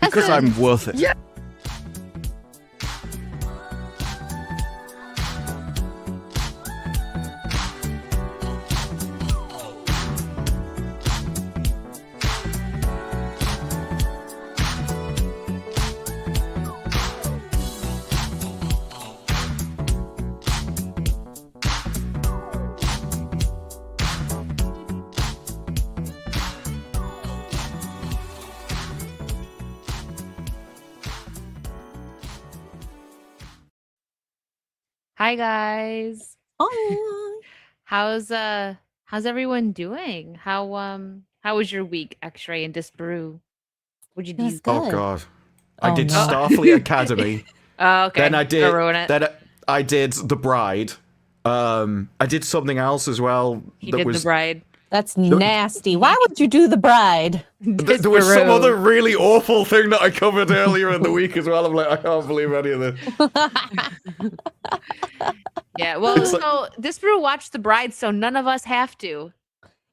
Because I'm worth it. Yeah. Hi guys. Hi. How's everyone doing? How was your week, X-Ray and Disparu? What'd you do? That's good. Oh god. I Oh, did no. Starfleet Academy. Oh, okay. Then I did. Don't ruin it. Then I did The Bride. I did something else as well. He did The Bride. That's nasty. Why would you do the bride? There was some other really awful thing that I covered earlier in the week as well. I'm like, I can't believe any of this. Yeah, well, It's like- so Disparu watched The Bride, so none of us have to.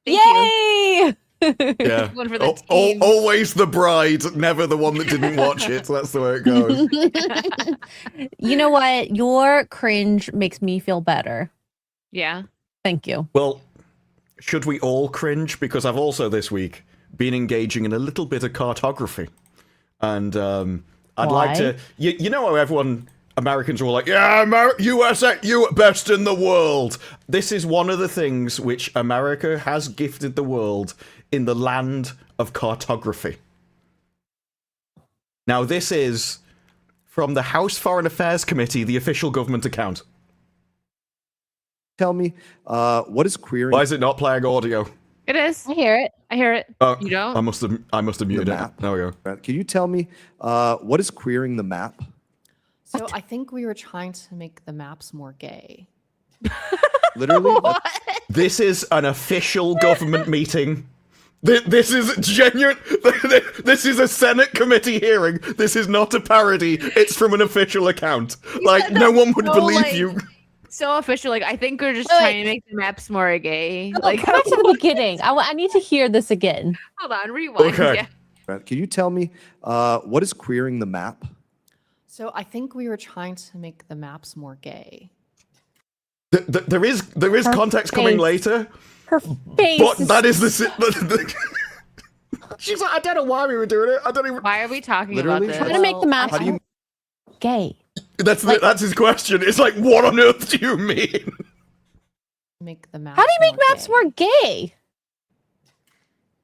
Thank Yay! Yeah. One for the team. Always the bride, never the one that didn't watch it. That's the way it goes. You know what? Your cringe makes me feel better. Yeah. Thank you. Well, should we all cringe? Because I've also this week been engaging in a little bit of cartography. And I'd like to... You know how Americans are all like, yeah, USA, you best in the world. This is one of the things which America has gifted the world in the land of cartography. Now, this is from the House Foreign Affairs Committee, the official government account. Tell me, what is queering? Why is it not playing audio? It is. I hear it. I hear it. Oh, You don't? I must have muted it. map? There we go. Can you tell me, what is queering the map? So I think we were trying to make the maps more gay. Literally? This is an official government meeting. This is genuine. This is a Senate committee hearing. This is not a parody. It's from an official account. Like, no one would so, believe like, you. So official. Like, I think we're just Wait. trying to make the maps more gay. Like, Like, go back to the beginning. I need to hear this again. hold on, rewind. Okay. Yeah. Can you tell me, what is queering the map? So I think we were trying to make the maps more gay. There is context coming face. later, Her face. but that is She's like, I don't know why we were doing it. I don't even. Why are we talking Literally? about Trying this? to make the map How do you gay. That's his question. It's like, what on earth do you mean? Make the maps. How do you make more maps gay. more gay?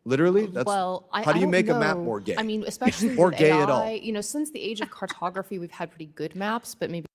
literally? That's Well, how do I you don't make a map know. more gay? I mean, especially Or with gay AI, at all? You know, since the age of cartography, we've had pretty good maps, but maybe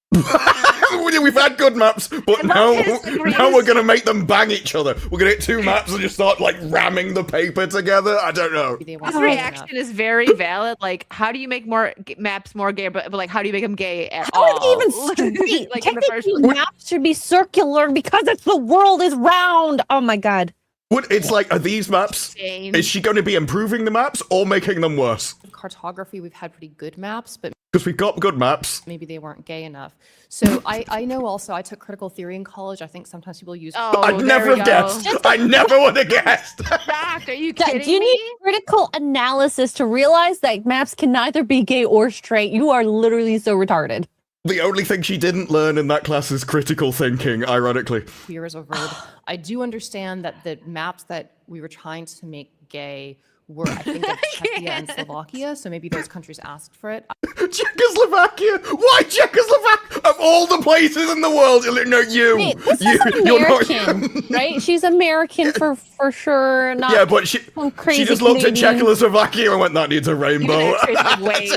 We've had good maps, but now his we're gonna make them bang each other. We're gonna get two maps and just start like ramming the paper together. I don't know. they His weren't gay enough. reaction is very valid. Like, how do you make more maps more gay? But like, how do you make them gay at How all? are they even straight? Like in the first Technically, maps should be circular because it's the world is round. Oh my god. It's like, are these maps? James. Is she going to be improving the maps or making them worse? Cartography, we've had pretty good maps, but Because we've got good maps. maybe they weren't gay enough. So I know also I took critical theory in college. I think sometimes people use Oh, I'd there never we have go. guessed. I never would have guessed. Fact, are you Do kidding you me? need critical analysis to realize that maps can neither be gay or straight? You are literally so retarded. The only thing she didn't learn in that class is critical thinking, ironically. queer as a verb. I do understand that the maps that we were trying to make gay were, I think, of Czechia and Slovakia, so maybe those countries asked for it. Czechoslovakia? Why Czechoslovakia? Of all the places in the world, no, you. Wait, this you, is you're American, right? She's American for sure. Not Yeah, but she crazy just looked at Canadian. Czechoslovakia and went, that needs a Even rainbow. X-Ray's like, wait.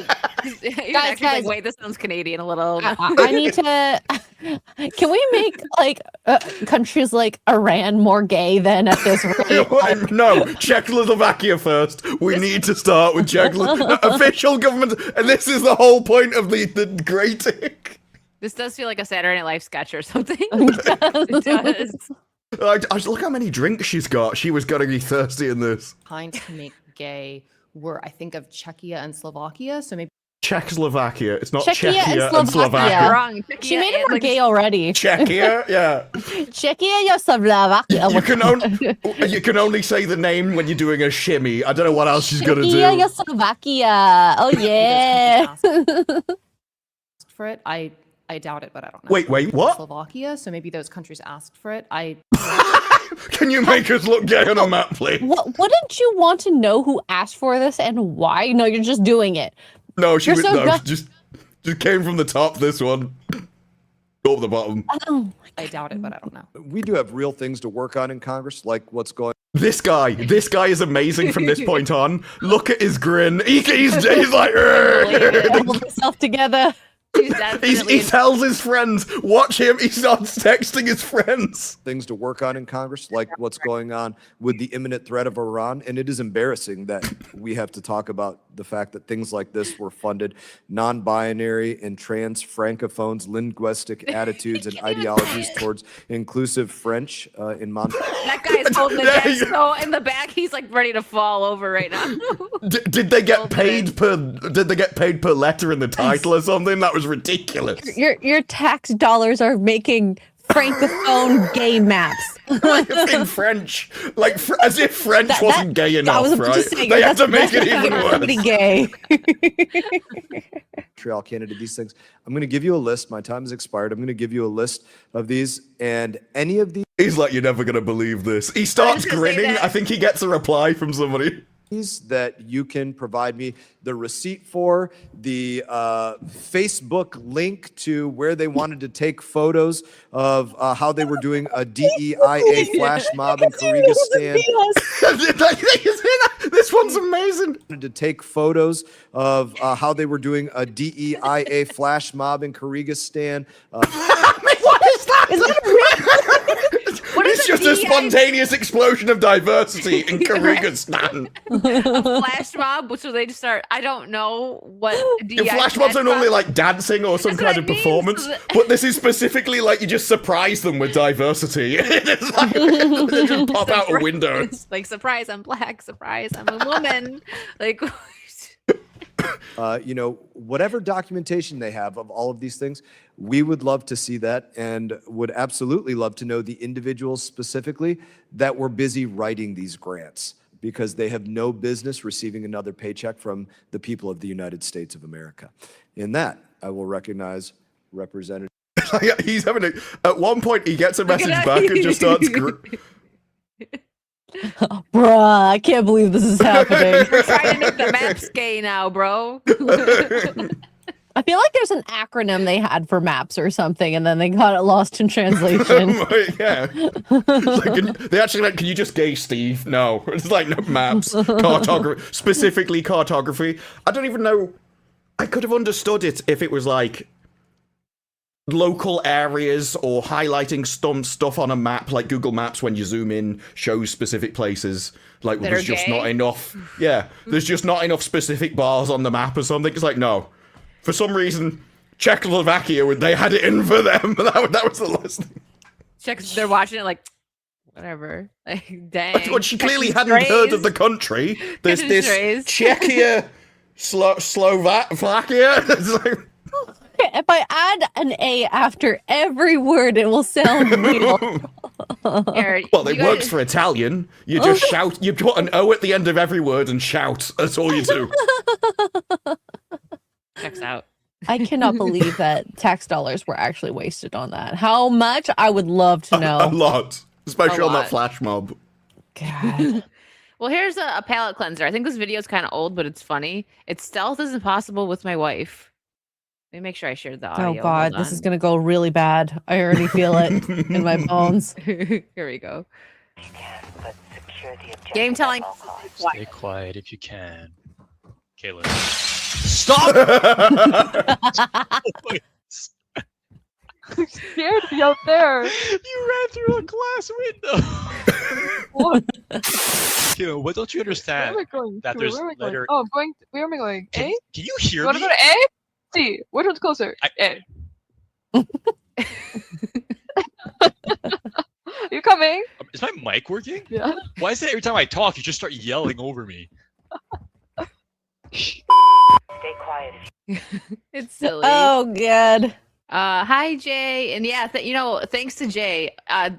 Even Guys, X-Ray's guys. like, wait, this sounds Canadian a little. I need to. Can we make like countries like Iran more gay than at this rate? No, Czechoslovakia first. We need to start with Czechoslovakia. Official government, and this is the whole point of the grating. This does feel like a Saturday Night Live sketch or something. It does. Look how many drinks she's got. She was gonna be thirsty in this. Trying to make gay were, I think of Czechia and Slovakia. So maybe Czechoslovakia. It's not Czechia and Czechia and Slovakia. Slovakia. Wrong. She made it more gay already. Czechia, yeah. Czechia, Slovakia. You can only say the name when you're doing a shimmy. I don't know what else she's gonna Czechia, do. Slovakia. Oh yeah. asked for it. I doubt it, but I don't know. Wait, what? Slovakia. So maybe those countries asked for it. Can you make us look gay on a map, please? Wouldn't you want to know who asked for this and why? No, you're just doing it. No, she You're was so no, dumb. just came from the top. This one, go up the bottom. Oh, I doubt it, but I don't know. We do have real things to work on in Congress, like what's going This guy is amazing from this point on. Look at his grin. He's like, hold yourself together. he tells his friends, watch him. He starts texting his friends. things to work on in Congress, like what's going on with the imminent threat of Iran. And it is embarrassing that we have to talk about the fact that things like this were funded. Non-binary and trans francophones, linguistic attitudes and ideologies towards inclusive French in That guy's holding the desk. So in the back, he's like ready to fall over right now. Did they get paid per? Did they get paid per letter in the title or something? That was ridiculous. Your tax dollars are making francophone gay maps. Like in French, like as if French wasn't gay I enough, was about right? to say, They had to make that's it even worse. pretty gay. Montreal, Canada, these things. I'm going to give you a list. My time has expired. I'm going to give you a list of these, and any of He's like, you're never gonna believe this. He starts gonna say grinning. that. I think he gets a reply from somebody. these that you can provide me the receipt for, the Facebook link to where they wanted to take photos of how they were doing a DEIA flash mob in Kyrgyzstan. This one's amazing. To take photos of how they were doing a DEIA flash mob in Kyrgyzstan. What is that? Is that real? What is It's a just a DEI spontaneous explosion of diversity in Kyrgyzstan. flash mob? Which they just start. I don't know what The flash mobs are normally like dancing or some That's kind what of I mean. performance, but this is specifically like you just surprise them with diversity. It's like, they just pop out a window. Like, surprise, I'm black. Surprise, I'm a woman. Like, You know, whatever documentation they have of all of these things, we would love to see that and would absolutely love to know the individuals specifically that were busy writing these grants, because they have no business receiving another paycheck from the people of the United States of America. In that, I will recognize Representative. He's having a. At one point, he gets a message back and just starts. Bruh, I can't believe this is happening. we're trying to make the maps gay now, bro. I feel like there's an acronym they had for maps or something, and then they got it lost in translation. Yeah. It's like, they actually like, can you just gay Steve? No. It's like no maps, cartography, specifically cartography. I don't even know. I could have understood it if it was like local areas or highlighting some stuff on a map, like Google Maps when you zoom in shows specific places. Like That there's are just gay? not enough. Yeah, there's just not enough specific bars on the map or something. It's like no. For some reason, Czechoslovakia, they had it in for them. That was the last thing. Checks, they're watching it like, whatever. Like, dang. Well, she clearly Catching hadn't heard strays. of the country. There's Catching this strays. Czechia, Slovakia. It's like, If I add an A after every word, it will sound real. Here, well, you it guys- works for Italian. You just shout. You put an O at the end of every word and shout. That's all you do. Checks out. I cannot believe that tax dollars were actually wasted on that. How much? I would love to A know. lot, especially A on that lot. flash mob. God. Well, here's a palette cleanser. I think this video is kind of old, but it's funny. It's stealth is impossible with my wife. Let me make sure I shared the audio. Oh God, this is gonna go really bad. I already feel it in my bones. Here we go. Game telling. Stay quiet if you can. Caleb. Stop! Scared me out there. You ran through a glass window. What? Caleb, what don't you Where understand? am I going? That to? there's Where am I going? letter- Oh, I'm going. Where am I going? A? Can, You can you hear want to me? go to A? C. Which one's closer? A. You coming? Is my mic working? Yeah. Why is it every time I talk, you just start yelling over me? It's silly. Oh, good. Hi Jay, and yeah, thanks to Jay.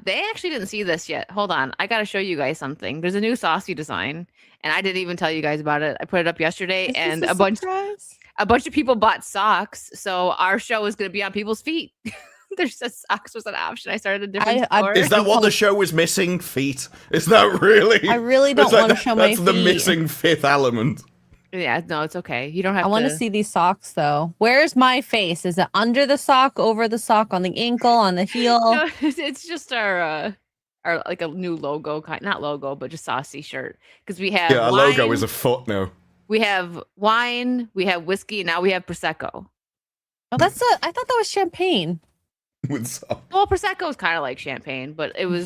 They actually didn't see this yet. Hold on, I gotta show you guys something. There's a new Saucy design, and I didn't even tell you guys about it. I put it up yesterday, Is and this a bunch surprise? of people bought socks. So our show is gonna be on people's feet. There's just socks was an option. I started a different store. Is that what the show was missing? Feet? Is that really? I really don't It's like want to show my feet. That's the missing fifth element. Yeah, no, it's okay. You don't have I want to see these socks though. Where's my face? Is it under the sock, over the sock, on the ankle, on the heel? No, it's just our like a new logo not logo, but just Saucy shirt. Because we have Our logo is a foot now. we have wine, we have whiskey, and now we have prosecco. Oh, I thought that was champagne. With some. Well, prosecco is kind of like champagne, but it was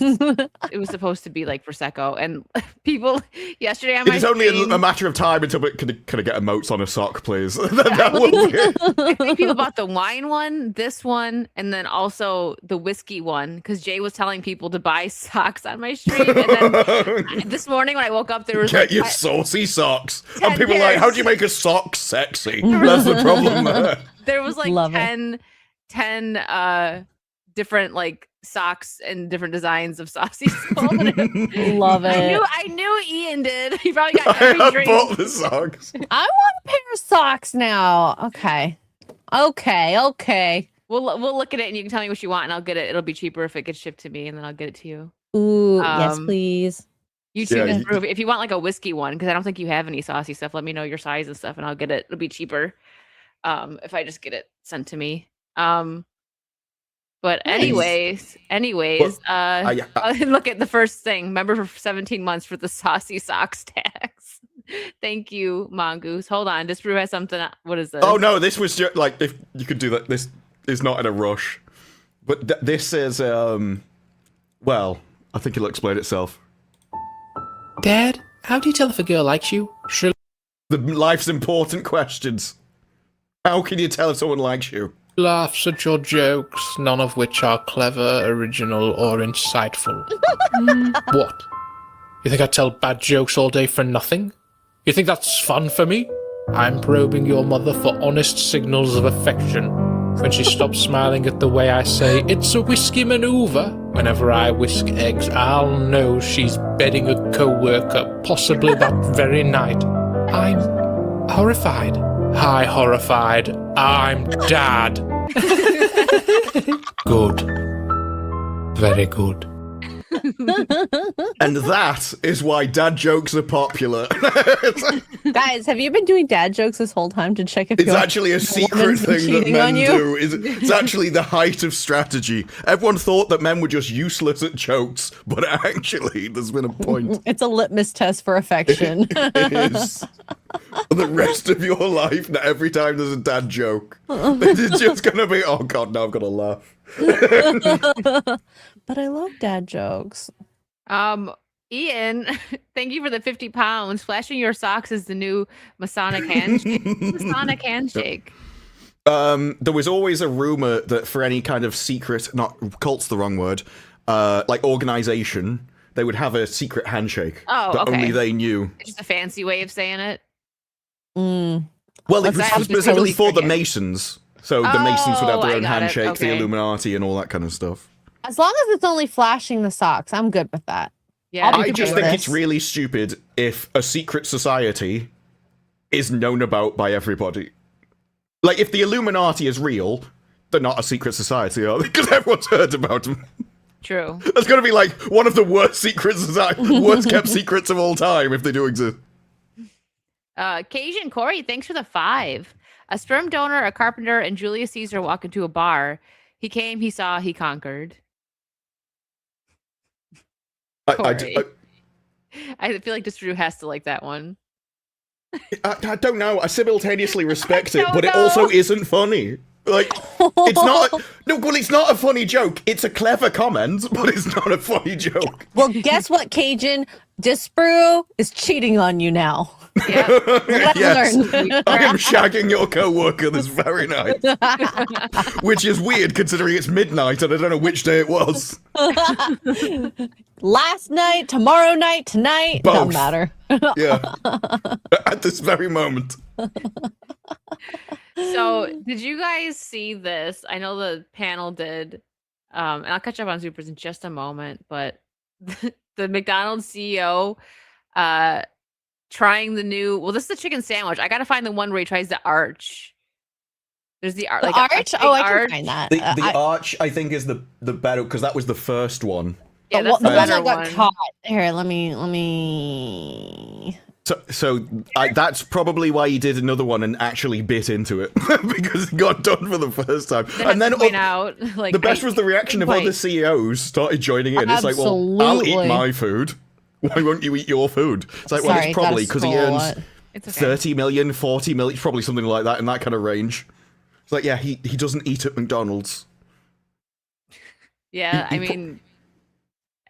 supposed to be like prosecco. And people yesterday on It my is only stream, a matter of time until can I get emotes on a sock, please? That will be it. I think people bought the wine one, this one, and then also the whiskey one because Jay was telling people to buy socks on my stream. And then this morning when I woke up, there was Get like, your saucy socks. 10 And people are like, pairs. how do you make a sock sexy? That's the problem there. there was like Love it. 10 different like socks and different designs of Saucy sold. Love I it. knew Ian did. He probably got I every have drink. bought the socks. I want a pair of socks now. Okay. We'll look at it and you can tell me what you want and I'll get it. It'll be cheaper if it gets shipped to me and then I'll get it to you. Ooh, yes, Um, please. You too, Yeah, Drew. If you want like a whiskey one, because I don't think you have any Saucy stuff, let me know your size and stuff and I'll get it. It'll be cheaper if I just get it sent to me. But Nice. anyways, I- look at the first thing. Member for 17 months for the Saucy socks tax. Thank you, Mongoose. Hold on, this brew has something. What is this? Oh no, this was just like if you could do that. This is not in a rush, but this is well, I think it'll explain itself. Dad, how do you tell if a girl likes you? She'll The life's important questions. How can you tell if someone likes you? laughs at your jokes, none of which are clever, original, or insightful. What? You think I tell bad jokes all day for nothing? You think that's fun for me? I'm probing your mother for honest signals of affection. When she stops smiling at the way I say, it's a whiskey maneuver, whenever I whisk eggs, I'll know she's bedding a co-worker, possibly that very night. I'm horrified. Hi, horrified. I'm Dad. Good. Very good. And that is why dad jokes are popular. Guys, have you been doing dad jokes this whole time to check if It's your actually a secret woman's been thing that cheating men on you? do. It's actually the height of strategy. Everyone thought that men were just useless at jokes, but actually, there's been a point. It's a litmus test for affection. It is. The rest of your life, now every time there's a dad joke, it's just gonna be, oh god, now I'm gonna laugh. But I love dad jokes. Ian, thank you for the 50 pounds. Flashing your socks is the new Masonic handshake. Masonic handshake. There was always a rumor that for any kind of secret, not cult's the wrong word, like organization, they would have a secret handshake Oh, that okay. only they knew. It's just a fancy way of saying it. Mm. Well, it That was was specifically totally for the forget. Masons. So the Masons would have Oh, their I own got it. handshake, the Okay. Illuminati, and all that kind of stuff. As long as it's only flashing the socks, I'm good with that. Yeah. I'll I be just good think with it's this. really stupid if a secret society is known about by everybody. Like, if the Illuminati is real, they're not a secret society, are they? Because everyone's heard about them. True. That's gonna be like one of the worst worst kept secrets of all time if they do exist. Cajun Corey, thanks for the 5. A sperm donor, a carpenter, and Julius Caesar walk into a bar. He came, he saw, he conquered. Corey. I feel like this Drew has to like that one. I don't know. I simultaneously respect I it, but it don't also know. isn't funny. Like, it's not. No, well, it's not a funny joke. It's a clever comment, but it's not a funny joke. Well, guess what, Cajun? Disbrew is cheating on you now. Yeah. Yes, learned. I am shagging your co-worker this very night, which is weird considering it's midnight and I don't know which day it was. Last night, tomorrow night, tonight, Both. don't matter. Yeah, at this very moment. So, did you guys see this? I know the panel did, and I'll catch up on supers in just a moment. But the McDonald's CEO, trying the new. Well, this is the chicken sandwich. I gotta find the one where he tries the arch. There's the arch. The Like arch? a Oh, I arch. can find that. The arch, I think, is the better because that was the first one. Yeah, the that's one the that better got one. caught. Here, let me. So that's probably why he did another one and actually bit into it because it got done for the first time. They And had to then point out, like, the best was the reaction of bite. other CEOs started joining in. It's like, well, I'll eat Absolutely. my food. Why won't you eat your food? It's like, well, Sorry, it's probably gotta because he scroll earns it. It's okay. 30 million, 40 million, probably something like that in that kind of range. It's like, yeah, he doesn't eat at McDonald's. Yeah, He I mean,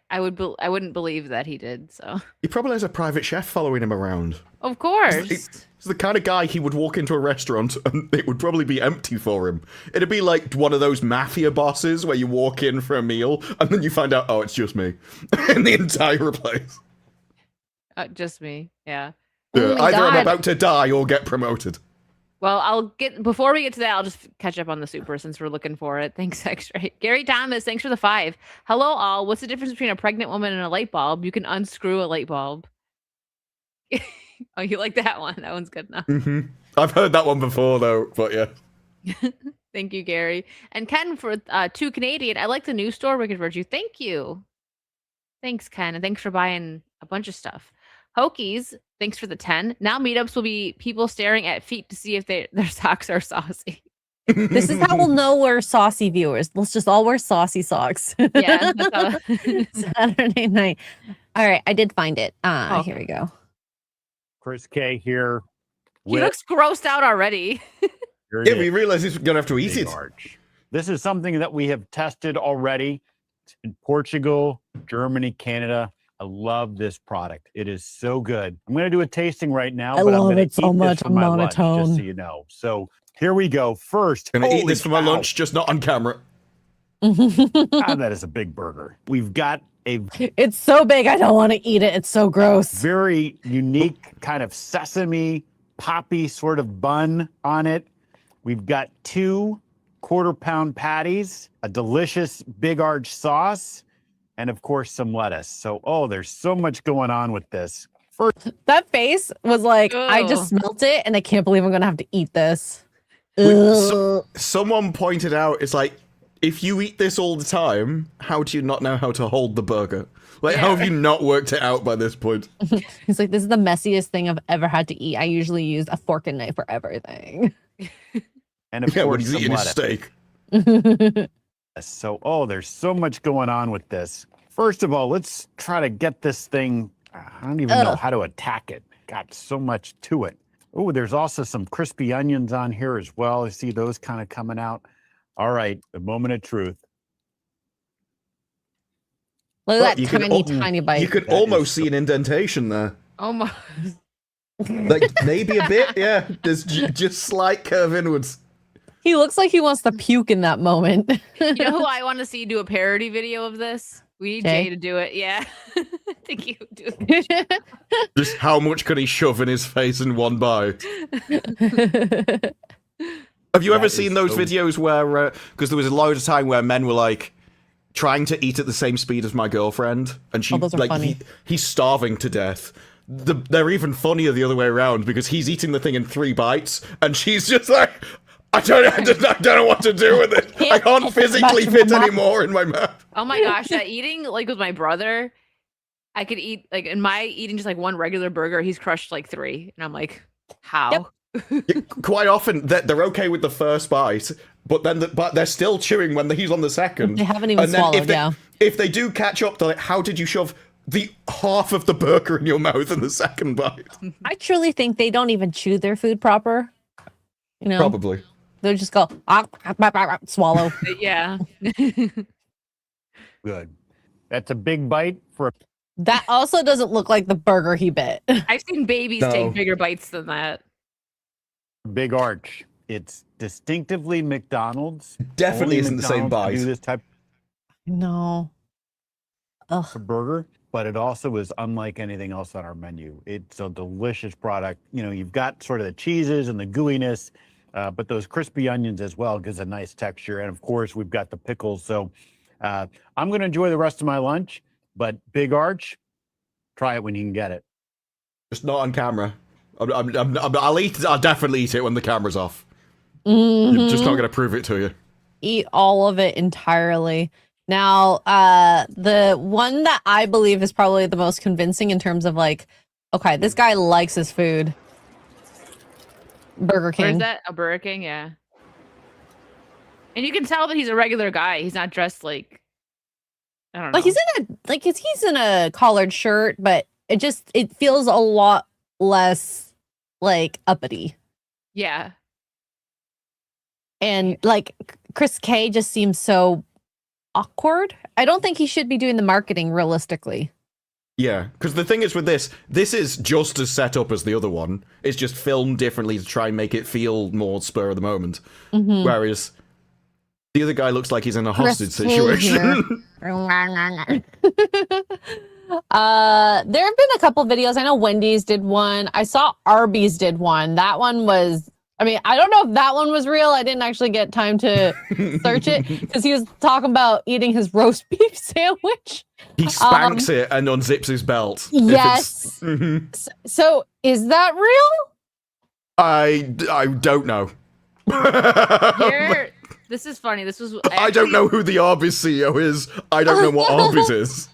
I wouldn't believe that he did. So, He probably has a private chef following him around. of course. He's the kind of guy he would walk into a restaurant and it would probably be empty for him. It'd be like one of those mafia bosses where you walk in for a meal and then you find out, oh, it's just me in the entire place. Just me. Yeah. Oh my Either I'm God. about to die or get promoted. Well, before we get to that, I'll just catch up on the super since we're looking for it. Thanks, X-Ray. Gary Thomas, thanks for the 5. Hello, all. What's the difference between a pregnant woman and a light bulb? You can unscrew a light bulb. Oh, you like that one? That one's good enough. I've heard that one before, though, but yeah. Thank you, Gary. And Ken for 2 Canadian. I like the new store, Wicked Virtue. Thank you. Thanks, Ken. And thanks for buying a bunch of stuff. Hokies, thanks for the 10. Now meetups will be people staring at feet to see if their socks are saucy. This is how we'll know we're saucy viewers. Let's just all wear saucy socks. Yeah. That's how... Saturday night. All right, I did find it. Oh, Here we go. Chris K here. He looks grossed out already. Here it Yeah, is, we realize he's going to have to eat Big it. Arch. This is something that we have tested already in Portugal, Germany, Canada. I love this product. It is so good. I'm going to do a tasting right now. I but I'm love gonna it so eat this much. for my lunch, Monotone. just so you know. So here we go. First, Gonna eat holy this for my cow. lunch, just not on camera. That is a big burger. We've got a It's so big, I don't want to eat it. It's so gross. very unique kind of sesame poppy sort of bun on it. We've got 2 quarter-pound patties, a delicious Big Arch sauce, and of course some lettuce. So, there's so much going on with this. First, That face was like, I just Ugh. smelt it and I can't believe I'm going to have to eat this. Someone pointed out, it's like, if you eat this all the time, how do you not know how to hold the burger? Like, how have you not worked it out by this point? He's like, this is the messiest thing I've ever had to eat. I usually use a fork and knife for everything. and of Yeah, when course he's some eating his lettuce. steak. So, there's so much going on with this. First of all, let's try to get this thing. I don't even know how to attack it. Got so much to it. Oh, there's also some crispy onions on here as well. I see those kind of coming out. All right, the moment of truth. Look Well, at that tiny bite. You could That almost is see an indentation there. Oh my. Like, maybe a bit, yeah. There's just slight curve inwards. He looks like he wants to puke in that moment. You know who I want to see do a parody video of this? We need Jay? Jay to do it. Yeah. I think you do it. Just how much could he shove in his face in one bite? Have you ever That seen is those so- videos where, because there was a load of time where men were like, trying to eat at the same speed as my girlfriend, and she, those are like, funny. he's starving to death. They're even funnier the other way around, because he's eating the thing in 3 bites, and she's just like, I don't know what to do with it. I can't physically fit any more in my mouth. Oh my gosh, yeah, eating like with my brother, I could eat like in my eating just like one regular burger, he's crushed like 3, and I'm like, how? Quite often, they're okay with the first bite, but then but they're still chewing when he's on the second. They haven't even And then swallowed, yeah. If they do catch up, they're like, how did you shove the half of the burger in your mouth in the second bite? I truly think they don't even chew their food proper. You know, Probably. they'll just go swallow. Yeah. Good. That's a big bite for a That also doesn't look like the burger he bit. I've seen babies No. take bigger bites than that. Big Arch. It's distinctively McDonald's. Definitely Only isn't the same McDonald's can bite. do this type No. Ugh. of burger, but it also is unlike anything else on our menu. It's a delicious product. You know, you've got sort of the cheeses and the gooiness. but those crispy onions as well gives a nice texture. And of course, we've got the pickles. So I'm going to enjoy the rest of my lunch, but Big Arch, try it when you can get it. Just not on camera. I'll eat. I'll definitely eat it when the camera's off. You're just not going to prove it to you. Eat all of it entirely. Now, the one that I believe is probably the most convincing in terms of like, okay, this guy likes his food. Burger King. Where's that? A Burger King, yeah. And you can tell that he's a regular guy. He's not dressed like, I don't know. Like he's in a collared shirt, but it feels a lot less like uppity. Yeah. And like Chris K just seems so awkward. I don't think he should be doing the marketing realistically. Yeah, because the thing is with this is just as set up as the other one. It's just filmed differently to try and make it feel more spur of the moment. Whereas the other guy looks like he's in a hostage situation. There have been a couple videos. I know Wendy's did one. I saw Arby's did one. That one was, I mean, I don't know if that one was real. I didn't actually get time to search it because he was talking about eating his roast beef sandwich. He spanks it and unzips his belt. Yes. So is that real? I don't know. Here, this is funny. This was. I don't know who the Arby's CEO is. I don't know what Arby's is.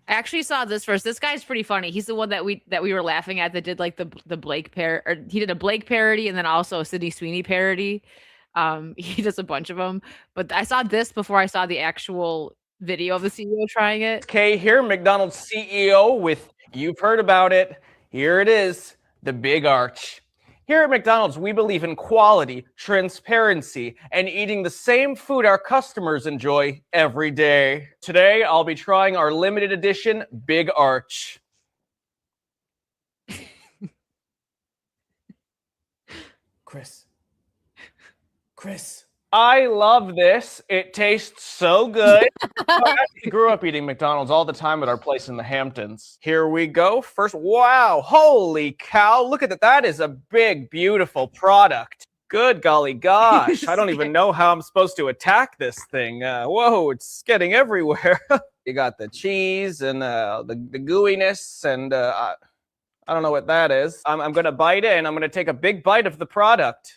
I actually saw this first. This guy's pretty funny. He's the one that we were laughing at that did like the Blake he did a Blake parody and then also a Sydney Sweeney parody. He does a bunch of them. But I saw this before I saw the actual video of the CEO trying it. Okay, here, McDonald's CEO with, you've heard about it. Here it is, the Big Arch. Here at McDonald's, we believe in quality, transparency, and eating the same food our customers enjoy every day. Today, I'll be trying our limited edition Big Arch. Chris. I love this. It tastes so good. I actually grew up eating McDonald's all the time at our place in the Hamptons. Here we go. First, wow, holy cow. Look at that. That is a big, beautiful product. Good golly gosh. I don't even know how I'm supposed to attack this thing. Whoa, it's getting everywhere. You got the cheese and the gooiness and I don't know what that is. I'm going to bite it and I'm going to take a big bite of the product.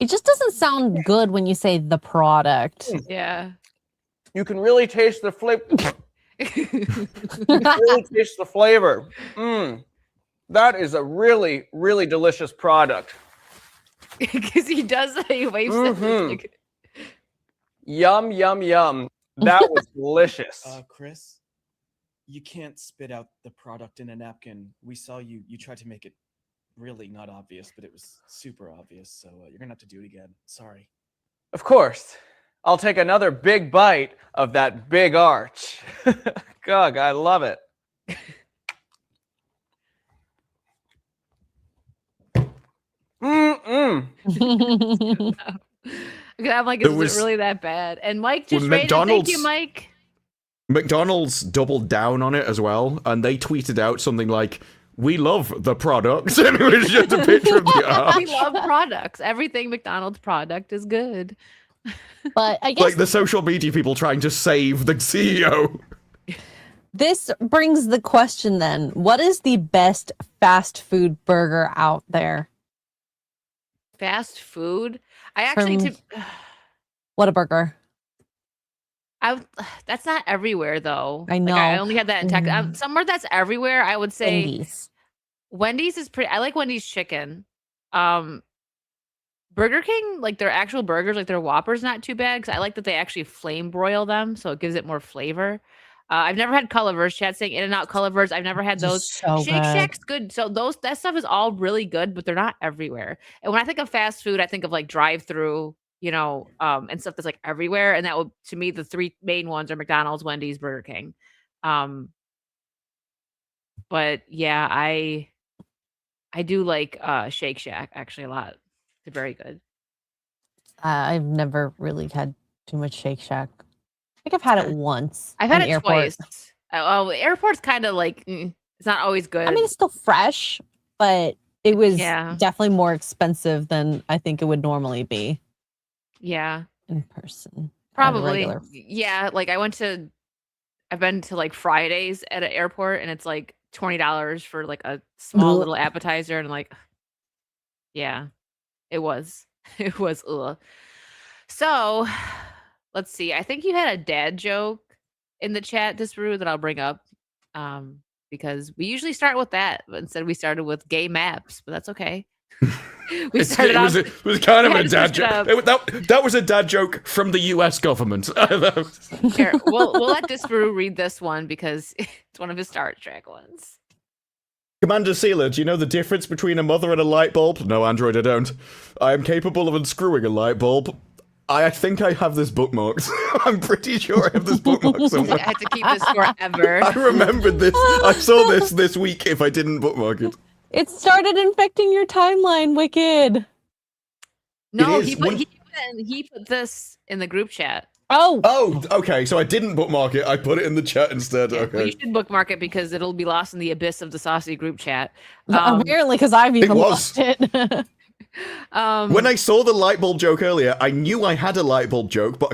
It just doesn't sound good when you say the product. Yeah. You can really taste the flavor. Really taste the flavor. That is a really, really delicious product. Because he does that. He waves like... Yum, yum, yum. That was delicious. Chris, you can't spit out the product in a napkin. We saw you tried to make it really not obvious, but it was super obvious. So you're gonna have to do it again. Sorry. Of course. I'll take another big bite of that Big Arch. God, I love it. I'm like, is it really that bad? And Mike just rated. Thank you, Mike. McDonald's doubled down on it as well, and they tweeted out something like, "We love the product," and it was just a picture of the arch. We love products. Everything McDonald's product is good. But I guess like the social media people trying to save the CEO. This brings the question then: what is the best fast food burger out there? Fast food? I actually what a burger. That's not everywhere though. I know. Like, I only had that in Texas. Somewhere that's everywhere, I would say Wendy's is pretty. I like Wendy's chicken. Burger King, like their actual burgers, like their Whoppers, not too bad because I like that they actually flame broil them, so it gives it more flavor. I've never had Cullivers. Chat saying In-N-Out Cullivers. I've never had those. So Shake Shack's good. So that stuff is all really good, but they're not everywhere. And when I think of fast food, I think of like drive-through, and stuff that's like everywhere. And that would, to me, the three main ones are McDonald's, Wendy's, Burger King. But yeah, I do like Shake Shack actually a lot. They're very good. I've never really had too much Shake Shack. I think I've had it once. I've had it airport. twice. Oh, the airport's kind of like it's not always good. I mean, it's still fresh, but it was Yeah. definitely more expensive than I think it would normally be Yeah. in person. at a Probably. regular- Yeah. Like I've been to like Fridays at an airport and it's like $20 for like a small Ugh. little appetizer and like, yeah, it was. It was ugh. So let's see. I think you had a dad joke in the chat, Disparu, that I'll bring up. Because we usually start with that, but instead we started with gay maps, but that's okay. We started off. It was kind of we a had to dad switch it joke. up. That was a dad joke from the U.S. government. Here, we'll let Disparu read this one because it's one of his Star Trek ones. Commander Sealer, do you know the difference between a mother and a light bulb? No, Android, I don't. I am capable of unscrewing a light bulb. I think I have this bookmarked. I'm pretty sure I have this bookmarked somewhere. I had to keep this forever. I remembered this. I saw this week if I didn't bookmark it. It started infecting your timeline, Wicked. No, It is. he put this in the group chat. Oh, okay. So I didn't bookmark it. I put it in the chat instead. Yeah, well, Okay. you should bookmark it because it'll be lost in the abyss of the Saucy group chat. Apparently, because I've even was. lost it. When I saw the light bulb joke earlier, I knew I had a light bulb joke, but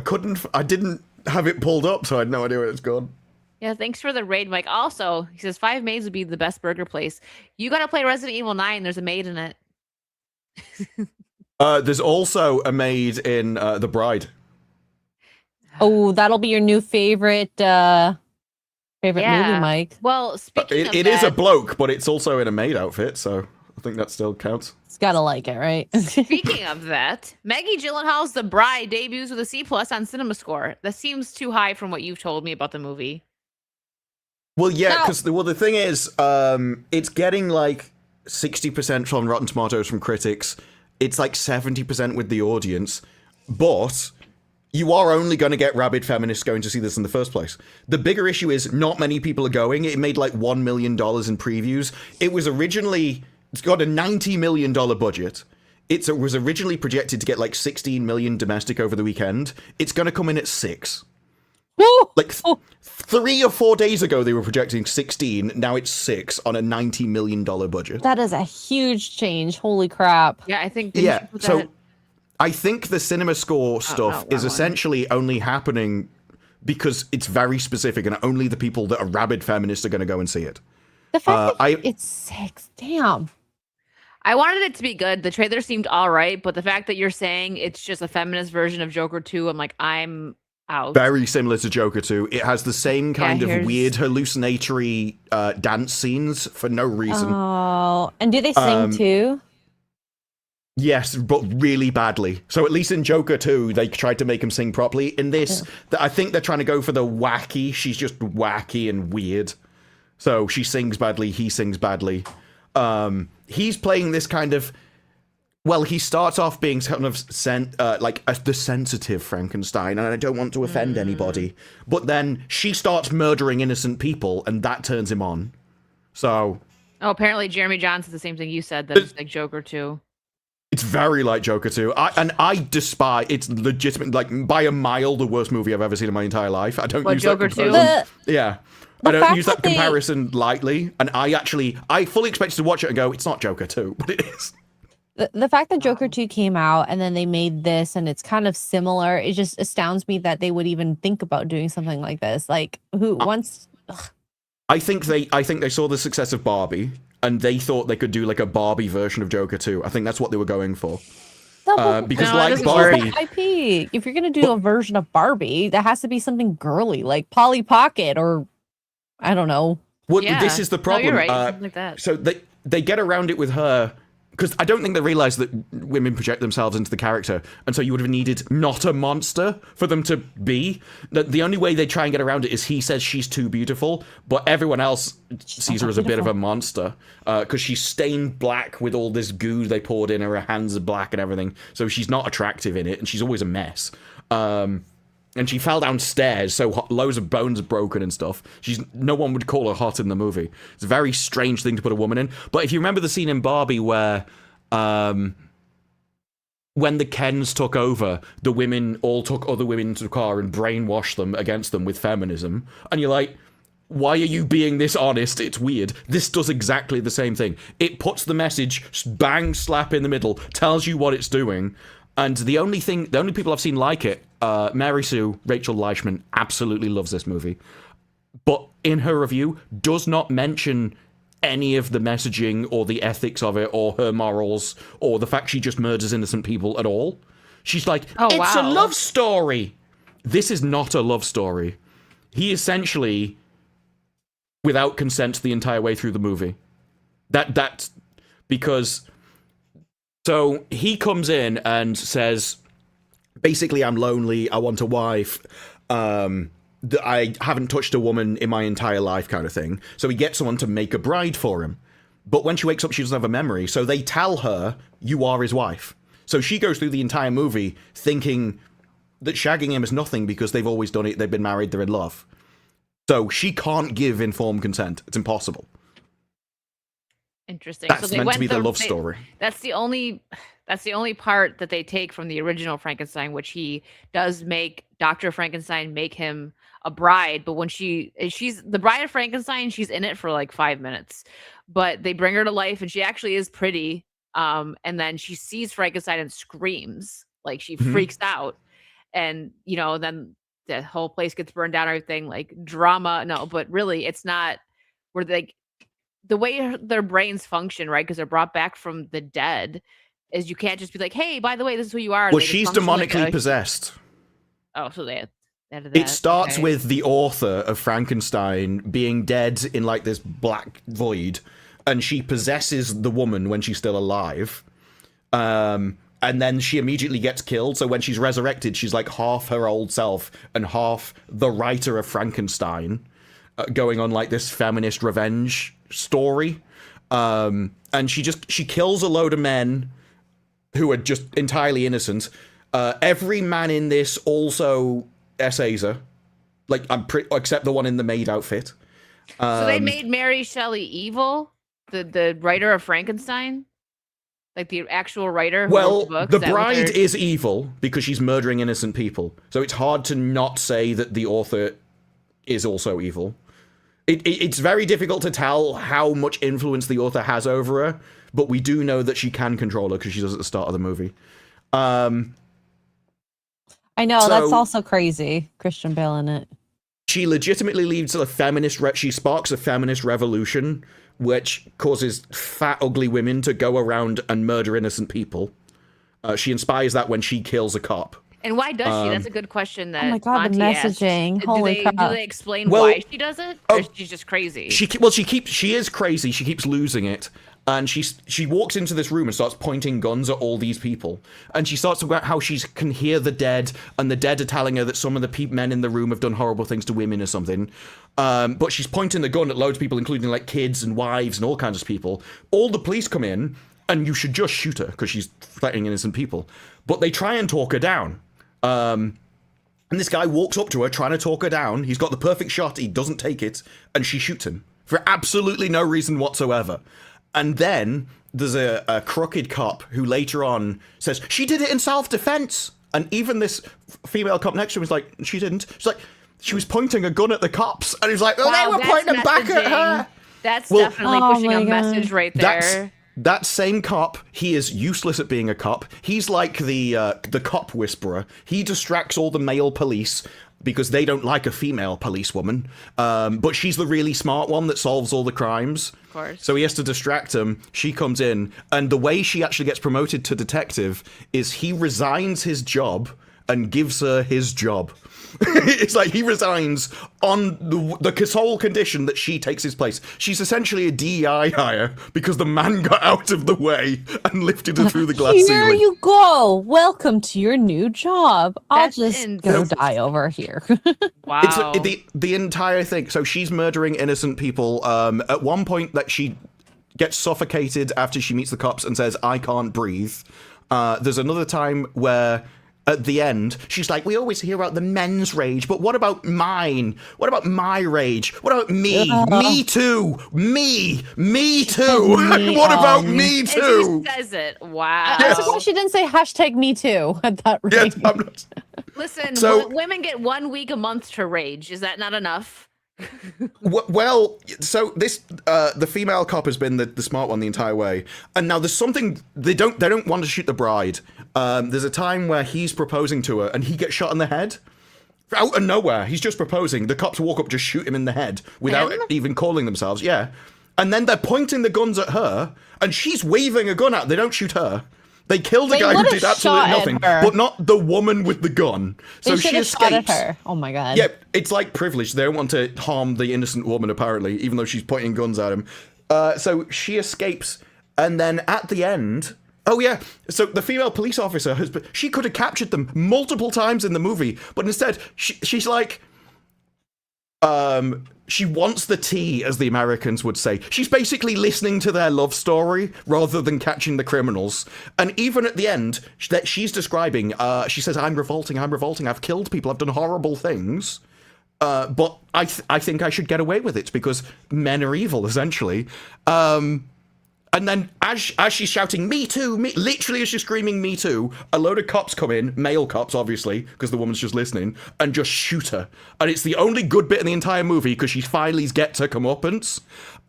I didn't have it pulled up, so I had no idea where it's gone. Yeah, thanks for the raid, Mike. Also, he says 5 Maids would be the best burger place. You got to play Resident Evil 9. There's a maid in it. There's also a maid in The Bride. Oh, that'll be your new favorite movie, Mike. Well, speaking of It that, is a bloke, but it's also in a maid outfit, so I think that still counts. It's gotta like it, right? speaking of that, Maggie Gyllenhaal's The Bride debuts with a C+ on CinemaScore. That seems too high from what you've told me about the movie. Well, yeah, because the thing is, it's getting like 60% from Rotten Tomatoes from critics. It's like 70% with the audience, but you are only going to get rabid feminists going to see this in the first place. The bigger issue is not many people are going. It made like $1 million in previews. It's got a $90 million budget. It was originally projected to get like 16 million domestic over the weekend. It's going to come in at 6. Like 3 or 4 days ago, they were projecting 16. Now it's 6 on a $90 million budget. That is a huge change. Holy crap. Yeah, I think. So I think the CinemaScore stuff is essentially only happening because it's very specific and only the people that are rabid feminists are going to go and see it. The fact that it's 6. Damn. I wanted it to be good. The trailer seemed all right, but the fact that you're saying it's just a feminist version of Joker 2, I'm like, I'm out. Very similar to Joker 2. It has the same kind of here's- weird hallucinatory dance scenes for no reason. Oh, and do they sing too? Yes, but really badly. So at least in Joker 2, they tried to make him sing properly. In this, I think they're trying to go for the wacky. She's just wacky and weird. So she sings badly, he sings badly. He's playing this kind of... Well, he starts off being kind of the sensitive Frankenstein, and I don't want to offend anybody. But then she starts murdering innocent people, and that turns him on. So... Oh, apparently Jeremy John said the same thing you said, that it's like Joker 2. It's very like Joker 2. I despise... It's legitimate, like, by a mile, the worst movie I've ever seen in my entire life. I don't use Joker that 2? comparison. Yeah. I don't fact use that that they- comparison lightly. And I fully expected to watch it and go, it's not Joker 2, but it is. The fact that Joker 2 came out and then they made this and it's kind of similar, it just astounds me that they would even think about doing something like this. Like, who once... I think they saw the success of Barbie, and they thought they could do like a Barbie version of Joker 2. I think that's what they were going for. Because No, like that doesn't Barbie... IP. If you're gonna do a version of Barbie, that has to be something girly, like Polly Pocket or I don't know. Well, Yeah. this is the No, problem. you're right. Something like that. So they get around it with her, because I don't think they realize that women project themselves into the character, and so you would have needed not a monster for them to be. The only way they try and get around it is he says she's too beautiful, but everyone else sees her as a bit of a monster, because she's stained black with all this goo they poured in her hands are black and everything, so she's not attractive in it, and she's always a mess. And she fell downstairs, so loads of bones are broken and stuff. No one would call her hot in the movie. It's a very strange thing to put a woman in. But if you remember the scene in Barbie where, when the Kens took over, the women all took other women into the car and brainwashed them against them with feminism. And you're like, why are you being this honest? It's weird. This does exactly the same thing. It puts the message bang slap in the middle, tells you what it's doing, and the only people I've seen like it, Mary Sue, Rachel Leishman, absolutely loves this movie, but in her review does not mention any of the messaging or the ethics of it or her morals or the fact she just murders innocent people at all. She's like, it's a love story. This is not a love story. He essentially, without consent the entire way through the movie. That's because, so he comes in and says, basically, I'm lonely, I want a wife, I haven't touched a woman in my entire life kind of thing. So he gets someone to make a bride for him. But when she wakes up, she doesn't have a memory. So they tell her, you are his wife. So she goes through the entire movie thinking that shagging him is nothing because they've always done it, they've been married, they're in love. So she can't give informed consent. It's impossible. Interesting. That's so meant to be the love story. That's the only part that they take from the original Frankenstein, which he does make Dr. Frankenstein make him a bride, but when she's the bride of Frankenstein, she's in it for like 5 minutes. But they bring her to life and she actually is pretty. And then she sees Frankenstein and screams, like she freaks out. And then the whole place gets burned down, everything, like drama. No, but really it's not where the way their brains function, right? Because they're brought back from the dead, is you can't just be like, hey, by the way, this is who you are. Well, she's demonically possessed. Oh, so they it starts with the author of Frankenstein being dead in like this black void, and she possesses the woman when she's still alive. And then she immediately gets killed. So when she's resurrected, she's like half her old self and half the writer of Frankenstein, going on like this feminist revenge story. And she kills a load of men who are just entirely innocent. Every man in this also essays her, like except the one in the maid outfit. So they made Mary Shelley evil, the writer of Frankenstein, like the actual writer who wrote the book. The bride is evil because she's murdering innocent people. So it's hard to not say that the author is also evil. It's very difficult to tell how much influence the author has over her, but we do know that she can control her because she does at the start of the movie. I know, that's also crazy. Christian Bale in it. She legitimately leads a feminist... she sparks a feminist revolution, which causes fat, ugly women to go around and murder innocent people. She inspires that when she kills a cop. And why does she? That's a good question. That oh my god, Monty the messaging! asked. Holy crap! Do they explain why she does it, or she's just crazy? She is crazy. She keeps losing it, and she walks into this room and starts pointing guns at all these people. And she starts about how she can hear the dead, and the dead are telling her that some of the men in the room have done horrible things to women or something. But she's pointing the gun at loads of people, including like kids and wives and all kinds of people. All the police come in, and you should just shoot her because she's threatening innocent people. But they try and talk her down. And this guy walks up to her trying to talk her down. He's got the perfect shot. He doesn't take it. And she shoots him for absolutely no reason whatsoever. And then there's a crooked cop who later on says, she did it in self-defense. And even this female cop next to him is like, she didn't. She's like, she was pointing a gun at the cops. And he's like, oh, they were pointing them back at her. That's definitely pushing a message right there. That same cop, he is useless at being a cop. He's like the cop whisperer. He distracts all the male police because they don't like a female policewoman. But she's the really smart one that solves all the crimes. Of course. So he has to distract them. She comes in, and the way she actually gets promoted to detective is he resigns his job and gives her his job. It's like he resigns on the sole condition that she takes his place. She's essentially a DEI hire because the man got out of the way and lifted her through the glass ceiling. Here you go. Welcome to your new job. I'll just go die over here. Wow. It's the entire thing. So she's murdering innocent people. At one point that she gets suffocated after she meets the cops and says, I can't breathe. There's another time where at the end, she's like, we always hear about the men's rage, but what about mine? What about my rage? What about me? Me too. Me too. What about me too? And she says it. Wow. I'm surprised she didn't say hashtag me too at that rate. Yeah, Listen, So- women get 1 week a month to rage. Is that not enough? Well, so this the female cop has been the smart one the entire way, and now there's something they don't want to shoot the bride. There's a time where he's proposing to her, and he gets shot in the head out of nowhere. He's just proposing. The cops walk up, just shoot him in the head without even calling themselves. Yeah, and then they're pointing the guns at her, and she's waving a gun at. They don't shoot her. They killed a guy who did absolutely nothing, but not the woman with the gun. So she escapes. Her. Oh my god. Yeah, it's like privilege. They don't want to harm the innocent woman, apparently, even though she's pointing guns at him. So she escapes, and then at the end... Oh yeah, so the female police officer she could have captured them multiple times in the movie, but instead she's like... she wants the tea, as the Americans would say. She's basically listening to their love story rather than catching the criminals. And even at the end, that she's describing, she says, I'm revolting, I've killed people, I've done horrible things. But I think I should get away with it because men are evil, essentially. And then as she's shouting, me too, literally as she's screaming, me too, a load of cops come in, male cops, obviously, because the woman's just listening, and just shoot her. And it's the only good bit in the entire movie because she finally gets her comeuppance.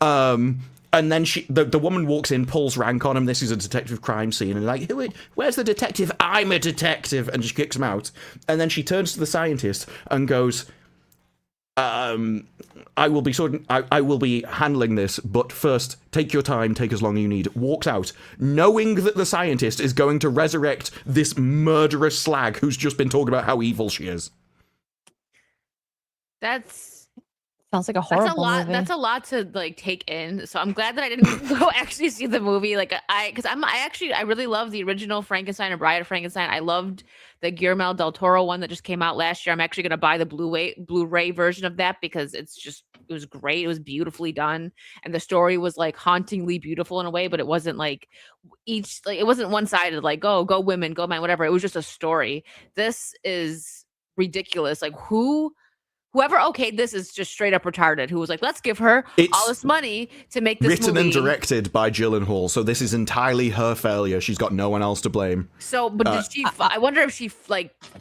And then the woman walks in, pulls rank on him. This is a detective crime scene. And like, where's the detective? I'm a detective. And she kicks him out. And then she turns to the scientist and goes... I will be handling this, but first, take your time, take as long as you need. Walks out, knowing that the scientist is going to resurrect this murderous slag who's just been talking about how evil she is. Sounds like a horrible movie. That's a lot to like take in. So I'm glad that I didn't go actually see the movie. Like I really love the original Frankenstein and Bride of Frankenstein. I loved the Guillermo del Toro one that just came out last year. I'm actually gonna buy the Blu-ray version of that because it was great. It was beautifully done, and the story was like hauntingly beautiful in a way, but it wasn't like it wasn't one-sided. Like go women, go men, whatever. It was just a story. This is ridiculous. Like whoever okayed this is just straight up retarded. Who was like, let's give her all this money to make this written movie. And directed by Gyllenhaal, so this is entirely her failure. She's got no one else to blame. So, but did she? I wonder if she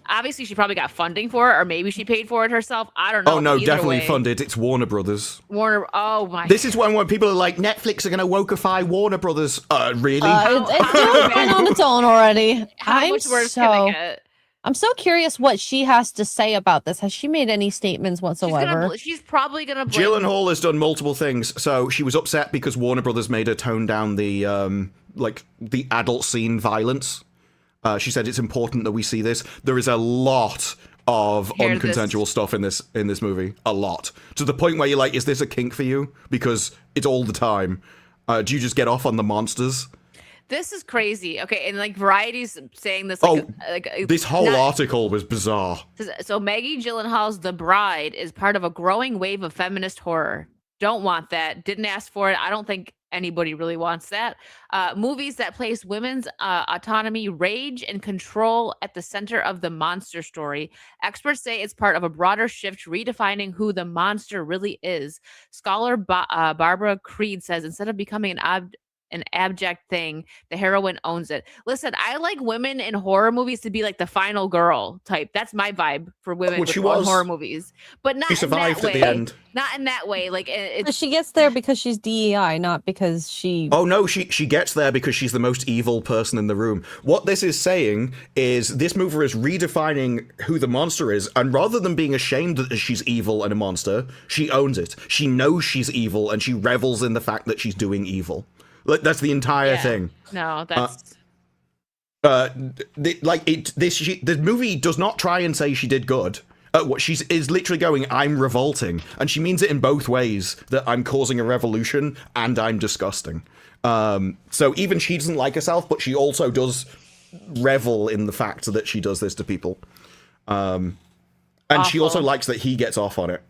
obviously she probably got funding for it, or maybe she paid for it herself. I don't know. Oh no, definitely funded. It's Warner Brothers. Oh my. This is when people are like, Netflix are going to wokeify Warner Brothers. Really? It's doing fine on its own already. How much worse can it get? I'm so curious what she has to say about this. Has she made any statements whatsoever? She's probably gonna blame... Gyllenhaal has done multiple things. So she was upset because Warner Brothers made her tone down the adult scene violence. She said it's important that we see this. There is a lot of unconsensual stuff in this movie. A lot. To the point where you're like, is this a kink for you? Because it's all the time. Do you just get off on the monsters? This is crazy. Okay, and like Variety's saying this. This whole article was bizarre. So Maggie Gyllenhaal's The Bride is part of a growing wave of feminist horror. Don't want that. Didn't ask for it. I don't think anybody really wants that. Movies that place women's autonomy, rage, and control at the center of the monster story. Experts say it's part of a broader shift redefining who the monster really is. Scholar Barbara Creed says instead of becoming an abject thing, the heroine owns it. Listen, I like women in horror movies to be like the final girl type. That's my vibe for women with horror movies, but not she survived in that way. At the end. Not in that way. Like she gets there because she's DEI, not because she. Oh no, she gets there because she's the most evil person in the room. What this is saying is this movie is redefining who the monster is, and rather than being ashamed that she's evil and a monster, she owns it. She knows she's evil, and she revels in the fact that she's doing evil. Like that's the entire thing. No, that's the movie does not try and say she did good. What she is literally going, I'm revolting, and she means it in both ways. That I'm causing a revolution and I'm disgusting. So even she doesn't like herself, but she also does revel in the fact that she does this to people. And she also likes that he gets off on it.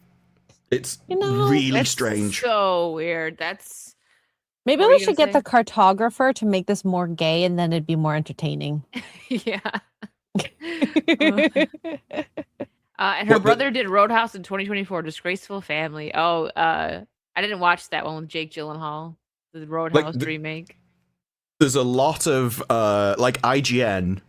It's really strange. So weird. Maybe we should get the cartographer to make this more gay, and then it'd be more entertaining. Yeah. And her brother did Roadhouse in 2024, Disgraceful Family. Oh, I didn't watch that one with Jake Gyllenhaal, the Roadhouse remake. There's a lot of IGN.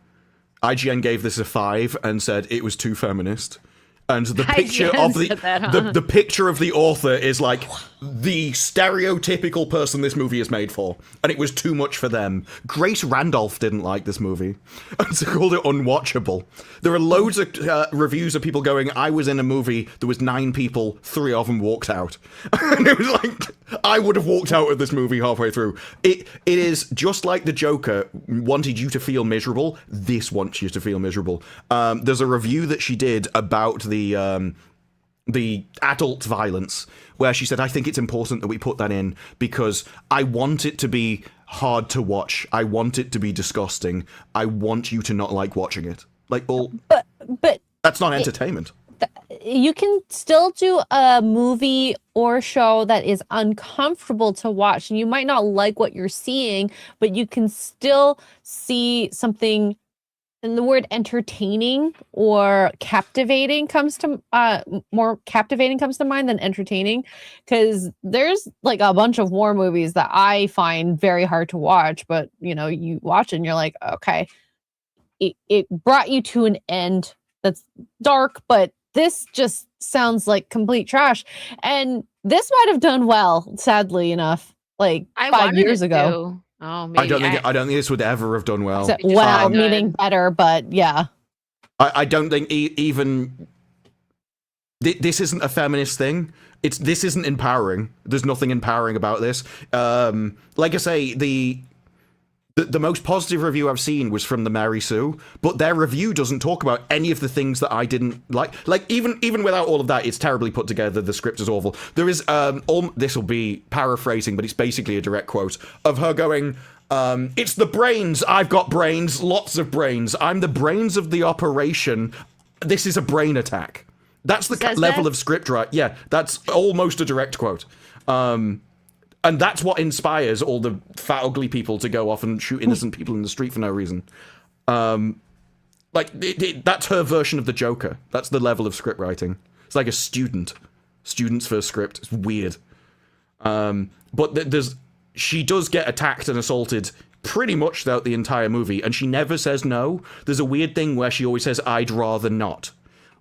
IGN gave this a 5 and said it was too feminist. and the I picture just of the said that, huh? the picture of the author is like the stereotypical person this movie is made for, and it was too much for them. Grace Randolph didn't like this movie, and so called it unwatchable. There are loads of reviews of people going, I was in a movie, there was 9 people, 3 of them walked out. And it was like, I would have walked out of this movie halfway through. It is just like the Joker wanted you to feel miserable, this wants you to feel miserable. There's a review that she did about the adult violence, where she said, I think it's important that we put that in because I want it to be hard to watch. I want it to be disgusting. I want you to not like watching it. Like, well, But that's not entertainment. you can still do a movie or show that is uncomfortable to watch, and you might not like what you're seeing, but you can still see something. And the word entertaining or captivating comes to more captivating comes to mind than entertaining, because there's like a bunch of war movies that I find very hard to watch, but you watch it and you're like, okay, it brought you to an end that's dark, but this just sounds like complete trash. And this might have done well, sadly enough, like I 5 wanted years it ago. to. Oh, maybe. I don't think this would ever have done well. So, just well, not good. meaning better, but yeah. I don't think even this isn't a feminist thing. This isn't empowering. There's nothing empowering about this. Like I say, the most positive review I've seen was from the Mary Sue, but their review doesn't talk about any of the things that I didn't like. Like even without all of that, it's terribly put together. The script is awful. There is this will be paraphrasing, but it's basically a direct quote of her going, it's the brains. I've got brains, lots of brains. I'm the brains of the operation. This is a brain attack. That's the level of script, right? Yeah, that's almost a direct quote. And that's what inspires all the fat, ugly people to go off and shoot innocent people in the street for no reason. That's her version of the Joker. That's the level of script writing. It's like a student's first script. It's weird. But she does get attacked and assaulted pretty much throughout the entire movie, and she never says no. There's a weird thing where she always says, I'd rather not.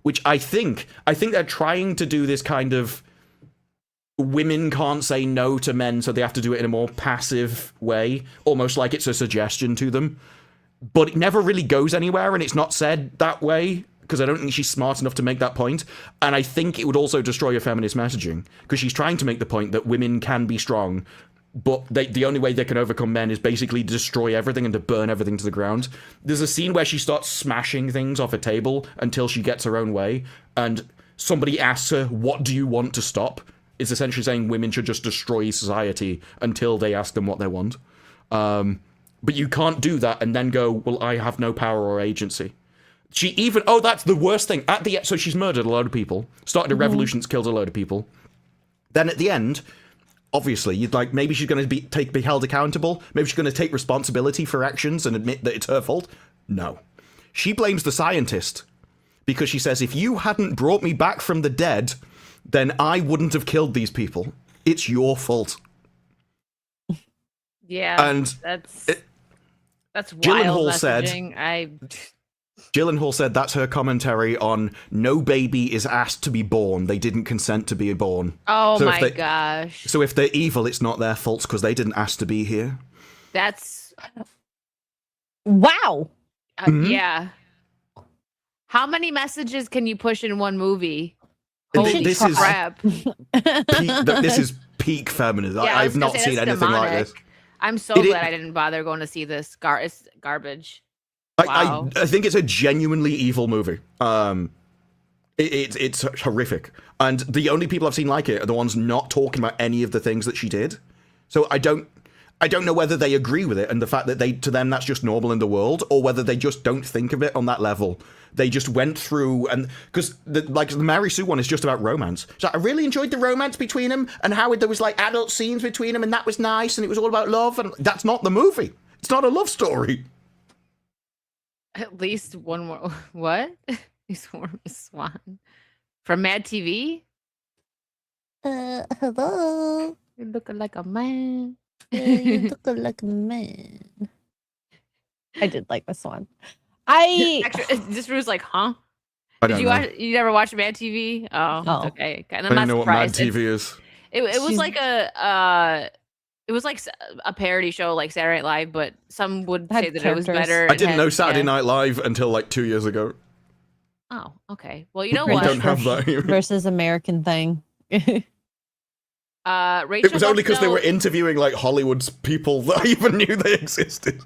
Which I think they're trying to do this kind of women can't say no to men, so they have to do it in a more passive way, almost like it's a suggestion to them. But it never really goes anywhere, and it's not said that way, because I don't think she's smart enough to make that point. And I think it would also destroy her feminist messaging, because she's trying to make the point that women can be strong, but the only way they can overcome men is basically destroy everything and to burn everything to the ground. There's a scene where she starts smashing things off a table until she gets her own way, and somebody asks her, what do you want to stop? Is essentially saying women should just destroy society until they ask them what they want. But you can't do that and then go, well, I have no power or agency. She even, that's the worst thing. At the end, so she's murdered a load of people, started a revolution that's killed a load of people. Then at the end, obviously, you'd like, maybe she's going to be held accountable. Maybe she's going to take responsibility for actions and admit that it's her fault. No. She blames the scientist because she says, if you hadn't brought me back from the dead, then I wouldn't have killed these people. It's your fault. Yeah, and that's wild messaging. Gyllenhaal said that's her commentary on no baby is asked to be born. They didn't consent to be born. Oh so my gosh. So if they're evil, it's not their fault because they didn't ask to be here. That's... Wow. Yeah. How many messages can you push in one movie? This is peak feminism. Yeah, I've not seen anything like this. I'm so glad I didn't bother going to see this. It's garbage. Wow. I think it's a genuinely evil movie. It's horrific. And the only people I've seen like it are the ones not talking about any of the things that she did. So I don't know whether they agree with it and the fact that to them that's just normal in the world, or whether they just don't think of it on that level. They just went through, and because the Mary Sue one is just about romance. So I really enjoyed the romance between them and how there was like adult scenes between them, and that was nice, and it was all about love. And that's not the movie. It's not a love story. At least one more. What? He's warm as Swan from Mad TV. Hello. You're looking like a man. You look like a man. I did like this one. Actually, this was like, huh? I Did don't you know. watch? You never watched Mad TV? Oh, Oh. it's okay. And I I'm don't not know what Mad surprised. TV is. It was She's- like it was like a parody show like Saturday Night Live, but some would Had say that it was characters. better. I It didn't had- know Saturday yeah. Night Live until like 2 years ago. Oh, okay. Well, you know We what? don't have that here. versus American thing. Rachel, It was only because they were interviewing like Hollywood's people that I even knew they existed.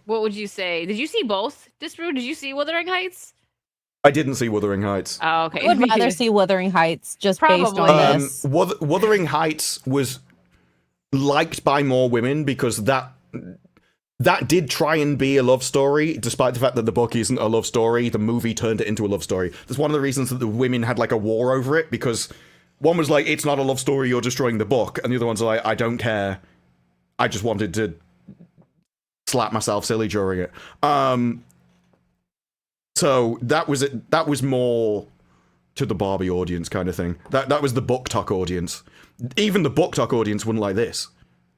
What would you say? Did you see both? Disbrew, did you see Wuthering Heights? I didn't see Wuthering Heights. Oh, okay. I would rather see Wuthering Heights just based on Probably. this. Wuthering Heights was liked by more women because that did try and be a love story, despite the fact that the book isn't a love story. The movie turned it into a love story. That's one of the reasons that the women had like a war over it, because one was like, it's not a love story, you're destroying the book, and the other one's like, I don't care. I just wanted to slap myself silly during it. So that was it. That was more to the Barbie audience kind of thing. That was the book talk audience. Even the book talk audience wouldn't like this.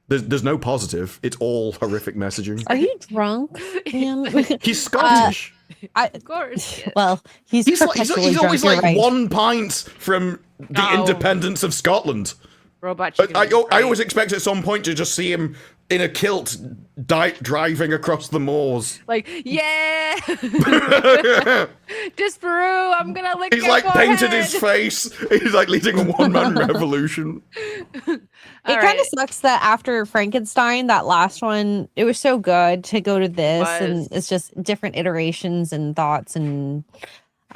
There's no positive. It's all horrific messaging. Are you drunk, Ian? He's Scottish. Of course. Yeah. Well, he's He's perpetually always drunk, you're like right. 1 pint from the Oh. independence of Scotland. Robot chicken. I is great. always expect at some point to just see him in a kilt driving across the moors. Like, yeah. Disbrew, I'm gonna lick He's your like painted his forehead. face. He's like leading a one-man revolution. It All kind right. of sucks that after Frankenstein, that last one, it was so good to go to this, Was. and it's just different iterations and thoughts and,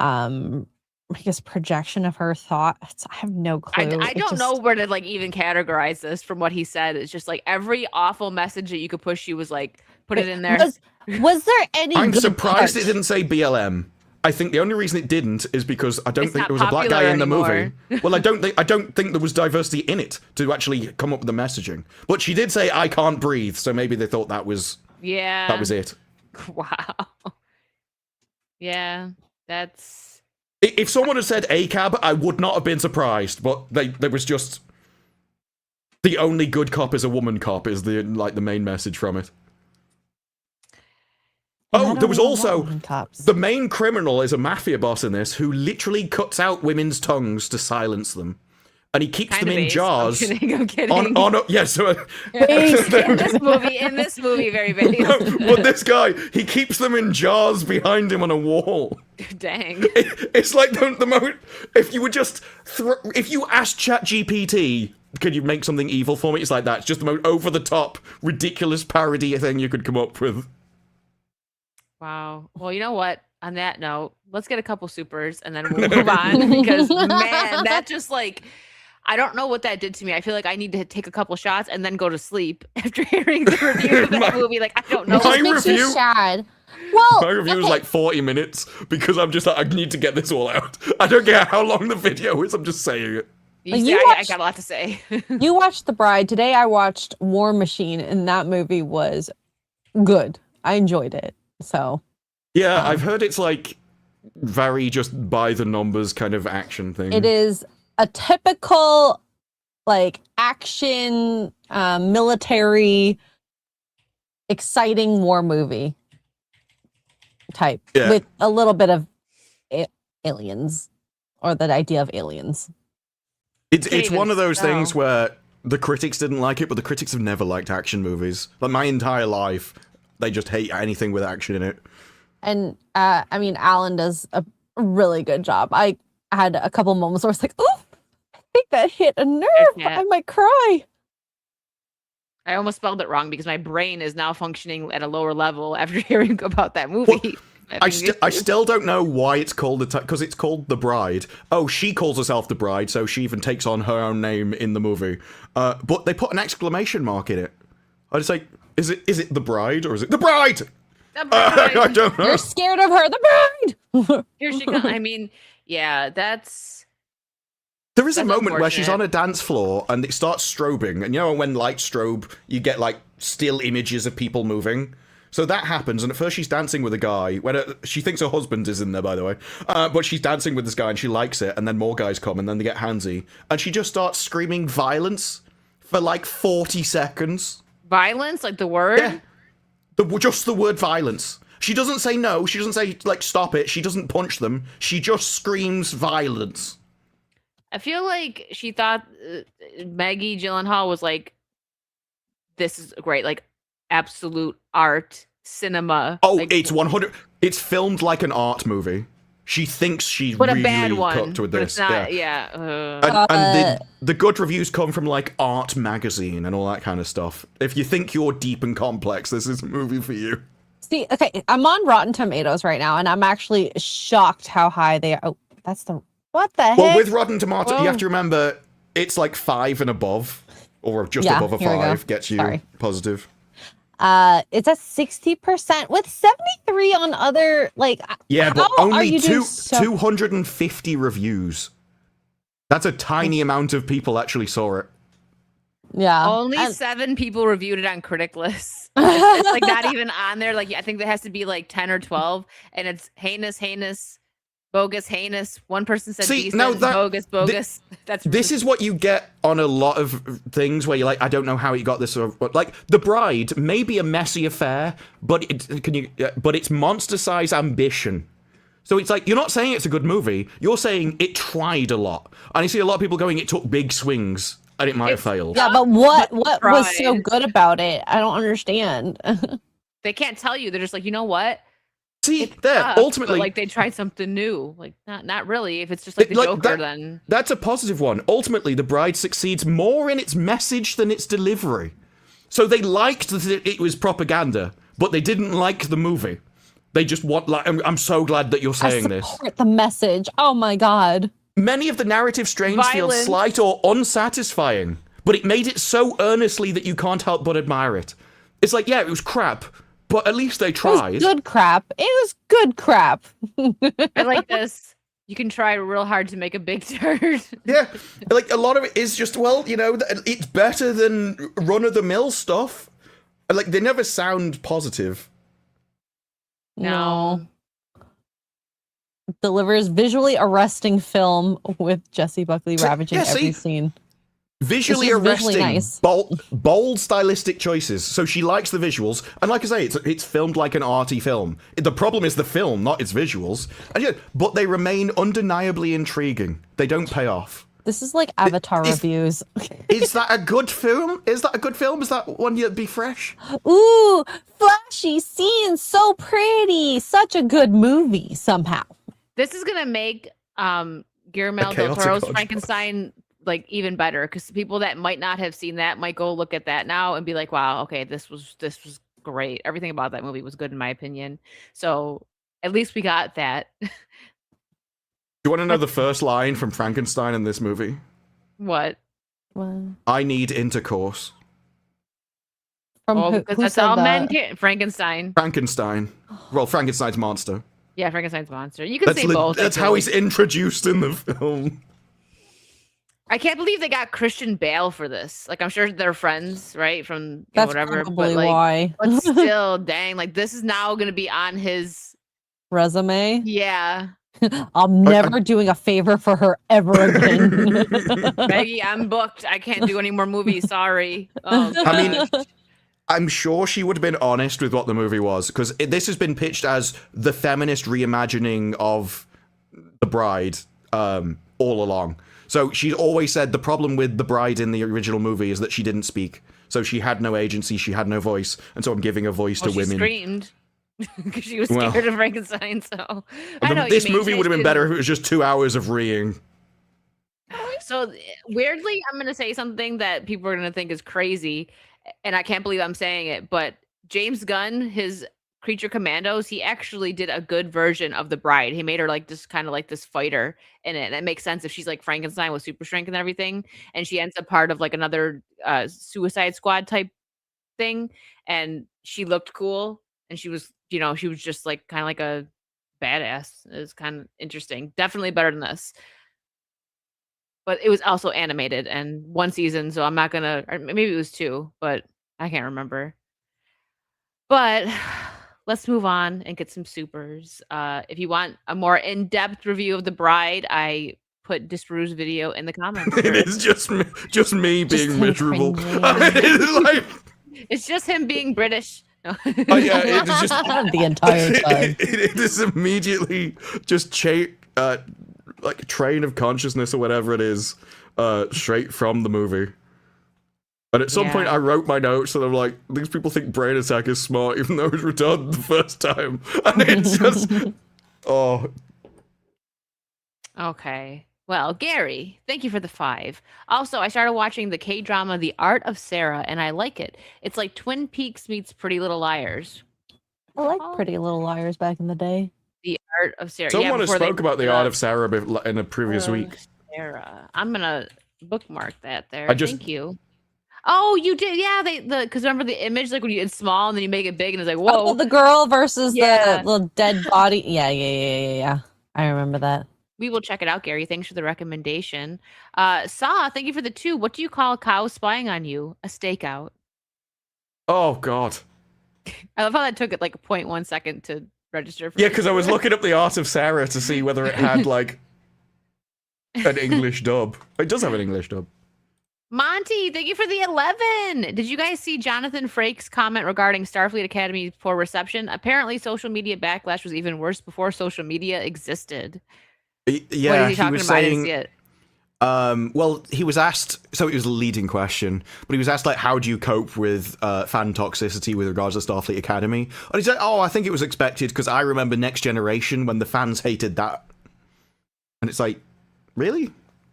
I guess projection of her thoughts. I have no clue. I It don't just- know where to like even categorize this from what he said. It's just like every awful message that you could push, you was like, put it in there. Was there any? I'm good surprised part? it didn't say BLM. I think the only reason it didn't is because I don't It's think not there was a black guy popular in the anymore. movie. Well, I don't think there was diversity in it to actually come up with the messaging. But she did say I can't breathe, so maybe they thought that was Yeah. it. Wow. Yeah, that's. If someone had said ACAB, I would not have been surprised. But there was just the only good cop is a woman cop is the main message from it. I Oh, don't there was know also about cops. the main criminal is a mafia boss in this who literally cuts out women's tongues to silence them, and he keeps Kind them of in based. jars. I'm kidding. I'm kidding. in this movie, very based. But this guy, he keeps them in jars behind him on a wall. Dang. It's like the moment if you would just if you asked ChatGPT, could you make something evil for me? It's like that. It's just the most over the top, ridiculous parody thing you could come up with. Wow. Well, you know what? On that note, let's get a couple supers and then we'll move on because man, that just like I don't know what that did to me. I feel like I need to take a couple shots and then go to sleep after hearing the review of that movie. Like I don't know. It just My makes you review- sad. Well, My review was okay. like 40 minutes because I'm just like, I need to get this all out. I don't care how long the video is, I'm just saying it. You You see, I watched- got a lot to say. You watched The Bride. Today I watched War Machine, and that movie was good. I enjoyed it. So Yeah, I've heard it's like very just by the numbers kind of action thing. it is a typical like action, military, exciting war movie type Yeah. with a little bit of aliens or the idea of aliens. It's Can't one even of those things spell. where the critics didn't like it, but the critics have never liked action movies. Like my entire life, they just hate anything with action in it. And I mean, Alan does a really good job. I had a couple moments where I was like, "Oh, I think that hit a nerve. Yeah. I might cry." I almost spelled it wrong because my brain is now functioning at a lower level after hearing about that movie. I still don't know why it's called because it's called The Bride. Oh, she calls herself The Bride, so she even takes on her own name in the movie. But they put an exclamation mark in it. I was like, is it The Bride or is it The Bride? I don't know. You're scared of her, the bride. Here she comes. I mean, yeah, that's There is a That's moment where she's on unfortunate. a dance floor and it starts strobing, and you know when lights strobe, you get like still images of people moving. So that happens, and at first she's dancing with a guy. When she thinks her husband is in there, by the way, but she's dancing with this guy and she likes it. And then more guys come, and then they get handsy, and she just starts screaming violence for like 40 seconds. violence, like the word. Yeah. Just the word violence. She doesn't say no. She doesn't say, like, stop it. She doesn't punch them. She just screams violence. I feel like she thought Maggie Gyllenhaal was like, this is great, like, absolute art, cinema. Oh, like, it's 100. It's filmed like an art movie. She thinks she but really a bad one. cooked with But this. it's not, And the good reviews come from, like, Art Magazine and all that kind of stuff. If you think you're deep and complex, this is a movie for you. See, okay, I'm on Rotten Tomatoes right now, and I'm actually shocked how high they are. Oh, that's the what the heck? Well, with Rotten Tomatoes, you have Whoa. to remember it's like 5 and above, or just Yeah, above a here we go. 5 gets you Sorry. positive. It's at 60% with 73 on other like. Yeah, but how are only you doing so- 250 reviews. That's a tiny amount of people actually saw it. Yeah, only 7 people reviewed it on Critic List. It's like not even on there. Like I think there has to be like 10 or 12, and it's heinous, bogus, heinous. One person said See, decent, no, that- bogus. That's This is what you get on a lot of things where you're like, I don't know how you got this. But like, The Bride may be a messy affair, but it's monster-size ambition. So it's like, you're not saying it's a good movie. You're saying it tried a lot. And I see a lot of people going, it took big swings, and it might have failed. Yeah, but what was so Pride. good about it? I don't understand. They can't tell you. They're just like, you know what? See, It there, sucked, but, ultimately... like they tried something new. Like not really. If it's just like the Joker, then That's a positive one. Ultimately, The Bride succeeds more in its message than its delivery. So they liked that it was propaganda, but they didn't like the movie. They just want, like, I'm so glad that you're saying this. Support the message. Oh my god. Many of the narrative strains feel Violence. slight or unsatisfying, but it made it so earnestly that you can't help but admire it. It's like, yeah, it was crap, but at least they It tried. was good crap. It was good crap. I like this. You can try real hard to make a big turd. Yeah, like a lot of it is just, well, you know, it's better than run-of-the-mill stuff. Like, they never sound positive. No. Delivers visually arresting film with Jessie Buckley ravaging yeah, see? every scene. Visually It's just visually arresting, nice. bold stylistic choices. So she likes the visuals, and like I say, it's filmed like an arty film. The problem is the film, not its visuals. And yet, but they remain undeniably intriguing. They don't pay off. This is like Avatar reviews. Is that a good film? Is that a good film? Is that one you'd be fresh? Ooh, flashy scenes, so pretty. Such a good movie somehow. This is gonna make Guillermo del chaotic Toro's hodgepodge. Frankenstein like even better, because people that might not have seen that might go look at that now and be like, wow, okay, this was great. Everything about that movie was good in my opinion. So at least we got that. Do you want to know the first line from Frankenstein in this movie? What? Well, I need intercourse. from Oh, who, because who that's said all men that? can. Frankenstein. Frankenstein. Well, Frankenstein's monster. Yeah, Frankenstein's monster. You can say both. I That's feel how like. he's introduced in the film. I can't believe they got Christian Bale for this. Like, I'm sure they're friends, right? From you know, That's whatever. probably But like, why. but still, dang, like this is now going to be on his. Resume. Yeah, I'm never doing a favor for her ever again. Maggie, I'm booked. I can't do any more movies. Sorry. I mean, I'm sure she would have been honest with what the movie was, because this has been pitched as the feminist reimagining of The Bride all along. So she's always said the problem with The Bride in the original movie is that she didn't speak. So she had no agency, she had no voice, and so I'm giving a voice to she women. screamed because she was Well, scared of Frankenstein. So I know what This you mean. movie She would have been didn't- better if it was just 2 hours of reeing. So weirdly, I'm gonna say something that people are gonna think is crazy, and I can't believe I'm saying it, but James Gunn, his Creature Commandos, he actually did a good version of the Bride. He made her like this kind of like this fighter in it. That makes sense if she's like Frankenstein with super strength and everything, and she ends up part of like another Suicide Squad type thing, and she looked cool, and she was, you know, she was just like kind of like a badass. It was kind of interesting. Definitely better than this. But it was also animated and 1 season, so I'm not gonna, or maybe it was 2, but I can't remember. But let's move on and get some supers. If you want a more in-depth review of The Bride, I put Disparu's video in the comments. It is just me being him miserable. cringing. It's like, It's just him being British. Yeah, it is just The entire time. it is immediately just like a train of consciousness or whatever it is, straight from the movie. And at some point, I wrote my notes, and I'm like, these people think Brain Attack is smart, even though it was redundant the first time. And it's just, oh. Okay. Well, Gary, thank you for the 5. Also, I started watching the K-drama The Art of Sarah, and I like it. It's like Twin Peaks meets Pretty Little Liars. I like Pretty Little Liars back in the day. The Art of Sarah. Someone has spoke about The Art of Sarah in a previous week. Sarah. I'm going to bookmark that there. I just- Thank you. Oh, you did, yeah. Because remember the image, like when it's small and then you make it big, and it's like, whoa. Oh, the girl versus Yeah. the little dead body. Yeah. I remember that. We will check it out, Gary. Thanks for the recommendation. Saw, thank you for the 2. What do you call a cow spying on you? A stakeout. Oh, God. I love how that took it like 0.1 second to register. For Yeah, because I was looking up The Art of Sarah to see whether it had, like, an English dub. It does have an English dub. Monty, thank you for the 11. Did you guys see Jonathan Frakes' comment regarding Starfleet Academy poor reception? Apparently, social media backlash was even worse before social media existed. Yeah, What is he talking was about? I saying, didn't see it. well, he was asked, so it was a leading question, but he was asked, like, how do you cope with fan toxicity with regards to Starfleet Academy? And he said, oh, I think it was expected, because I remember Next Generation when the fans hated that. And it's like, really?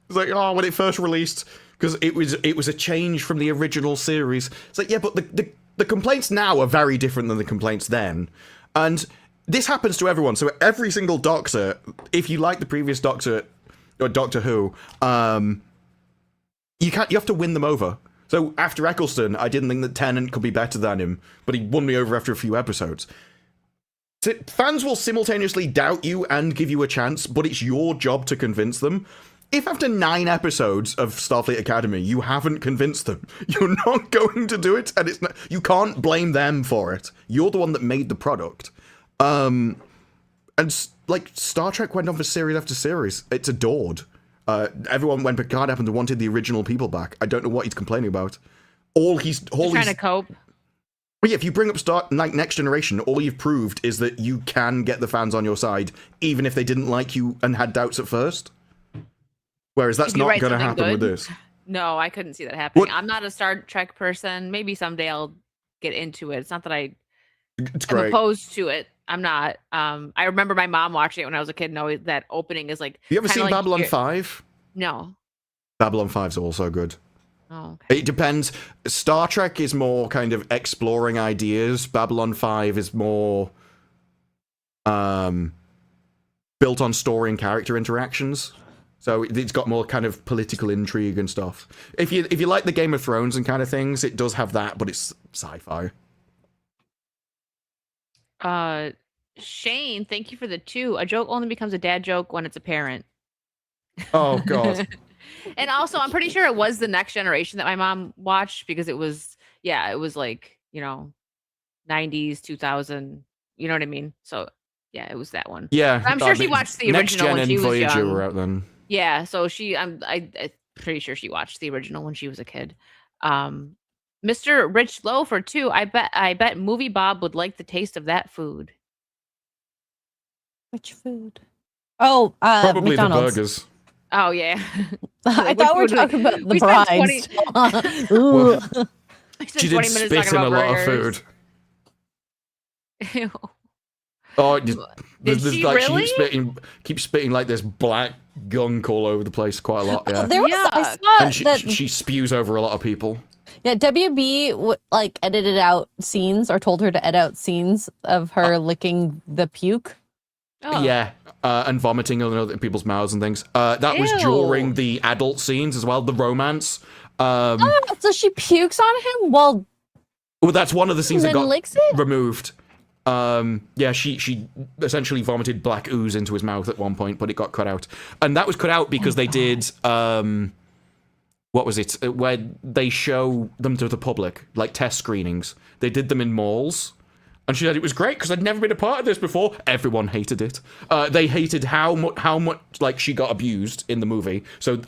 It's like, oh, when it first released, because it was a change from the original series. It's like, yeah, but the complaints now are very different than the complaints then. And this happens to everyone. So every single Doctor, if you like the previous Doctor or Doctor Who, you have to win them over. So after Eccleston, I didn't think that Tennant could be better than him, but he won me over after a few episodes. So fans will simultaneously doubt you and give you a chance, but it's your job to convince them. If after 9 episodes of Starfleet Academy you haven't convinced them, you're not going to do it, and you can't blame them for it. You're the one that made the product. And like Star Trek went on for series after series. It's adored. Everyone, when Picard happened, wanted the original people back. I don't know what he's complaining about. He's trying to cope. But yeah, if you bring up Next Generation, all you've proved is that you can get the fans on your side, even if they didn't like you and had doubts at first. Whereas that's not going to happen with this. No, I couldn't see that happening. I'm not a Star Trek person. Maybe someday I'll get into it. It's not that I'm opposed to it. I'm not. I remember my mom watching it when I was a kid, and that opening is like. You ever seen like Babylon 5? No. Babylon 5's also good. Oh, okay. It depends. Star Trek is more kind of exploring ideas. Babylon 5 is more built on story and character interactions. So it's got more kind of political intrigue and stuff. If you like the Game of Thrones and kind of things, it does have that, but it's sci-fi. Shane, thank you for the 2. A joke only becomes a dad joke when it's apparent. Oh, God. And also, I'm pretty sure it was the Next Generation that my mom watched, because it was like, 90s, 2000, you know what I mean? So, yeah, it was that one. Yeah. I'm sure she watched the original when she was Voyager young. were out then. Yeah, so I'm pretty sure she watched the original when she was a kid. Mr. Rich Low for 2. I bet Movie Bob would like the taste of that food. Which food? Oh, Probably McDonald's. the burgers. Oh yeah. I thought we were talking about the brides. Well, she did 20 minutes spit talking in a about lot burgers. of food. Ew. Oh, Did there's she like really? she keeps spitting like this black gunk all over the place quite a lot. Yeah, There was, I Yeah. saw and that. she spews over a lot of people. Yeah, WB like edited out scenes or told her to edit out scenes of her licking the puke. Oh. Yeah, and vomiting in other people's mouths and things. That was Ew. during the adult scenes as well, the romance. Oh, so she pukes on him while Well, that's one of the scenes that then got licks it? removed. Yeah, she essentially vomited black ooze into his mouth at one point, but it got cut out. And that was cut out because they did, what was it? Where they show them to the public, like test screenings. They did them in malls. And she said it was great because I'd never been a part of this before. Everyone hated it. They hated how much like she got abused in the movie. So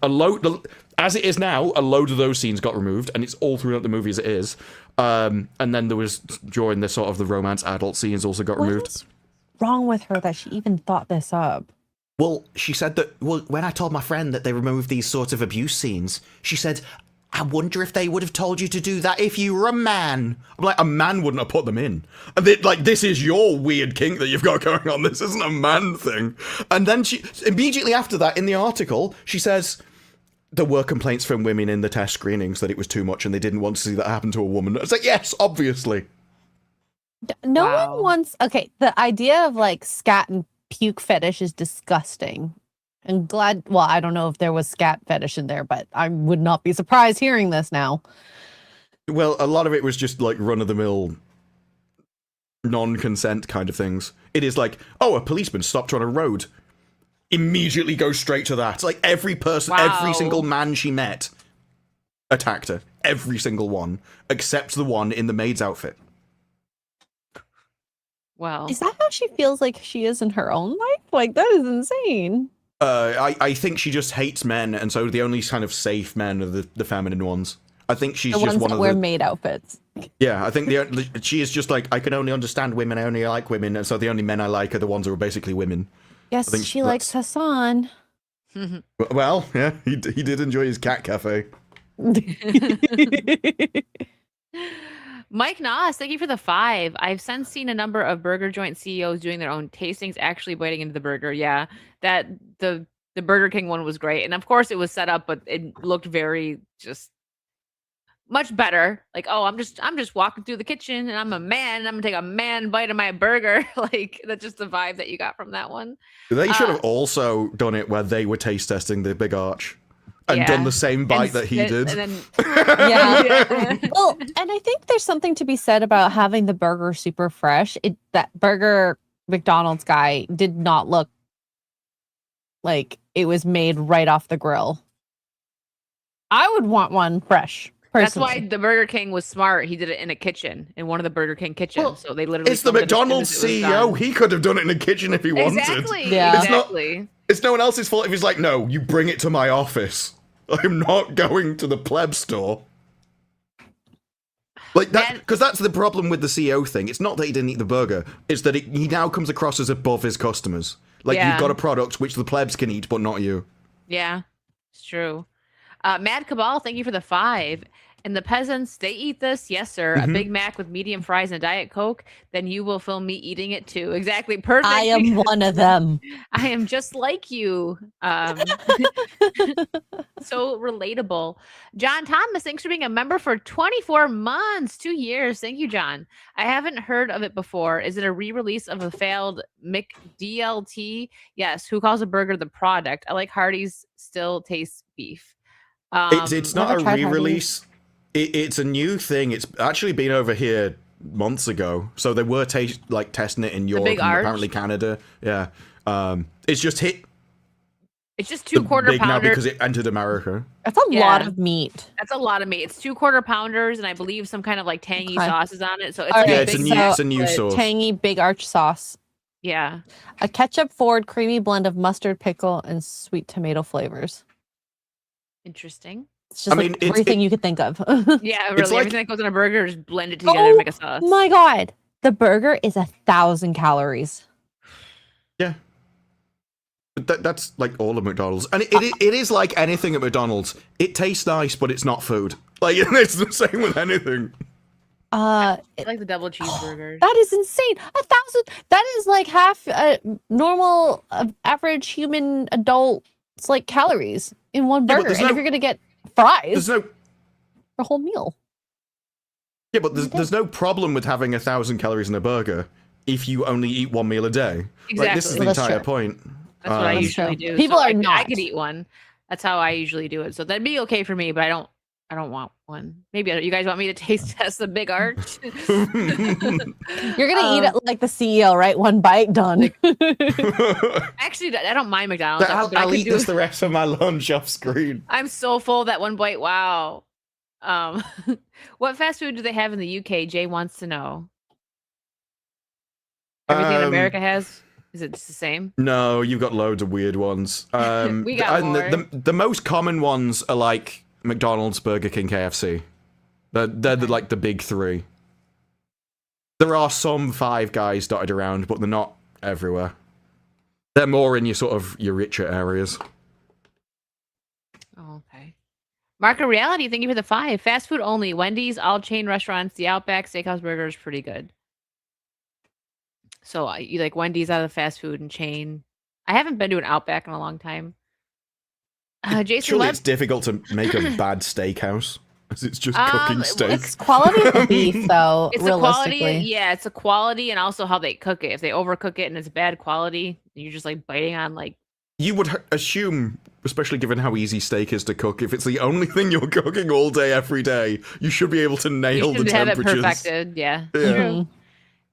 as it is now, a load of those scenes got removed, and it's all throughout the movie as it is. And then there was during the sort of the romance adult scenes also got removed. What's wrong with her that she even thought this up? Well, she said that, well, when I told my friend that they removed these sort of abuse scenes, she said, I wonder if they would have told you to do that if you were a man. I'm like, a man wouldn't have put them in. And they, like, this is your weird kink that you've got going on. This isn't a man thing. And then she, immediately after that, in the article, she says, there were complaints from women in the test screenings that it was too much and they didn't want to see that happen to a woman. It's like, yes, obviously. No one wants. Okay, the idea of like scat and puke fetish is disgusting. I'm glad. Well, I don't know if there was scat fetish in there, but I would not be surprised hearing this now. Well, a lot of it was just like run-of-the-mill non-consent kind of things. It is like, oh, a policeman stopped her on a road. Immediately go straight to that. Like every person, every single man she met attacked her. Every single one, except the one in the maid's outfit. Wow. Is that how she feels like she is in her own life? Like, that is insane. I think she just hates men, and so the only kind of safe men are the feminine ones. I think she's The just ones one that of wear the... maid outfits. Yeah, I think she is just like, I can only understand women, I only like women, and so the only men I like are the ones who are basically women. Yes, think she likes Hassan. Well, yeah, he did enjoy his cat cafe. Mike Noss, thank you for the 5. I've since seen a number of burger joint CEOs doing their own tastings, actually biting into the burger. Yeah, that the Burger King one was great, and of course it was set up, but it looked very just much better. Like, oh, I'm just walking through the kitchen, and I'm a man, and I'm gonna take a man bite of my burger. Like, that's just the vibe that you got from that one. They should have also done it where they were taste testing the Big Arch. And done the same bite that he did. And then, Yeah. Well, and I think there's something to be said about having the burger super fresh. That burger McDonald's guy did not look like it was made right off the grill. I would want one fresh. Personally. That's why the Burger King was smart. He did it in a kitchen, in one of the Burger King kitchens. Well, so they literally. It's the filmed it as soon McDonald's as it was CEO. done. He could have done it in a kitchen if he wanted. Exactly. Yeah. Exactly. It's no one else's fault if he's like, no, you bring it to my office. I'm not going to the pleb store. Like that, because that's the problem with the CEO thing. It's not that he didn't eat the burger. It's that he now comes across as above his customers. Like, you've got a product which the plebs can eat, but not you. Yeah, it's true. Mad Cabal, thank you for the 5. And the peasants, they eat this, yes, sir. A Big Mac with medium fries and a Diet Coke. Then you will film me eating it too. Exactly, perfect. I am one of them. I am just like you. So relatable. John Thomas, thanks for being a member for 24 months, 2 years. Thank you, John. I haven't heard of it before. Is it a re-release of a failed McDLT? Yes. Who calls a burger the product? I like Hardee's still tastes beef. It's not a re-release. It's a new thing. It's actually been over here months ago. So they were testing it in Europe and apparently Canada. Yeah. It's just hit. It's just 2 quarter big now pounders because it entered America. That's a lot of meat. That's a lot of meat. It's 2 quarter pounders and I believe some kind of like tangy sauces on it. So it's Okay, it's a new sauce. Tangy Big Arch sauce. Yeah. A ketchup forward creamy blend of mustard, pickle, and sweet tomato flavors. Interesting. It's just everything you could think of. Yeah, really. Everything that goes in a burger is blended together to make a sauce. My God. The burger is 1,000 calories. Yeah. But that's like all of McDonald's. And it is like anything at McDonald's. It tastes nice, but it's not food. Like, it's the same with anything. I like the double cheeseburgers. That is insane. 1,000. That is like half a normal, average human adult. It's like calories in one burger. And if you're going to get fries, there's no a whole meal. Yeah, but there's no problem with having 1,000 calories in a burger if you only eat one meal a day. Exactly. Like, this is the entire point. That's what I usually do. People are I not. could eat one. That's how I usually do it. So that'd be okay for me, but I don't want one. Maybe you guys want me to taste test the Big Arch? You're gonna eat it like the CEO, right? One bite, done. Actually, I don't mind McDonald's. I'll eat this the rest of my lunch off screen. I'm so full that one bite. Wow. What fast food do they have in the UK? Jay wants to know. Everything America has. Is it just the same? No, you've got loads of weird ones. We got more. The most common ones are like McDonald's, Burger King, KFC. They're like the big three. There are some Five Guys dotted around, but they're not everywhere. They're more in your richer areas. Oh, okay. Market Reality, thank you for the 5. Fast food only. Wendy's, all chain restaurants, the Outback Steakhouse Burger is pretty good. So you like Wendy's out of the fast food and chain. I haven't been to an Outback in a long time. Jason Surely Webb. it's difficult to make a bad steakhouse, as it's just cooking steak. It's quality of the beef, though. It's the quality, realistically. yeah. It's a quality and also how they cook it. If they overcook it and it's bad quality, you're just like biting on like. You would assume, especially given how easy steak is to cook, if it's the only thing you're cooking all day, every day, you should be able to nail You the should have it temperatures. perfected. Yeah. Yeah. True.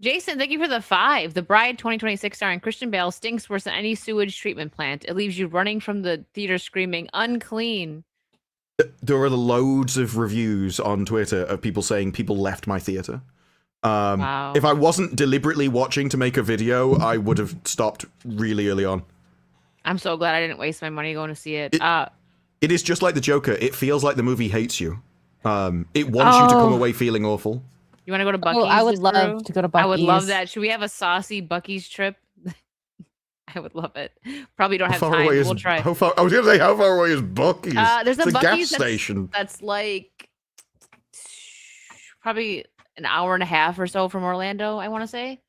Jason, thank you for the 5. The Bride 2026 starring Christian Bale stinks worse than any sewage treatment plant. It leaves you running from the theater screaming, unclean. There are loads of reviews on Twitter of people saying people left my theater. Wow. If I wasn't deliberately watching to make a video, I would have stopped really early on. I'm so glad I didn't waste my money going to see it. It is just like the Joker. It feels like the movie hates you. It wants you to come away feeling awful. You want to go to Buc-ee's? I would Drew? love to go to Buc-ee's. I would love that. Should we have a saucy Buc-ee's trip? I would love it. Probably don't have time. We'll try. I was gonna say, how far away is Buc-ee's? There's a it's Buc-ee's gas station. That's like probably an hour and a half or so from Orlando, I want to say.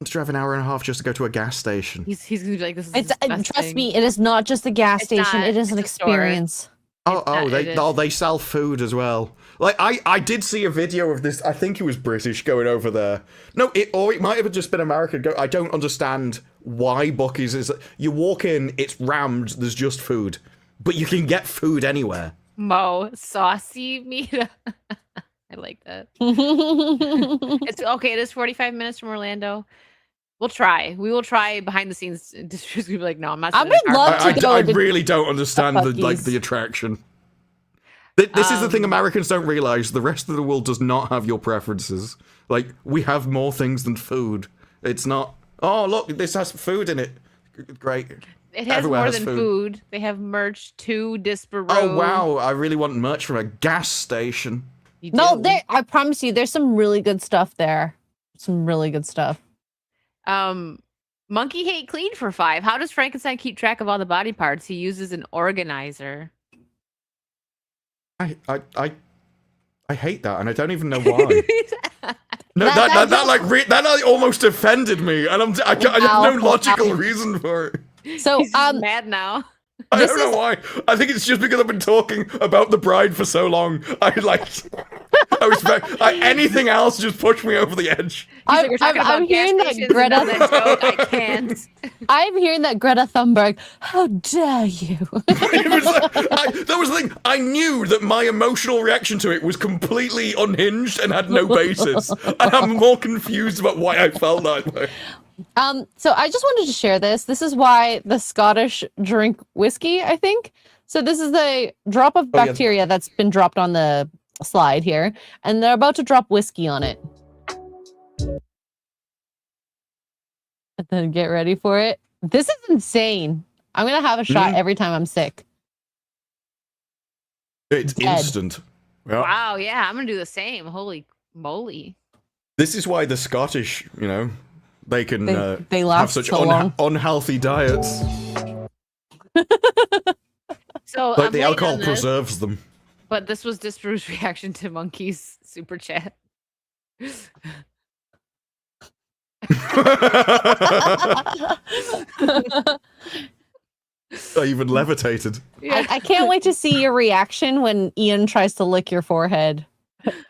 To drive an hour and a half just to go to a gas station. He's gonna be like, this is It's disgusting. trust me, it is not just a gas It's station. not. It is an It's a store. experience. They sell food as well. Like I did see a video of this. I think it was British going over there. No, it might have just been American. I don't understand why Buc-ee's is. You walk in, it's rammed. There's just food, but you can get food anywhere. Mo saucy meat. I like that. It's okay. It is 45 minutes from Orlando. We'll try. We will try behind the scenes. Just be like, no, I'm not. I would love to go. I really don't understand the attraction. This is the thing Americans don't realize. The rest of the world does not have your preferences. Like, we have more things than food. It's not, oh, look, this has food in it. Great. It has Everywhere more has than food. They have merch too, Disparoo. Oh, wow. I really want merch from a gas station. No, I promise you, there's some really good stuff there. Some really good stuff. Monkey Hate Clean for 5. How does Frankenstein keep track of all the body parts? He uses an organizer. I hate that, and I don't even know why. No, that almost offended me, and I have no logical reason for it. So He's just mad now. I don't know why. I think it's just because I've been talking about the Bride for so long. Anything else just pushed me over the edge. I'm hearing that Greta. I can't. I'm hearing that Greta Thunberg. How dare you? That was the thing. I knew that my emotional reaction to it was completely unhinged and had no basis. And I'm more confused about why I felt that way. So I just wanted to share this. This is why the Scottish drink whiskey, I think. So this is a drop of bacteria that's been dropped on the slide here, and they're about to drop whiskey on it. And then get ready for it. This is insane. I'm gonna have a shot every time I'm sick. It's instant. Yeah. Wow, yeah, I'm gonna do the same. Holy moly. This is why the Scottish, they can they have last such so long. unhealthy diets. So Like the alcohol preserves them. But this was Disparoo's reaction to Monkey's super chat. I even levitated. I can't wait to see your reaction when Ian tries to lick your forehead.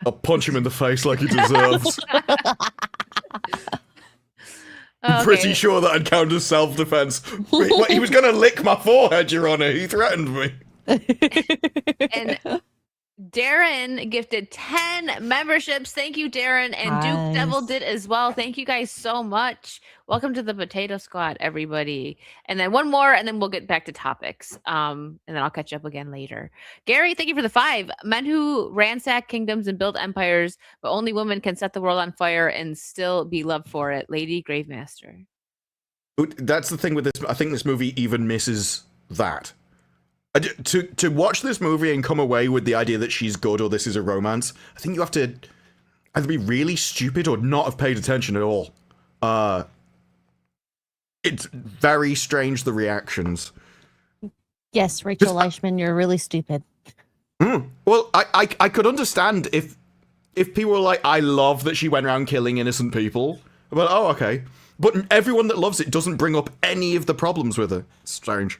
I'll punch him in the face like he deserves. I'm pretty sure that I'd count as self-defense. He was going to lick my forehead, Your Honor. He threatened me. And Darren gifted 10 memberships. Thank you, Darren. And Duke Devil did as well. Thank you guys so much. Welcome to the Potato Squad, everybody. And then one more, and then we'll get back to topics. And then I'll catch up again later. Gary, thank you for the 5. Men who ransack kingdoms and build empires, but only women can set the world on fire and still be loved for it. Lady Gravemaster. That's the thing with this. I think this movie even misses that. To watch this movie and come away with the idea that she's good or this is a romance, I think you have to either be really stupid or not have paid attention at all. It's very strange, the reactions. Yes, Rachel Leishman, you're really stupid. Well, I could understand if people were like, I love that she went around killing innocent people. But, oh, okay. But everyone that loves it doesn't bring up any of the problems with it. It's strange.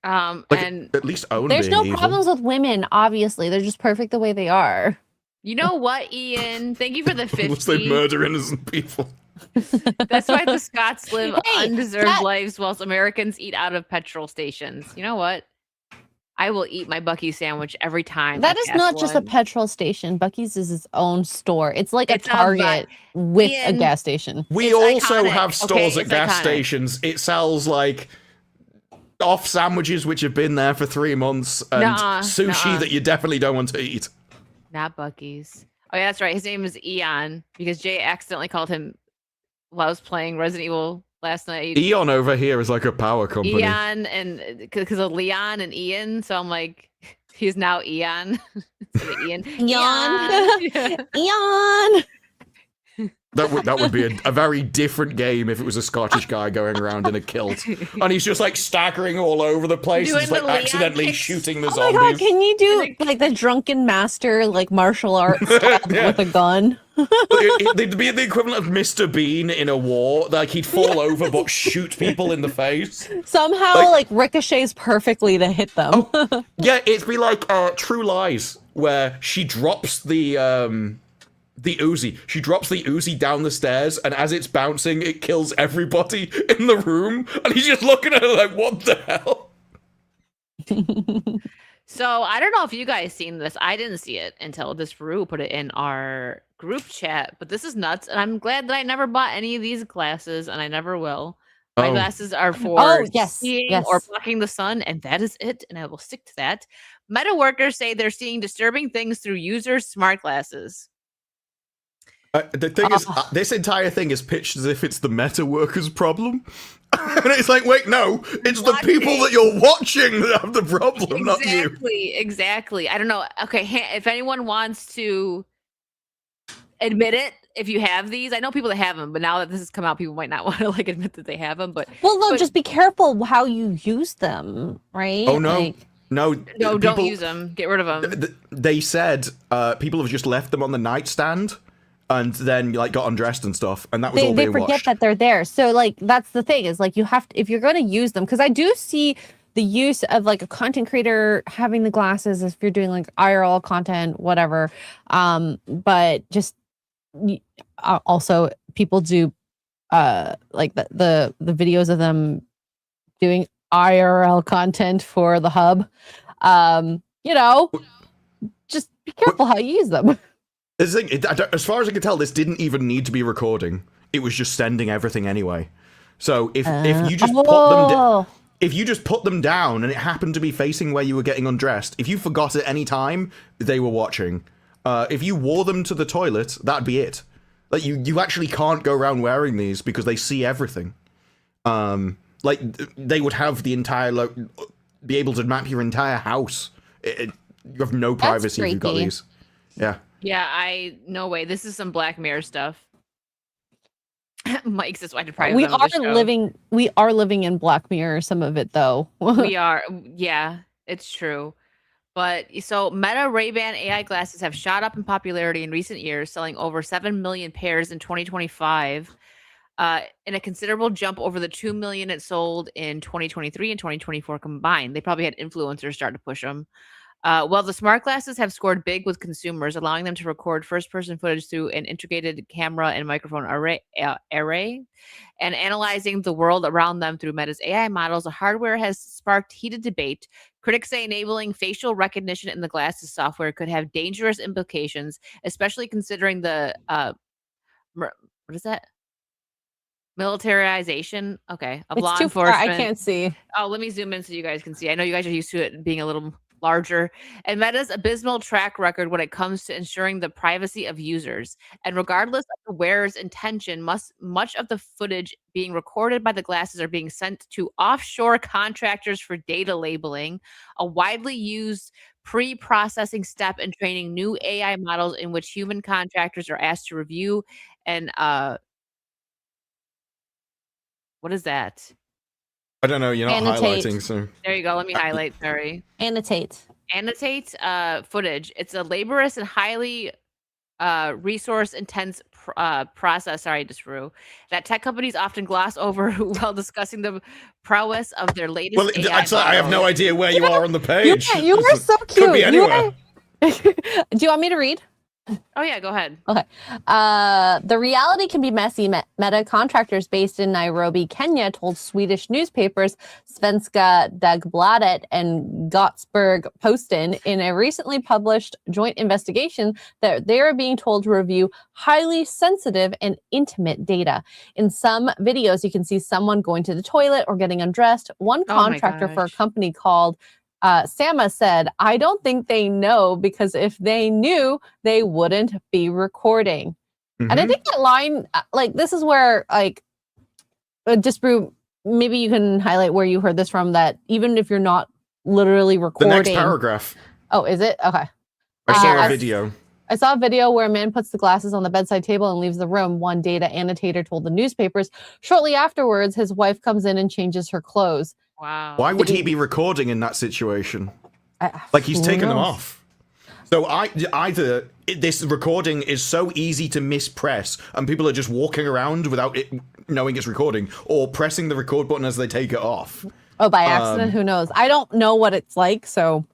Like, and at least own There's being no evil. problems with women, obviously. They're just perfect the way they are. you know what, Ian? Thank you for the Unless they 50. murder innocent people. That's why the Scots live Hey, undeserved that- lives whilst Americans eat out of petrol stations. You know what? I will eat my Bucky sandwich every time. That I is pass not just a one. petrol station. Bucky's is its own store. It's like It's a a Target with a Ian- gas station. We It's also iconic, have stores okay? at It's gas iconic. stations. It sells, like, off sandwiches which have been there for 3 months and Nuh-uh, sushi nuh-uh. that you definitely don't want to eat. Not Bucky's. Oh, yeah, that's right. His name is Eon because Jay accidentally called him while I was playing Resident Evil last night. Eon over here is like a power company. Eon, and because of Leon and Ian, so I'm like, he's now Eon instead of Ian. Eon. Yeah. Eon. That would be a very different game if it was a Scottish guy going around in a kilt. And he's just like staggering all over the place and Doing just like the Leon accidentally kicks. shooting the Oh my zombies. god, can you do like the drunken master, like martial arts style Yeah. with a gun? They'd be the equivalent of Mr. Bean in a war. Like he'd fall over but shoot people in the face. Somehow like ricochets perfectly to hit them. Yeah, it'd be like True Lies, where she drops the Uzi. She drops the Uzi down the stairs, and as it's bouncing, it kills everybody in the room. And he's just looking at her like, what the hell? So I don't know if you guys seen this. I didn't see it until this Rue put it in our group chat. But this is nuts, and I'm glad that I never bought any of these glasses, and I never will. My Oh. glasses are for Oh, yes, seeing yes. or blocking the sun, and that is it. And I will stick to that. Meta workers say they're seeing disturbing things through users' smart glasses. The thing is, this entire thing is pitched as if it's the meta workers' problem. And it's like, wait, no, it's the people that you're watching that have the problem, not you. Exactly. I don't know. Okay, if anyone wants to admit it, if you have these, I know people that have them, but now that this has come out, people might not want to like admit that they have them. But Well, no, but- just be careful how you use them, right? Oh, no. Like, No, no, don't people- use them. Get rid of them. They said people have just left them on the nightstand and then like got undressed and stuff, and that was all they they forget watched. that they're there. So like that's the thing is like you have to, if you're going to use them, because I do see the use of like a content creator having the glasses if you're doing like IRL content, whatever. But just also people do like the videos of them doing IRL content for the hub. You know, just be careful how you use them. This thing, as far as I can tell, this didn't even need to be recording. It was just sending everything anyway. So if you just if you just put them down and it happened to be facing where you were getting undressed, if you forgot at any time, they were watching. If you wore them to the toilet, that'd be it. Like you actually can't go around wearing these because they see everything. Like they would have the entire be able to map your entire house. You have no privacy if you've got freaky. these. Yeah. Yeah, no way. This is some Black Mirror stuff. Mike says, "I deprived We them of the are show." living in Black Mirror, some of it though. We are. Yeah, it's true. But so Meta Ray-Ban AI glasses have shot up in popularity in recent years, selling over 7 million pairs in 2025, in a considerable jump over the 2 million it sold in 2023 and 2024 combined. They probably had influencers start to push them. Well, the smart glasses have scored big with consumers, allowing them to record first-person footage through an integrated camera and microphone array, and analyzing the world around them through Meta's AI models. The hardware has sparked heated debate. Critics say enabling facial recognition in the glasses software could have dangerous implications, especially considering the what is that? Militarization. Okay, of law It's too far. enforcement. I can't see. Oh, let me zoom in so you guys can see. I know you guys are used to it being a little larger, and Meta's abysmal track record when it comes to ensuring the privacy of users. And regardless of the wearer's intention, much of the footage being recorded by the glasses are being sent to offshore contractors for data labeling, a widely used pre-processing step in training new AI models in which human contractors are asked to review and what is that? I don't know. You're not Annotate. highlighting, so There you go. Let me highlight. Sorry. Annotate. Annotate footage. It's a laborious and highly resource intense process. Sorry, just Rue. That tech companies often gloss over while discussing the prowess of their latest. Well, AI I have no idea where you are on the page. You are so cute. Could be anywhere. Do you want me to read? Oh yeah, go ahead. Okay. The reality can be messy. Meta contractors based in Nairobi, Kenya, told Swedish newspapers Svenska Dagbladet and Gottsberg Posten in a recently published joint investigation that they are being told to review highly sensitive and intimate data. In some videos, you can see someone going to the toilet or getting undressed. One contractor for a company called Sama said, I don't think they know because if they knew, they wouldn't be recording. And I think that line, like, this is where, like, just maybe you can highlight where you heard this from, that even if you're not literally recording. The next paragraph. Oh, is it? Okay. I saw a video. I saw a video where a man puts the glasses on the bedside table and leaves the room. One data annotator told the newspapers. Shortly afterwards, his wife comes in and changes her clothes. Wow. Why would he be recording in that situation? Like, he's taken them off. So either this recording is so easy to mispress and people are just walking around without it knowing it's recording, or pressing the record button as they take it off. Oh, by accident? Who knows? I don't know what it's like, so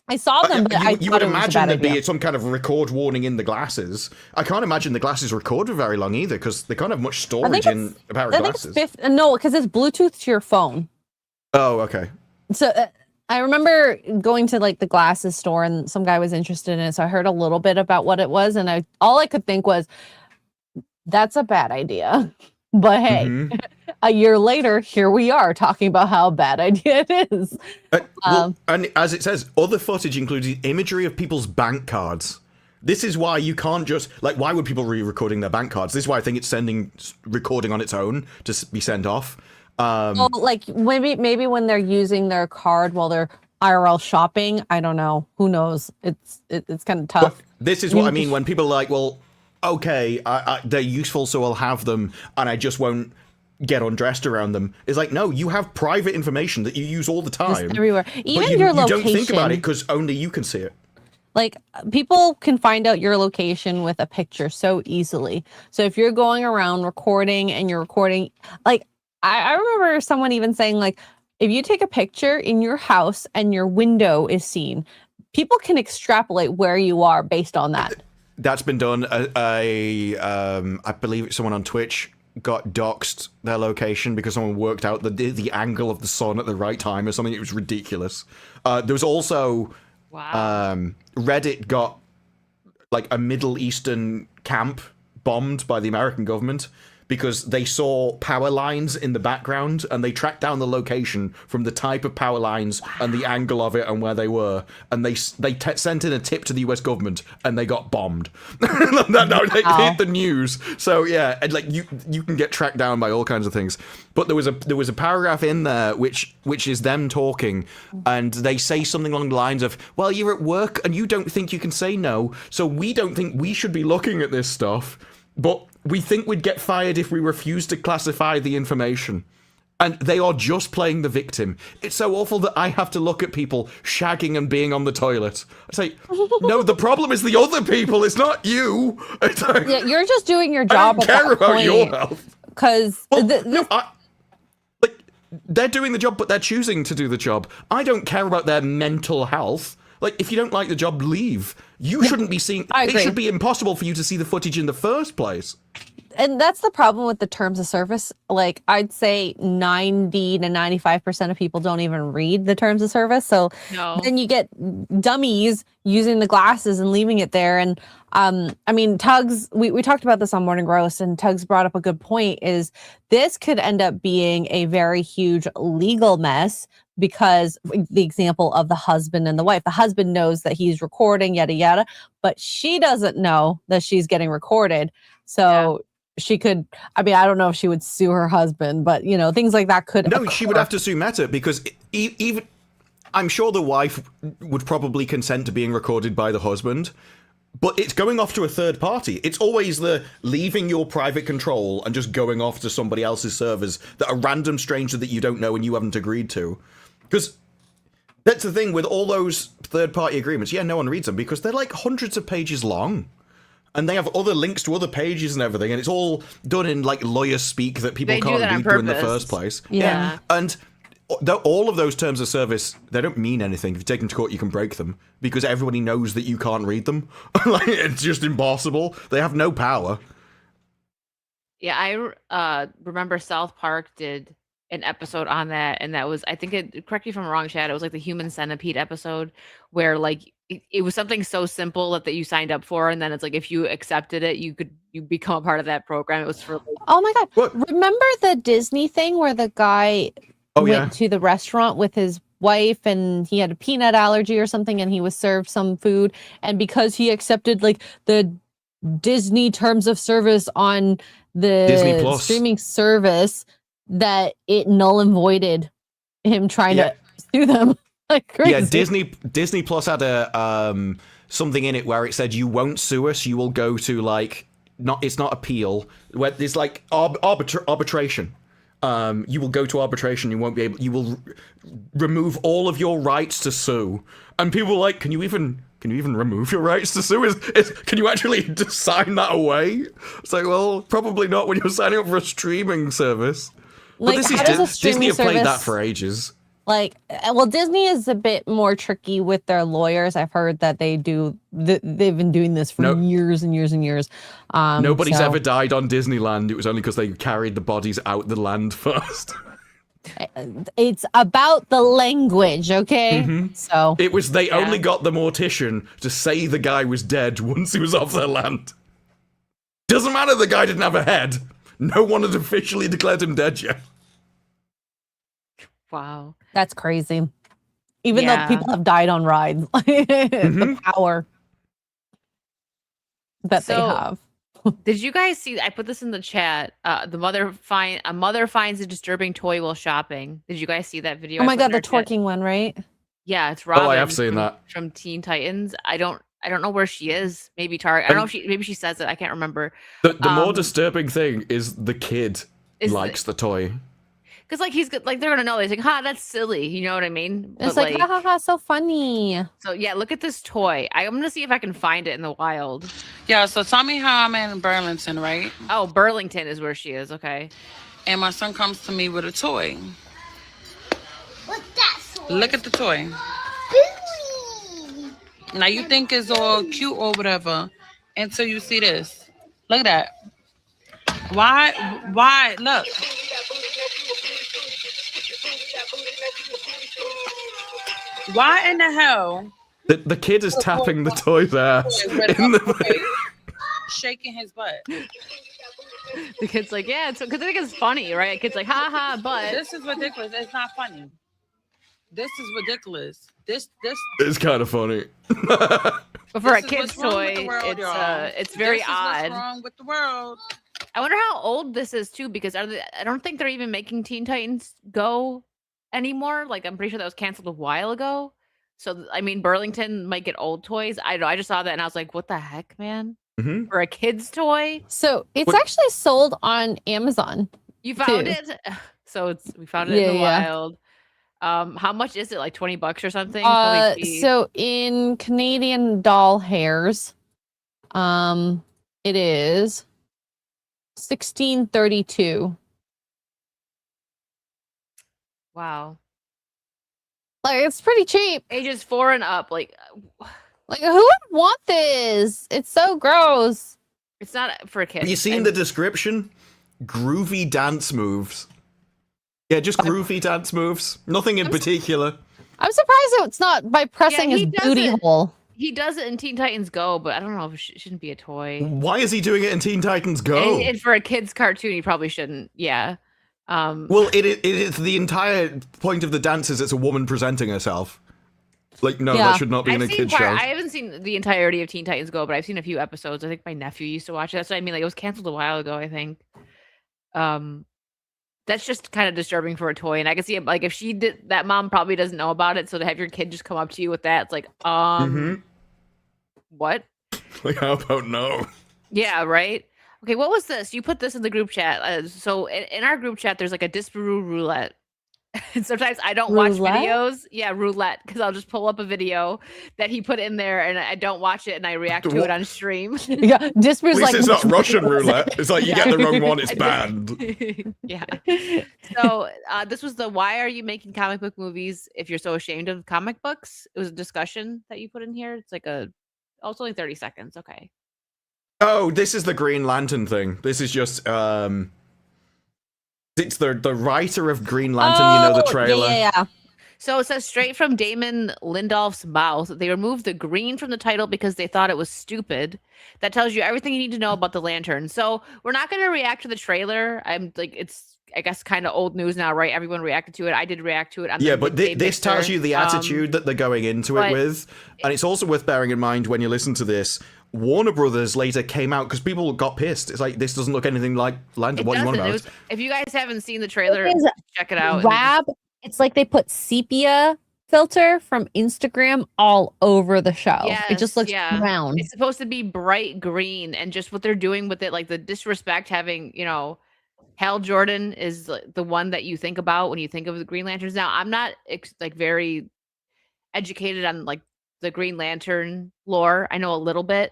I saw them, but you would imagine there'd be some kind of record warning in the glasses. I can't imagine the glasses record for very long either, because they can't have much storage in a pair of glasses. No, because it's Bluetooth to your phone. Oh, okay. So I remember going to like the glasses store and some guy was interested in it. So I heard a little bit about what it was. And all I could think was, that's a bad idea. But hey, a year later, here we are talking about how bad idea it is. And as it says, other footage includes the imagery of people's bank cards. This is why you can't just, like, why would people be recording their bank cards? This is why I think it's recording on its own to be sent off. Well, like maybe when they're using their card while they're IRL shopping, I don't know. Who knows? It's kind of tough. But this is what I mean when people are like, well, okay, they're useful, so I'll have them, and I just won't get undressed around them. It's like, no, you have private information that you use all the time. Just everywhere. Even your location. You don't think about it because only you can see it. Like, people can find out your location with a picture so easily. So if you're going around recording and you're recording, like, I remember someone even saying, like, if you take a picture in your house and your window is seen, people can extrapolate where you are based on that. That's been done. I believe someone on Twitch got doxed their location because someone worked out the angle of the sun at the right time or something. It was ridiculous. There was also Reddit got like a Middle Eastern camp bombed by the American government because they saw power lines in the background and they tracked down the location from the type of power lines and the angle of it and where they were, and they sent in a tip to the US government and they got bombed. They hit the news. So yeah, and like you can get tracked down by all kinds of things. But there was a paragraph in there which is them talking, and they say something along the lines of, well, you're at work and you don't think you can say no, so we don't think we should be looking at this stuff, but we think we'd get fired if we refuse to classify the information. And they are just playing the victim. It's so awful that I have to look at people shagging and being on the toilet. I say, no, the problem is the other people. It's not you. It's like, yeah, you're just doing your job. I don't care about your health. Because like, they're doing the job, but they're choosing to do the job. I don't care about their mental health. Like, if you don't like the job, leave. You shouldn't be seeing. It should be impossible for you to see the footage in the first place. and that's the problem with the terms of service. Like, I'd say 90 to 95% of people don't even read the terms of service. So No. then you get dummies using the glasses and leaving it there. And I mean, Tugs, we talked about this on Morning Roast, and Tugs brought up a good point, is this could end up being a very huge legal mess, because the example of the husband and the wife, the husband knows that he's recording, yada, yada, but she doesn't know that she's getting recorded. So she could, I mean, I don't know if she would sue her husband, but you know, things like that could No, occur. she would have to sue Meta, because even I'm sure the wife would probably consent to being recorded by the husband, but it's going off to a third party. It's always the leaving your private control and just going off to somebody else's servers that a random stranger that you don't know and you haven't agreed to. Because that's the thing with all those third-party agreements. Yeah, no one reads them because they're like hundreds of pages long. And they have other links to other pages and everything, and it's all done in like lawyer speak that people can't read through in the first place. Yeah. And all of those terms of service, they don't mean anything. If you take them to court, you can break them because everybody knows that you can't read them. Like, it's just impossible. They have no power. Yeah, I remember South Park did an episode on that, and that was, I think it, correct me if I'm wrong, Chad, it was like the Human Centipede episode, where like it was something so simple that you signed up for, and then it's like if you accepted it, you become a part of that program. It was for like, Oh my God. What? Remember the Disney thing where the guy went to the restaurant with his wife and he had a peanut allergy or something, and he was served some food, and because he accepted like the Disney terms of service on the Disney Plus streaming service, that it null and voided him trying to sue them. Like crazy. Yeah, Disney Plus had a something in it where it said you won't sue us, you will go to like it's not appeal, where there's like arbitration. You will go to arbitration. You will remove all of your rights to sue. And people were like, can you even remove your rights to sue? Can you actually just sign that away? It's like, well, probably not when you're signing up for a streaming service. Like, but this how does a is streaming Disney have played that service- for ages. Like, well, Disney is a bit more tricky with their lawyers. I've heard that they've been doing this for years and years and years. Nobody's ever died on Disneyland. It was only because they carried the bodies out the land first. It's about the language, okay? Mm-hmm. So it was they only got the mortician to say the guy was dead once he was off their land. Doesn't matter the guy didn't have a head. No one had officially declared him dead yet. wow. That's crazy. Even though people have died on rides. The power that they have. Did you guys see? I put this in the chat. A mother finds a disturbing toy while shopping. Did you guys see that video? Oh my God, the twerking one, right? Yeah, it's Robin. Oh, I have seen that from Teen Titans. I don't know where she is. Maybe Target. I don't know if maybe she says it. I can't remember. The more disturbing thing is the kid likes the toy. Because like he's good, like they're gonna know. He's like, "Ha, that's silly." You know what I mean? It's like, ha ha ha, so funny. So yeah, look at this toy. I'm gonna see if I can find it in the wild. Yeah. So tell me how I'm in Burlington, right? Oh, Burlington is where she is. Okay. And my son comes to me with a toy. What's that for? Look at the toy. Booey. Now you think it's all cute or whatever until you see this. Look at that. Why? Look. Why in the hell? The kid is tapping the toy's ass. Shaking his butt. The kid's like, yeah, because I think it's funny, right? The kid's like, ha ha, but this is ridiculous. It's not funny. This is ridiculous. This It's kind of funny. But for a kid's toy, it's very odd. What's wrong with the world? I wonder how old this is too, because I don't think they're even making Teen Titans Go anymore. Like I'm pretty sure that was canceled a while ago. So I mean, Burlington might get old toys. I don't know. I just saw that and I was like, what the heck, man? Mm-hmm. For a kid's toy? So it's actually sold on Amazon. You found it? So we found it in the wild. How much is it? Like $20 or something? So in Canadian doll hairs, it is $16.32. Wow. Like it's pretty cheap. Ages 4 and up. Like who would want this? It's so gross. It's not for kids. Have you seen the description? Groovy dance moves. Yeah, just groovy dance moves. Nothing in particular. I'm surprised it's not by pressing his booty hole. He does it in Teen Titans Go, but I don't know if it shouldn't be a toy. Why is he doing it in Teen Titans Go? And for a kid's cartoon, he probably shouldn't. Yeah. Well, it is the entire point of the dance is it's a woman presenting herself. Like, no, that should not be in a kid's show. I haven't seen the entirety of Teen Titans Go, but I've seen a few episodes. I think my nephew used to watch it. That's what I mean. Like, it was canceled a while ago, I think. That's just kind of disturbing for a toy. And I can see it, like, if she did, that mom probably doesn't know about it. So to have your kid just come up to you with that, it's like, what? Like, how about no? Yeah, right. Okay, what was this? You put this in the group chat. So in our group chat, there's like a Disparu roulette. And sometimes I don't watch videos. Yeah, roulette, because I'll just pull up a video that he put in there and I don't watch it and I react to it on stream. Yeah, Disparu's like, it's not Russian roulette. It's like you get the wrong one, it's banned. Yeah. So this was the why are you making comic book movies if you're so ashamed of comic books? It was a discussion that you put in here. It's like it's only 30 seconds. Okay. Oh, this is the Green Lantern thing. This is just it's the writer of Green Lantern, you know, the trailer. Yeah. So it says straight from Damon Lindelof's mouth, they removed the green from the title because they thought it was stupid. That tells you everything you need to know about the Lantern. So we're not going to react to the trailer. I'm like, it's, I guess, kind of old news now, right? Everyone reacted to it. I did react to it. Yeah, but this tells you the attitude that they're going into it with. And it's also worth bearing in mind when you listen to this, Warner Brothers later came out because people got pissed. It's like, this doesn't look anything like Lantern. What do you want about? If you guys haven't seen the trailer, check it out. It's like they put sepia filter from Instagram all over the show. It just looks brown. It's supposed to be bright green, and just what they're doing with it, like the disrespect, having, you know, Hal Jordan is the one that you think about when you think of the Green Lanterns. Now, I'm not like very educated on like the Green Lantern lore. I know a little bit,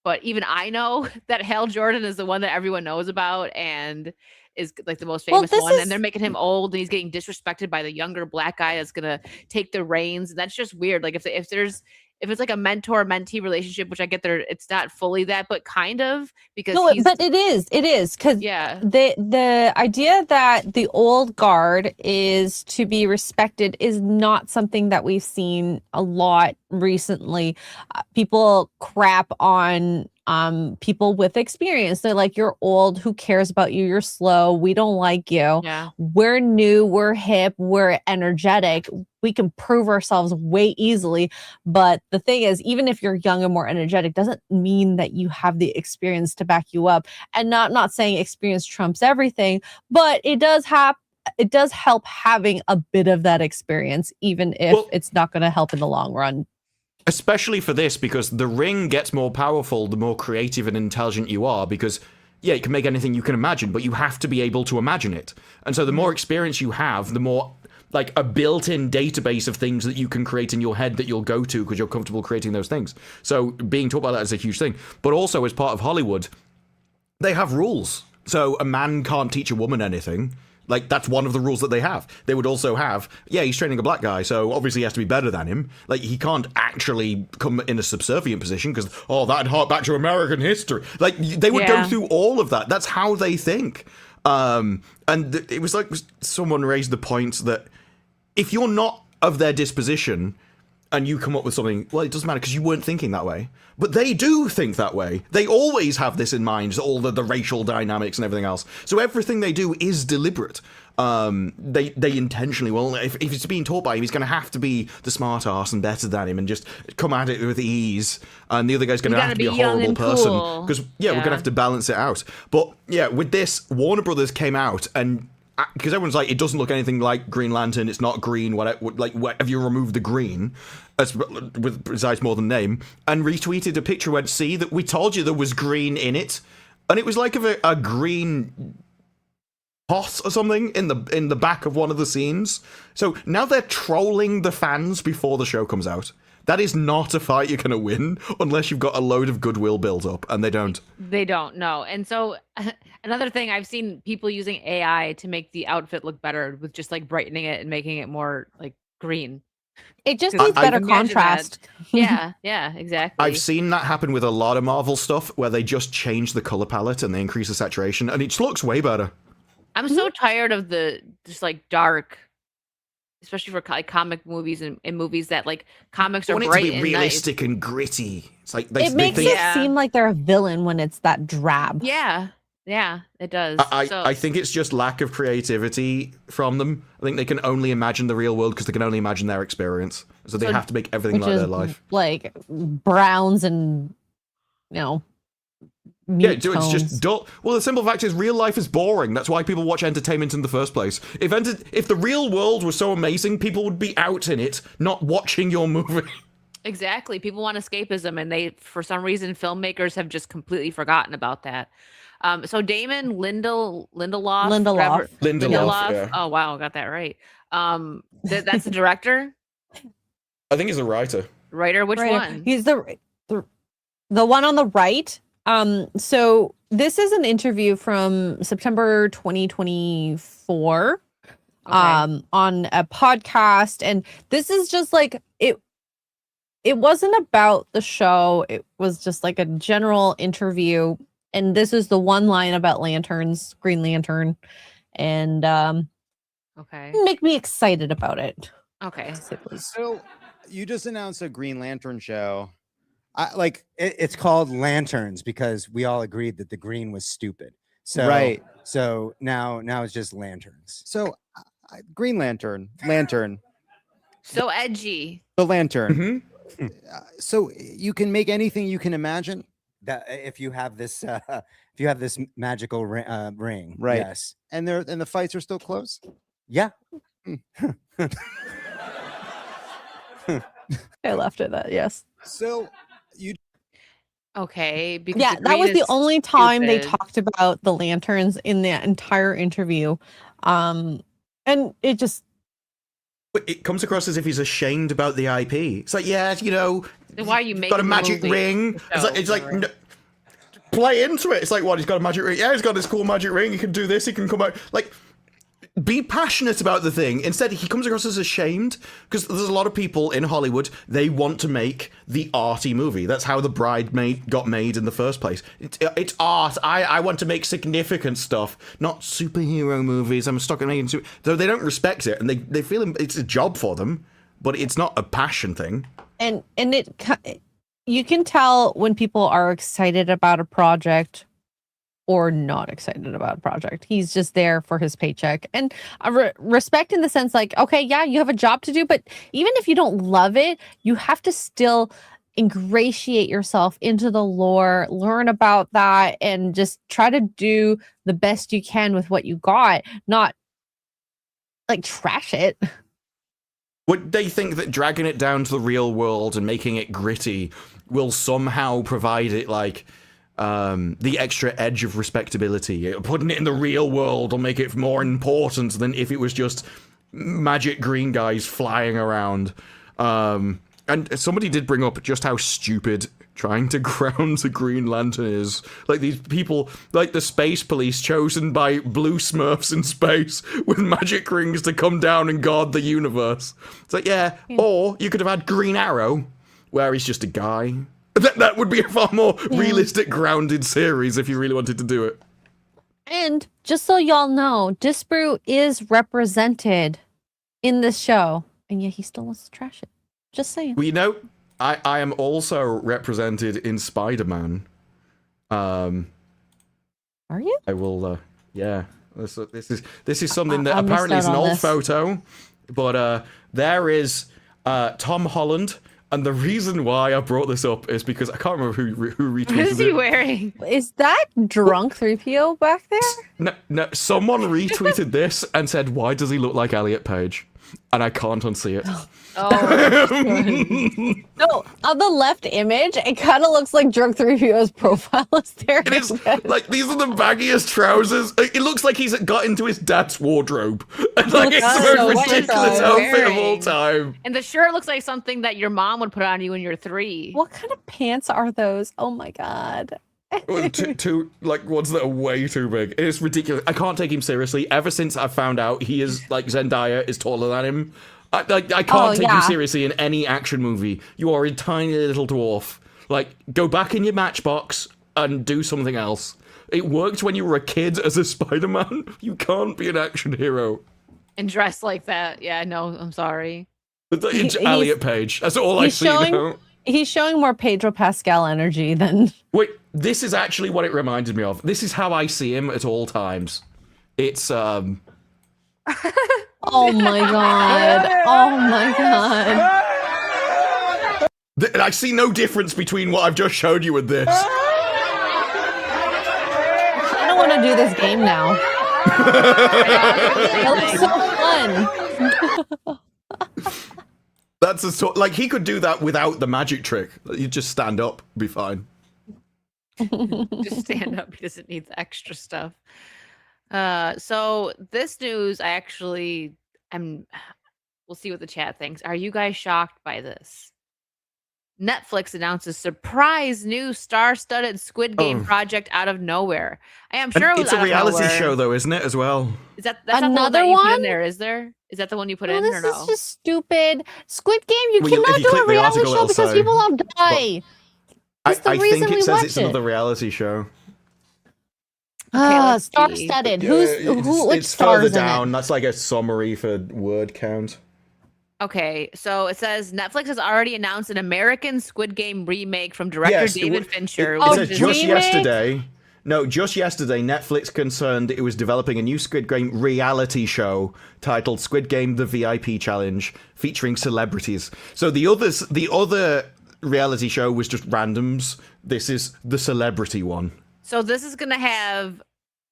but even I know that Hal Jordan is the one that everyone knows about and is like the most famous one. And they're making him old and he's getting disrespected by the younger black guy that's gonna take the reins. And that's just weird. Like if it's like a mentor-mentee relationship, which I get there, it's not fully that, but kind of, because but it is because the idea that the old guard is to be respected is not something that we've seen a lot recently. People crap on people with experience. They're like, you're old, who cares about you, you're slow, we don't like you. We're new, we're hip, we're energetic, we can prove ourselves way easily. But the thing is, even if you're young and more energetic, doesn't mean that you have the experience to back you up. And not saying experience trumps everything, but it does help having a bit of that experience, even if it's not going to help in the long run. Especially for this, because the ring gets more powerful the more creative and intelligent you are, because yeah, you can make anything you can imagine, but you have to be able to imagine it. And so the more experience you have, the more like a built-in database of things that you can create in your head that you'll go to because you're comfortable creating those things. So being taught about that is a huge thing. But also, as part of Hollywood, they have rules. So a man can't teach a woman anything. Like, that's one of the rules that they have. They would also have, he's training a black guy, so obviously he has to be better than him. Like, he can't actually come in a subservient position because, that'd hark back to American history. Like, they would go through all of that. That's how they think. And it was like someone raised the point that if you're not of their disposition and you come up with something, well, it doesn't matter because you weren't thinking that way. But they do think that way. They always have this in mind, all the racial dynamics and everything else. So everything they do is deliberate. They intentionally, if it's being taught by him, he's going to have to be the smart ass and better than him and just come at it with ease. And the other guy's going to have to be a horrible person. Because, we're going to have to balance it out. But, with this, Warner Brothers came out and because everyone's like, it doesn't look anything like Green Lantern, it's not green, have you removed the green, with precise more than name, and retweeted a picture went, see, that we told you there was green in it, and it was like a green pot or something in the back of one of the scenes. So now they're trolling the fans before the show comes out. That is not a fight you're going to win unless you've got a load of goodwill built up, and they don't. They don't, no. And so another thing, I've seen people using AI to make the outfit look better with just like brightening it and making it more like green. It just 'Cause needs I- better imagine that. contrast. Yeah, exactly. I've seen that happen with a lot of Marvel stuff where they just change the color palette and they increase the saturation, and it just looks way better. I'm so tired of the just like dark, especially for like comic movies and movies that like comics I are want it to bright be and realistic and gritty. It's like It makes it Yeah. seem like they're a villain when it's that drab. nice. Yeah, it does. I think it's just lack of creativity from them. I think they can only imagine the real world because they can only imagine their experience. So they So- have to make everything Which like is their life. like browns and Yeah, mute dude, it's tones. just dull. Well, the simple fact is real life is boring. That's why people watch entertainment in the first place. If the real world was so amazing, people would be out in it, not watching your movie. Exactly. People want escapism, and they, for some reason, filmmakers have just completely forgotten about that. So Damon Lindelof. Lindelof, yeah. Oh wow, got that right. That's the director, I think he's a writer. writer. Which Right. one? He's the one on the right. So this is an interview from September 2024 on a podcast, and this is just like it wasn't about the show. It was just like a general interview, and this is the one line about lanterns, Green Lantern, and Okay. make me excited about it. Okay. So you just announced a Green Lantern show. It's called Lanterns because we all agreed that the green was stupid. So Right. So now it's just lanterns. So, Green Lantern. So edgy. The lantern. Mm-hmm. So you can make anything you can imagine. That if you have this magical ring, Right. Yes. And the fights are still close. Yeah. I left it at yes. So you. Okay. Because Yeah, the that was green the is only time they stupid. talked about the lanterns in the entire interview. And it just It comes across as if he's ashamed about the IP. It's like, yeah, you know, Then why are you making got a the magic movie? ring. It's like no, play into it. It's like, what? He's got a magic ring. Yeah, he's got this cool magic ring. He can do this. He can come out. Like, be passionate about the thing. Instead, he comes across as ashamed because there's a lot of people in Hollywood. They want to make the arty movie. That's how The Bridesmaid got made in the first place. It's art. I want to make significant stuff, not superhero movies. I'm stuck in making so they don't respect it, and they feel it's a job for them, but it's not a passion thing. and you can tell when people are excited about a project or not excited about a project. He's just there for his paycheck, and respect in the sense like, okay, yeah, you have a job to do, but even if you don't love it, you have to still ingratiate yourself into the lore, learn about that, and just try to do the best you can with what you got, not like trash it. Would they think that dragging it down to the real world and making it gritty will somehow provide it like the extra edge of respectability? Putting it in the real world will make it more important than if it was just magic green guys flying around. And somebody did bring up just how stupid trying to ground the Green Lantern is. Like these people, like the space police chosen by blue Smurfs in space with magic rings to come down and guard the universe. It's like, yeah, or you could have had Green Arrow, where he's just a guy. That would be a far more realistic, grounded series if you really wanted to do it. And just so y'all know, Disparu is represented in this show, and yet he still wants to trash it. Just saying. Well, you know, I am also represented in Spider-Man. Are you? I will. Yeah. This is something that I missed apparently is an out on old this. photo, but there is Tom Holland. And the reason why I brought this up is because I can't remember who retweeted What is he it. wearing? Is that drunk 3PO back there? No, someone retweeted this and said, "Why does he look like Elliot Page?" And I can't unsee it. No, on the left image, it kind of looks like Drunk 3PO's profile is there. It is like these are the baggiest trousers. It looks like he's got into his dad's wardrobe. And like it's the so most what is ridiculous he outfit of all wearing? time. And the shirt looks like something that your mom would put on you when you're 3. What kind of pants are those? Oh my god. Well, two like ones that are way too big. It's ridiculous. I can't take him seriously. Ever since I found out he is like Zendaya is taller than him, I can't take you seriously in any action movie. You are a tiny little dwarf. Like, go back in your matchbox and do something else. It worked when you were a kid as a Spider-Man. You can't be an action hero. And dress like that. Yeah, no, I'm sorry. It's Elliot Page. That's all I see now. He's showing more Pedro Pascal energy than... Wait, this is actually what it reminded me of. This is how I see him at all times. It's, Oh my god. Oh my god. I see no difference between what I've just showed you and this. I don't want to do this game now. It looks so fun. That's a sort, like, he could do that without the magic trick. He'd just stand up, be fine. Just stand up. He doesn't need the extra stuff. So this news, we'll see what the chat thinks. Are you guys shocked by this? Netflix announces surprise new star-studded Squid Game project out of nowhere. I am sure it's a reality show, though, isn't it? As well. Is that's another not the one that you put one? in there? Is there? Is that the one you put in? This Or no? is just stupid. Squid Game. You Well, cannot if you do click a the reality article, show it'll because say. people will die. I That's the think reason it we says watch it's it. another reality show. let's see. Star-studded. Which It's further stars in it? down. That's like a summary for word count. Okay, so it says Netflix has already announced an American Squid Game remake from director David Fincher. It says just yesterday. No, just yesterday, Netflix confirmed it was developing a new Squid Game reality show titled Squid Game: The VIP Challenge, featuring celebrities. So the other reality show was just randoms. This is the celebrity one. So this is gonna have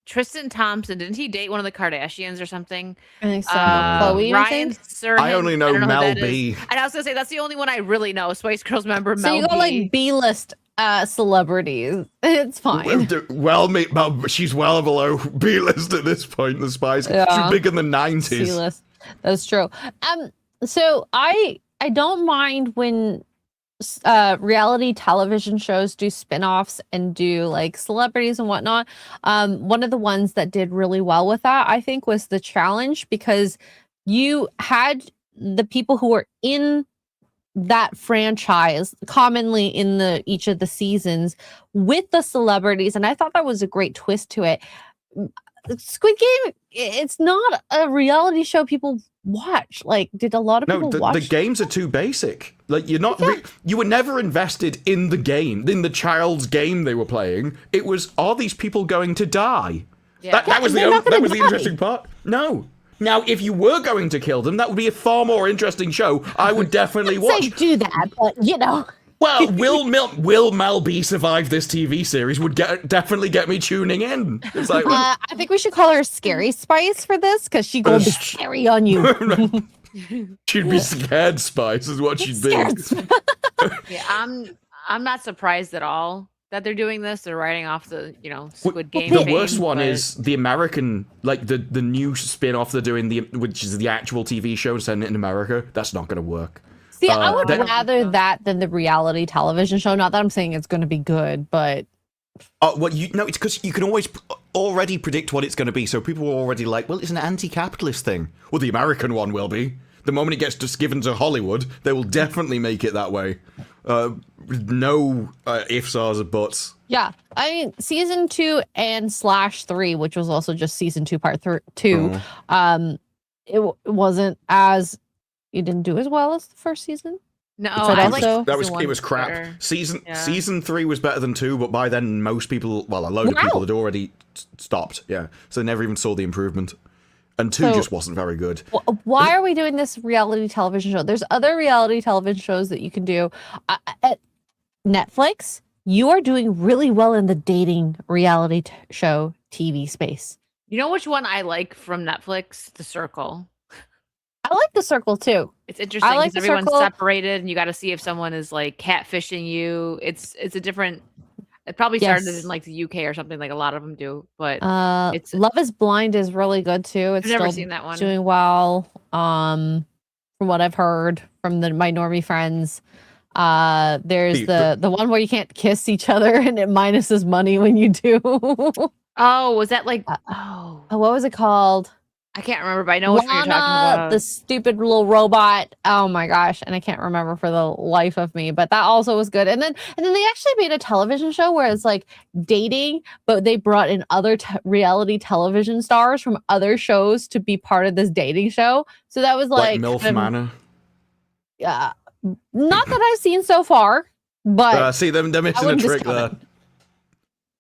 Tristan Thompson. Didn't he date one of the Kardashians or something? I think so. Chloe, Ryan Serhant. I only know don't Mel who that B. is. And I was gonna say that's the only one I really know. Spice Girls member So Mel you got B. like B-list celebrities. It's fine. She's well below B-list at this point. The Spice. Yeah. She's big in the 90s. C-list. That's true. So I don't mind when reality television shows do spin-offs and do like celebrities and whatnot. One of the ones that did really well with that, I think, was The Challenge, because you had the people who were in that franchise commonly in each of the seasons with the celebrities, and I thought that was a great twist to it. Squid Game, it's not a reality show people watch. Like, did a lot of people watch? The games are too basic. Like, you're not. You were never invested in the game, in the child's game they were playing. It was, are these people going to die? Yeah. That was the interesting part. No. Now, if you were going to kill them, that would be a far more interesting show. I would definitely watch. Say do that, but you know. Well, will Mel B survive this TV series? Would definitely get me tuning in. It's like, I think we should call her Scary Spice for this, because she gonna be scary on you. She'd be scared Spice, is what she'd be. Yeah, I'm not surprised at all that they're doing this. They're writing off the Squid Game. The worst one is the American, like the new spin-off they're doing, which is the actual TV show set in America. That's not going to work. See, I would rather that than the reality television show. Not that I'm saying it's going to be good, but it's because you can always already predict what it's going to be. So people are already like, well, it's an anti-capitalist thing. Well, the American one will be. The moment it gets just given to Hollywood, they will definitely make it that way. No ifs, ands, or buts. yeah. I mean, season 2 and /3, which was also just season 2 part 2, it wasn't as. You didn't do as well as the first season. No, it was crap. Season 3 was better than 2, but by then most people, well, a load of people had already stopped. Yeah, so they never even saw the improvement, and 2 just wasn't very good. Why are we doing this reality television show? There's other reality television shows that you can do. At Netflix, you are doing really well in the dating reality show TV space. You know which one I like from Netflix? The Circle. I like The Circle too. It's interesting like because The everyone's Circle. separated, and you got to see if someone is like catfishing you. It's a different. It probably started in like the UK or something, like a lot of them do. But it's Love Is Blind is really good too. It's I've never still seen that one. doing well. From what I've heard from my normie friends. There's the one where you can't kiss each other and it minuses money when you do. Oh, was that like what was it called? I can't remember, but I know what you're talking Lana, about. the stupid little robot. Oh my gosh, and I can't remember for the life of me. But that also was good. And then they actually made a television show where it's like dating, but they brought in other reality television stars from other shows to be part of this dating show. So that was like MILF Manor. Yeah, not that I've seen so far, but See them. They're missing a wouldn't trick discount there.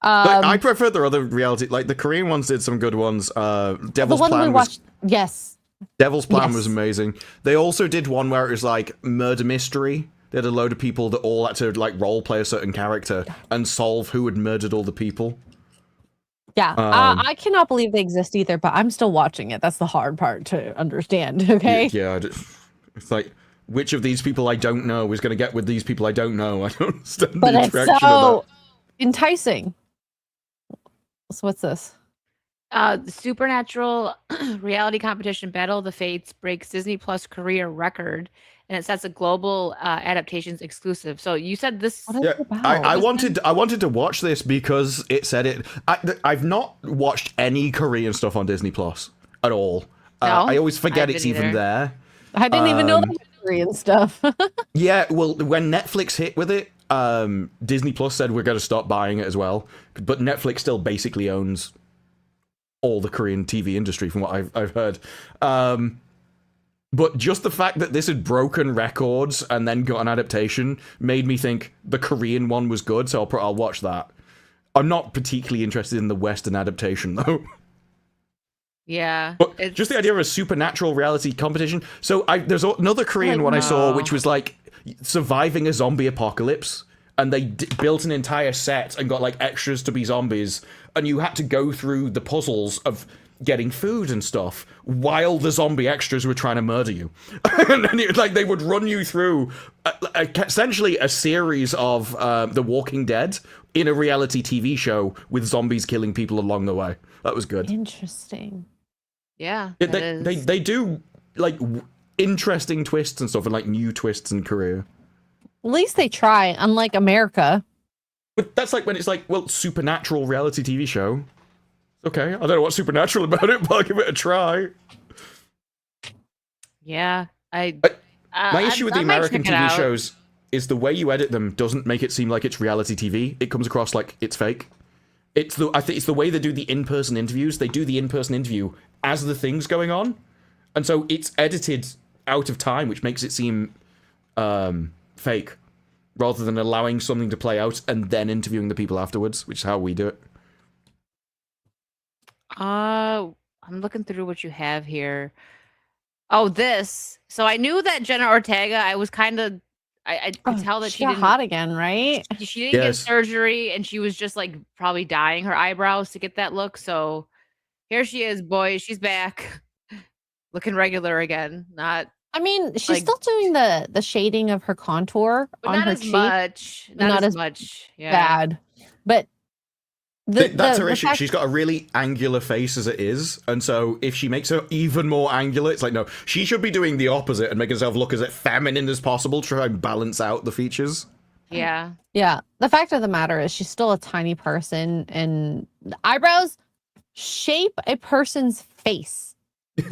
I prefer the other reality, like the Korean ones did some good ones. Devil's Plan was yes. Devil's Plan Yes. was amazing. They also did one where it was like murder mystery. They had a load of people that all had to like role play a certain character and solve who had murdered all the people. Yeah, I cannot believe they exist either, but I'm still watching it. That's the hard part to understand. Okay. Yeah, it's like which of these people I don't know is going to get with these people I don't know. I don't understand But the it's attraction so of enticing. So what's this? The Supernatural reality competition Battle of the Fates breaks Disney Plus career record, and it sets a global adaptations exclusive. So you said this. What is Yeah, it about? I wanted to watch this because it said it. I've not watched any Korean stuff on Disney Plus at all. No, I always I forget haven't it's even either. there. I didn't even know that was Korean stuff. Yeah, well, when Netflix hit with it, Disney Plus said we're going to stop buying it as well. But Netflix still basically owns all the Korean TV industry, from what I've heard. But just the fact that this had broken records and then got an adaptation made me think the Korean one was good, so I'll watch that. I'm not particularly interested in the Western adaptation, though. Yeah. But just the idea of a supernatural reality competition. So there's another Korean one I saw, which was like surviving a zombie apocalypse, and they built an entire set and got like extras to be zombies, and you had to go through the puzzles of getting food and stuff while the zombie extras were trying to murder you. And then like they would run you through essentially a series of The Walking Dead in a reality TV show with zombies killing people along the way. That was good. Interesting. Yeah. They do like interesting twists and stuff, and like new twists in Korea. At least they try, unlike America. But that's like when it's like, well, supernatural reality TV show. Okay, I don't know what's supernatural about it, but I'll give it a try. Yeah. My issue with the I might American check it TV out. shows is the way you edit them doesn't make it seem like it's reality TV. It comes across like it's fake. I think it's the way they do the in-person interviews. They do the in-person interview as the thing's going on, and so it's edited out of time, which makes it seem fake, rather than allowing something to play out and then interviewing the people afterwards, which is how we do it. I'm looking through what you have here. Oh, this. So I knew that Jenna Ortega. I was kind of. I could tell that she she got didn't. hot again, right? She didn't get Yes. surgery, and she was just like probably dyeing her eyebrows to get that look. So here she is, boys. She's back, looking regular again. Not. I mean, she's Like- still doing the shading of her contour But on not her as cheek. much. Not as much. Yeah. Bad, but That's her the issue. fact- She's got a really angular face as it is, and so if she makes her even more angular, it's like, no, she should be doing the opposite and make herself look as feminine as possible to try and balance out the features. Yeah. Yeah, the fact of the matter is she's still a tiny person, and the eyebrows shape a person's face.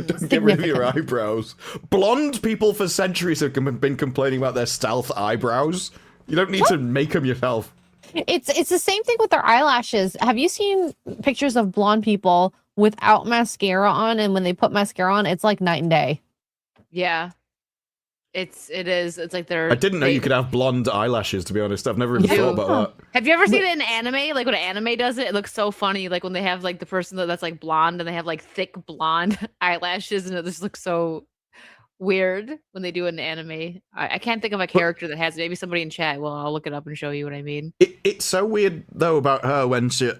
Don't get rid of your eyebrows. Blonde people for centuries have been complaining about their stealth eyebrows. You don't need to make them yourself. It's the same thing with their eyelashes. Have you seen pictures of blonde people without mascara on, and when they put mascara on, it's like night and day? Yeah. It is. It's like they're. I didn't know you could have blonde eyelashes, to be honest. I've never even thought about that. Have you ever seen it in anime? Like when anime does it, it looks so funny. Like when they have like the person that's like blonde and they have like thick blonde eyelashes, and it just looks so weird when they do it in anime. I can't think of a character that has it. Maybe somebody in chat. Well, I'll look it up and show you what I mean. It's so weird, though, about her when she,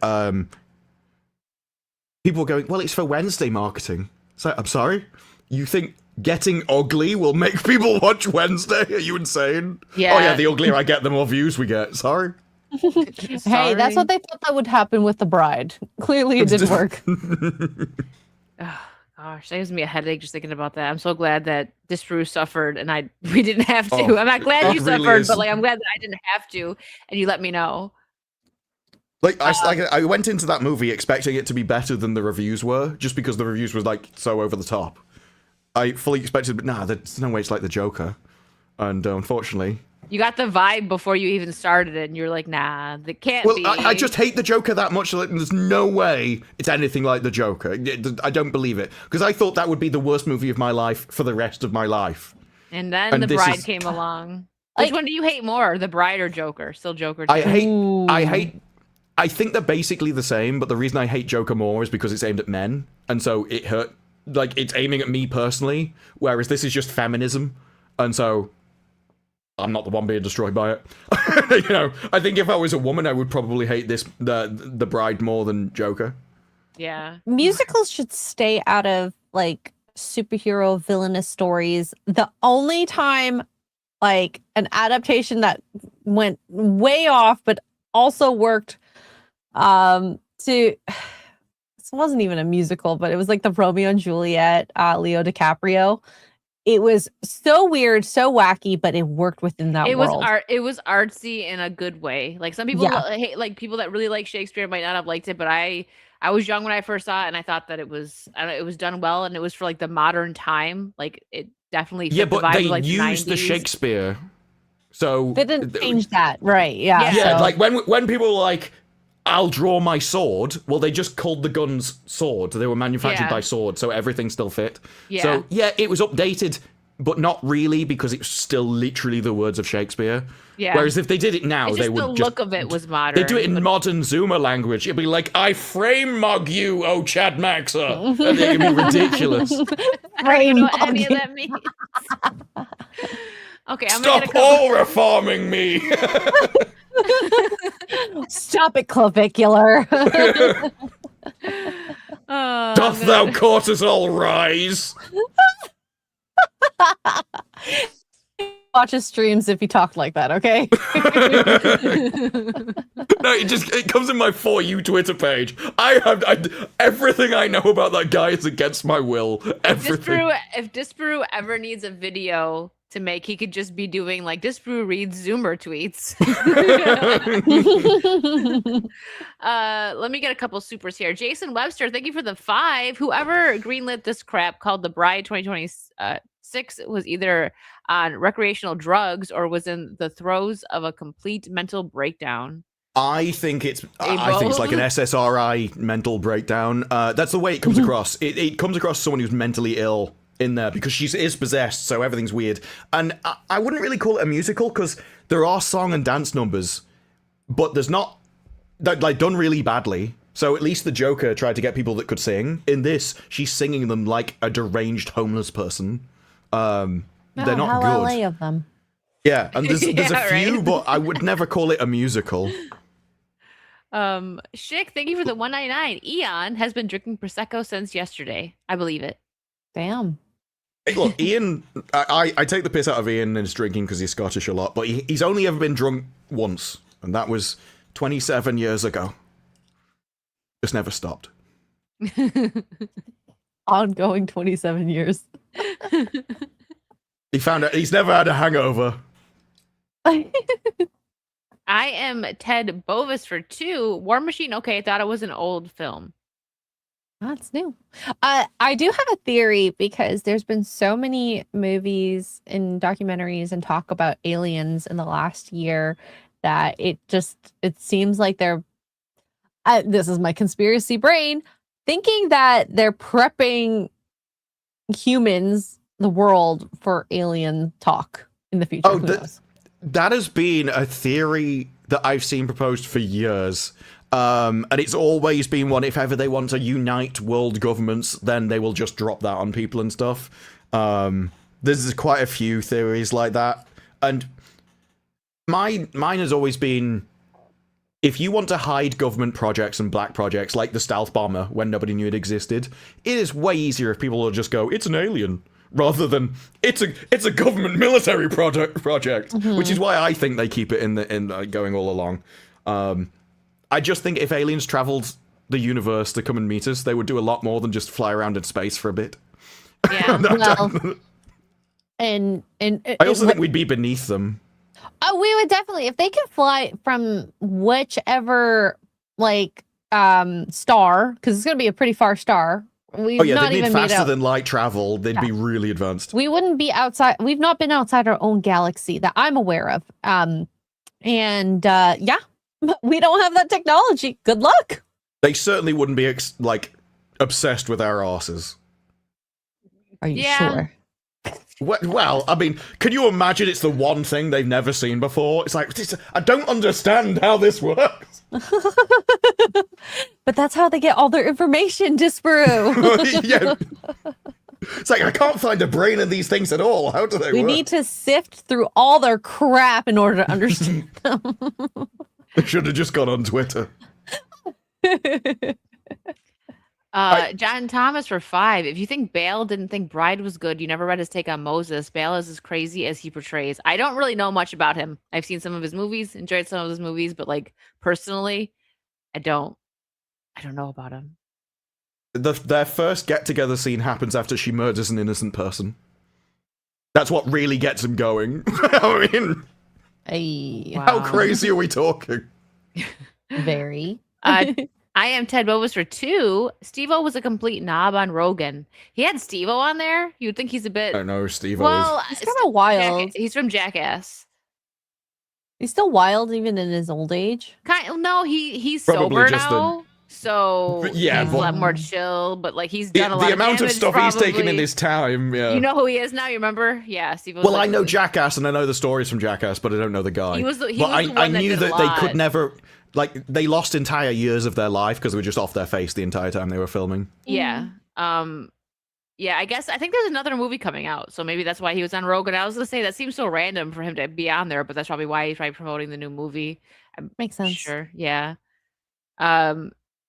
people are going, well, it's for Wednesday marketing. So, I'm sorry? You think getting ugly will make people watch Wednesday? Are you insane? Yeah. Oh, yeah, the uglier I get, the more views we get. Sorry. Hey, that's what they thought that would happen with the bride. Clearly, it didn't work. Gosh, that gives me a headache just thinking about that. I'm so glad that Disprue suffered and we didn't have to. Oh, I'm not glad you it really suffered, is. but like I'm glad that I didn't have to and you let me know. Like I went into that movie expecting it to be better than the reviews were, just because the reviews was like so over the top. I fully expected, but nah, there's no way it's like the Joker, and unfortunately, You got the vibe before you even started it, and you're like, nah, that can't well, be. I just hate the Joker that much. Like, there's no way it's anything like the Joker. I don't believe it because I thought that would be the worst movie of my life for the rest of my life. And then The Bride came along. Which one do you hate more, The Bride or Joker? Still Joker. Too. I think they're basically the same, but the reason I hate Joker more is because it's aimed at men, and so it hurt. Like, it's aiming at me personally, whereas this is just feminism, and so I'm not the one being destroyed by it. You know, I think if I was a woman, I would probably hate the Bride more than Joker. Yeah. Musicals should stay out of like superhero villainous stories. The only time like an adaptation that went way off but also worked this wasn't even a musical, but it was like the Romeo and Juliet, Leo DiCaprio. It was so weird, so wacky, but it worked within that world. It was artsy in a good way. Like some people hate, like people that really like Shakespeare might not have liked it, but I was young when I first saw it, and I thought that it was done well, and it was for like the modern time. Like it definitely fit but the vibe they of, like, used the 90s. Shakespeare, so they didn't change that, right? Yeah. Yeah, so. like when people were like, I'll draw my sword. Well, they just called the guns sword. They were manufactured by sword, so everything still fit. Yeah. So, yeah, it was updated, but not really, because it's still literally the words of Shakespeare. Yeah. Whereas if they did it now, It's they just would the just... look of it was modern. They do it in modern Zoomer language. It'd be like, I frame mug you, oh Chad Maxer. And it'd be ridiculous. I don't even know what any of that means. Okay, I'm Stop all reforming me. Stop it, clavicular. Doth thou cortisol rise? Watch his streams if he talked like that, okay? No, it comes in my For You Twitter page. Everything I know about that guy is against my will. Everything. If Disparu ever needs a video to make, he could just be doing like Disparu reads Zoomer tweets. Let me get a couple supers here. Jason Webster, thank you for the 5. Whoever greenlit this crap called The Bride 2026 was either on recreational drugs or was in the throes of a complete mental breakdown. I think it's like an SSRI mental breakdown. That's the way it comes across. It comes across as someone who's mentally ill in there because she is possessed, so everything's weird. And I wouldn't really call it a musical because there are song and dance numbers, but there's not, like, done really badly. So at least the Joker tried to get people that could sing. In this, she's singing them like a deranged homeless person. They're not how good. LA of them. Yeah, and there's a few, right? but I would never call it a musical. Schick, thank you for the 199. Eon has been drinking Prosecco since yesterday. I believe it. Damn. Hey, look, Ian, I take the piss out of Ian and his drinking because he's Scottish a lot, but he's only ever been drunk once, and that was 27 years ago. Just never stopped. Ongoing 27 years. He found out he's never had a hangover. I am Ted Bovis for 2. War Machine, okay, I thought it was an old film. That's new. I do have a theory because there's been so many movies and documentaries and talk about aliens in the last year that it seems like they're, this is my conspiracy brain, thinking that they're prepping humans, the world, for alien talk in the future. Oh, that has been a theory that I've seen proposed for years. And it's always been one, if ever they want to unite world governments, then they will just drop that on people and stuff. There's quite a few theories like that. And mine has always been, if you want to hide government projects and black projects, like the stealth bomber when nobody knew it existed, it is way easier if people will just go, it's an alien, rather than it's a government military project, which is why I think they keep it in going all along. I just think if aliens traveled the universe to come and meet us, they would do a lot more than just fly around in space for a bit. Yeah. Well, and I also think we'd be beneath them. Oh, we would definitely, if they could fly from whichever like star, because it's going to be a pretty far star. We've Oh yeah, not they need even made faster out. than light travel. They'd be really advanced. We wouldn't be outside. We've not been outside our own galaxy that I'm aware of. Yeah, we don't have that technology. Good luck. They certainly wouldn't be like obsessed with our asses. Are you sure? Well, I mean, can you imagine it's the one thing they've never seen before? It's like, I don't understand how this works. But that's how they get all their information, Disparu. Yeah. It's like, I can't find a brain in these things at all. How do they We work? need to sift through all their crap in order to understand them. They should have just gone on Twitter. John Thomas for 5. If you think Bale didn't think Bride was good, you never read his take on Moses. Bale is as crazy as he portrays. I don't really know much about him. I've seen some of his movies, enjoyed some of his movies, but like personally, I don't know about him. Their first get-together scene happens after she murders an innocent person. That's what really gets them going. I mean, how crazy are we talking? Very. I am Ted Bobus for 2. Steve-O was a complete knob on Rogan. He had Steve-O on there. You'd think he's a bit. I don't know, Steve-O Well, he's kind of wild. He's from Jackass. He's still wild even in his old age. No, he's Probably sober just now. So yeah, he's a but- lot more chill, but like he's done a lot The of amount of damage, stuff he's taken in probably. this time, yeah. You know who he is now, you remember? Yeah, Steve. Well, I know Jackass and I know the stories from Jackass, but I don't know the guy. He was the but one I that knew did a that they lot. could never, like, they lost entire years of their life because they were just off their face the entire time they were filming. Yeah. Yeah, I think there's another movie coming out, so maybe that's why he was on Rogan. I was gonna say that seems so random for him to be on there, but that's probably why he's probably promoting the new movie. Makes sense. Sure, yeah.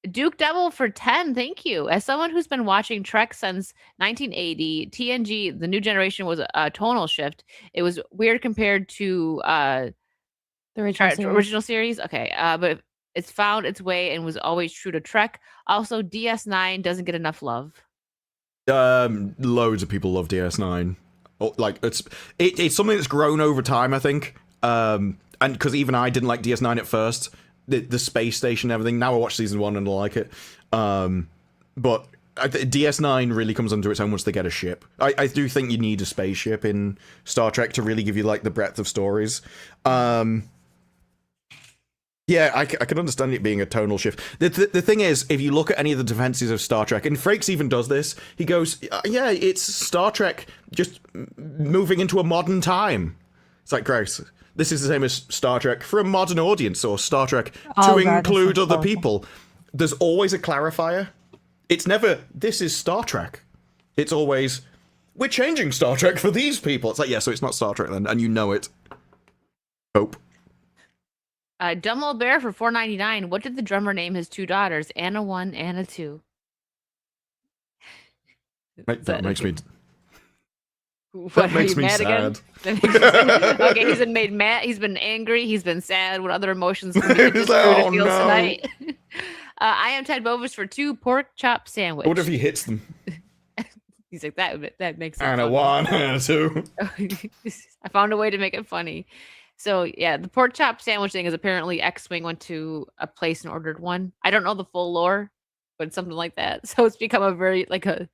Duke Devil for 10, thank you. As someone who's been watching Trek since 1980, TNG, the new generation was a tonal shift. It was weird compared to the original series. Okay, but it's found its way and was always true to Trek. Also, DS9 doesn't get enough love. Loads of people love DS9. Like, it's something that's grown over time, I think. And because even I didn't like DS9 at first, the space station and everything. Now I watch season 1 and I like it. But DS9 really comes under its own once they get a ship. I do think you need a spaceship in Star Trek to really give you like the breadth of stories. Yeah, I can understand it being a tonal shift. The thing is, if you look at any of the defenses of Star Trek, and Frakes even does this, he goes, yeah, it's Star Trek just moving into a modern time. It's like, Grace, this is the same as Star Trek for a modern audience, or Star Trek to include other people. There's always a clarifier. It's never, this is Star Trek. It's always, we're changing Star Trek for these people. It's like, yeah, so it's not Star Trek then, and you know it. Hope. Dumb Old Bear for $4.99. What did the drummer name his 2 daughters? Anna 1, Anna 2. That makes me. What, That are makes you me mad again? sad. Okay, he's been made mad. He's been angry. He's been sad. What other emotions can be He's like, feels "Oh, no." tonight? I am Ted Bovis for 2 pork chop sandwich. What if he hits them? He's like, that makes it Anna funny. 1, Anna 2. I found a way to make it funny. So yeah, the pork chop sandwich thing is apparently X-Wing went to a place and ordered one. I don't know the full lore, but it's something like that. So it's become a very like a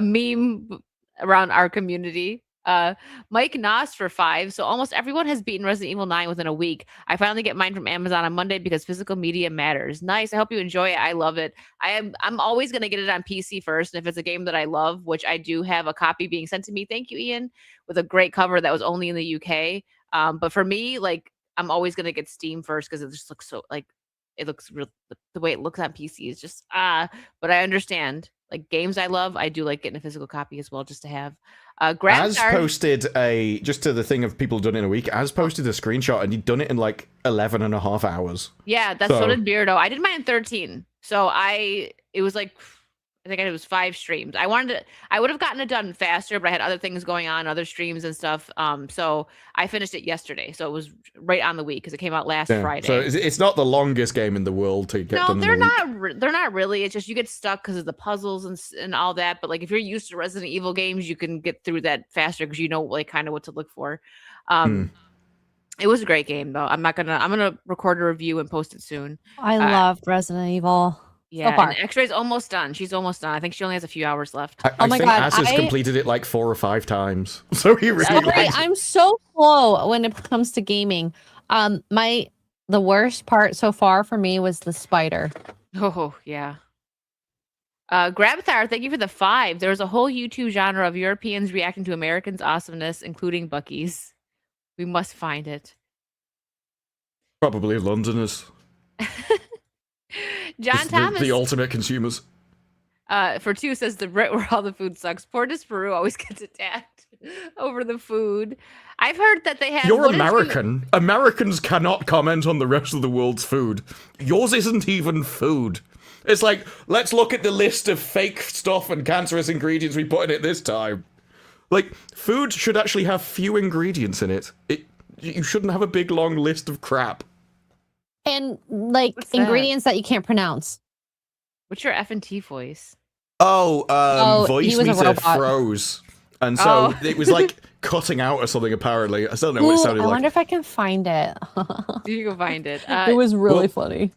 meme around our community. Mike Noss for 5. So almost everyone has beaten Resident Evil 9 within a week. I finally get mine from Amazon on Monday because physical media matters. Nice. I hope you enjoy it. I love it. I'm always gonna get it on PC first. And if it's a game that I love, which I do have a copy being sent to me. Thank you, Ian, with a great cover that was only in the UK. But for me, like, I'm always gonna get Steam first because it just looks so like it looks real. The way it looks on PC is just But I understand, like, games I love, I do like getting a physical copy as well, just to have. Az Grabstar, posted just to the thing of people done it in a week. Az posted a screenshot and he'd done it in like 11 and a half hours. yeah, so did Beardo. I did mine in 13, so it was like. I think it was 5 streams. I would have gotten it done faster, but I had other things going on, other streams and stuff. So I finished it yesterday. So it was right on the week because it came out last Friday. So it's not the longest game in the world to get done. They're not. They're not really. It's just you get stuck because of the puzzles and all that. But like if you're used to Resident Evil games, you can get through that faster because you know like kind of what to look for. It was a great game though. I'm gonna record a review and post it soon. I loved Resident Evil. Yeah, far. and X-Ray's almost done. She's almost done. I think she only has a few hours left. I think Az has completed it like 4 or 5 times. So he really likes it. I'm so slow when it comes to gaming. The worst part so far for me was the spider. Oh yeah. Grabthar, thank you for the 5. There was a whole YouTube genre of Europeans reacting to Americans' awesomeness, including Bucky's. We must find it. Probably Londoners. John Thomas. The ultimate consumers. For 2 says the Brit where all the food sucks. Poor Disparu always gets attacked over the food. I've heard that they have. You're American. Americans cannot comment on the rest of the world's food. Yours isn't even food. It's like, let's look at the list of fake stuff and cancerous ingredients we put in it this time. Like, food should actually have few ingredients in it. You shouldn't have a big long list of crap. And like ingredients that you can't pronounce. What's your F&T voice? Voice meter froze. And so it was like cutting out or something, apparently. I still don't know what it sounded I like. wonder if I can find it. You can find it. It was really funny.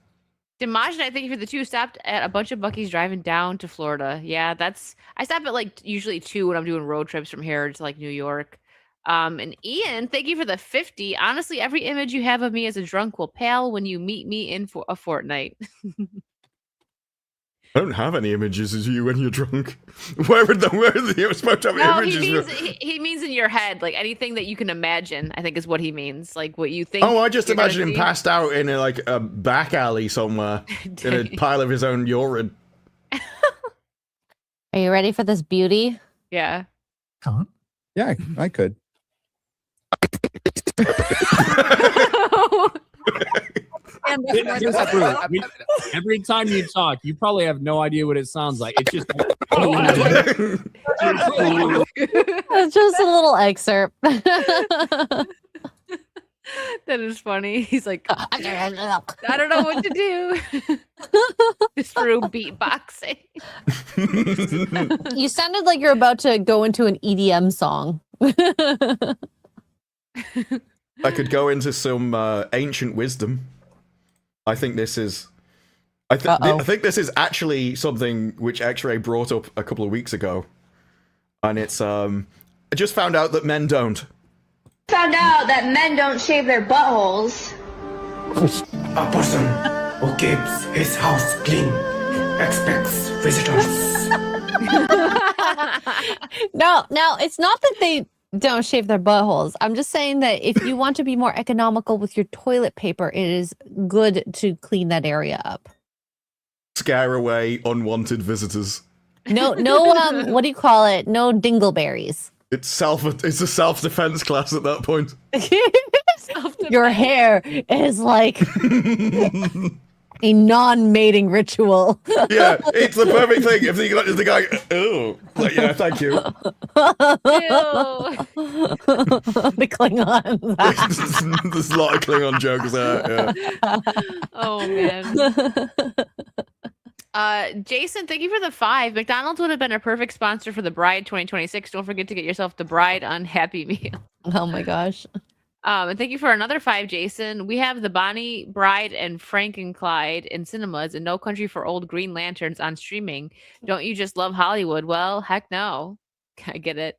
Dimaj, I think for the 2 stopped at a bunch of Bucky's driving down to Florida. Yeah, I stop at like usually 2 when I'm doing road trips from here to like New York. And Ian, thank you for the 50. Honestly, every image you have of me as a drunk will pale when you meet me in for a fortnight. I don't have any images of you when you're drunk. Where are you supposed to have images? He means in your head, like anything that you can imagine, I think is what he means. Like what you think. Oh, I just imagine him passed out in a back alley somewhere in a pile of his own urine. Are you ready for this beauty? Yeah. Huh? Yeah, I could. Every time you talk, you probably have no idea what it sounds like. It's just It's just a little excerpt. That is funny. He's like, I don't know what to do. Just through beatboxing. You sounded like you're about to go into an EDM song. I could go into some ancient wisdom. I think this is. I think this is actually something which X-Ray brought up a couple of weeks ago, and it's I just found out that men don't. Found out that men don't shave their buttholes. A person who keeps his house clean expects visitors. No, it's not that they don't shave their buttholes. I'm just saying that if you want to be more economical with your toilet paper, it is good to clean that area up. Scare away unwanted visitors. No, what do you call it? No dingleberries. It's a self-defense class at that point. Your hair is like a non-mating ritual. Yeah, it's the perfect thing. If the guy, oh, like, yeah, thank you. The Klingon. There's a lot of Klingon jokes there. Yeah. Oh man. Jason, thank you for the 5. McDonald's would have been a perfect sponsor for the Bride 2026. Don't forget to get yourself the Bride Unhappy Meal. Oh my gosh. And thank you for another 5, Jason. We have the Bonnie, Bride, and Frank and Clyde in cinemas and No Country for Old Green Lanterns on streaming. Don't you just love Hollywood? Well, heck no. I get it.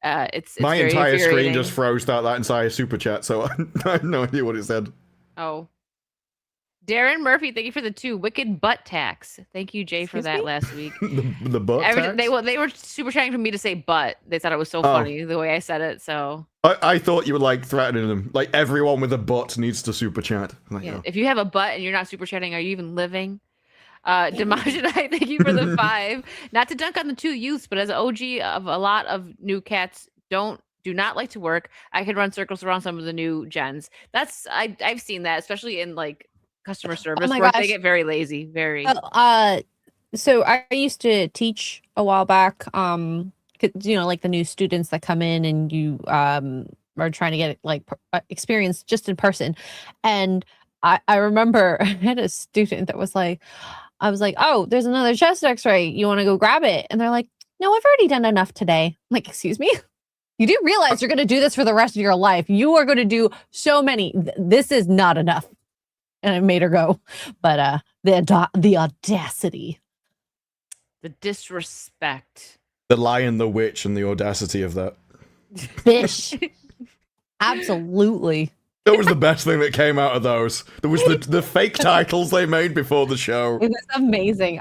It's my very entire screen infuriating. just froze that entire super chat, so I have no idea what it said. Oh. Darren Murphy, thank you for the 2. Wicked butt tax. Thank you, Jay, for that last week. the butt tax? They were super chatting for me to say butt. They thought it was so funny the way I said it. So I thought you were like threatening them. Like everyone with a butt needs to super chat. Like, yeah. If you have a butt and you're not super chatting, are you even living? Damaj and I, thank you for the 5. Not to dunk on the 2 youths, but as an OG of a lot of new cats, do not like to work. I could run circles around some of the new gens. I've seen that, especially in like customer service where they get very lazy. Very. So I used to teach a while back. Like the new students that come in and you are trying to get like experience just in person. And I remember I had a student that was like, I was like, oh, there's another chest X-ray. You want to go grab it? And they're like, no, I've already done enough today. I'm like, excuse me? You do realize you're going to do this for the rest of your life. You are going to do so many. This is not enough. And it made her go. But the audacity. The disrespect. The Lion, the Witch, and the audacity of that. Fish. Absolutely. That was the best thing that came out of those. There was the fake titles they made before the show. It was amazing.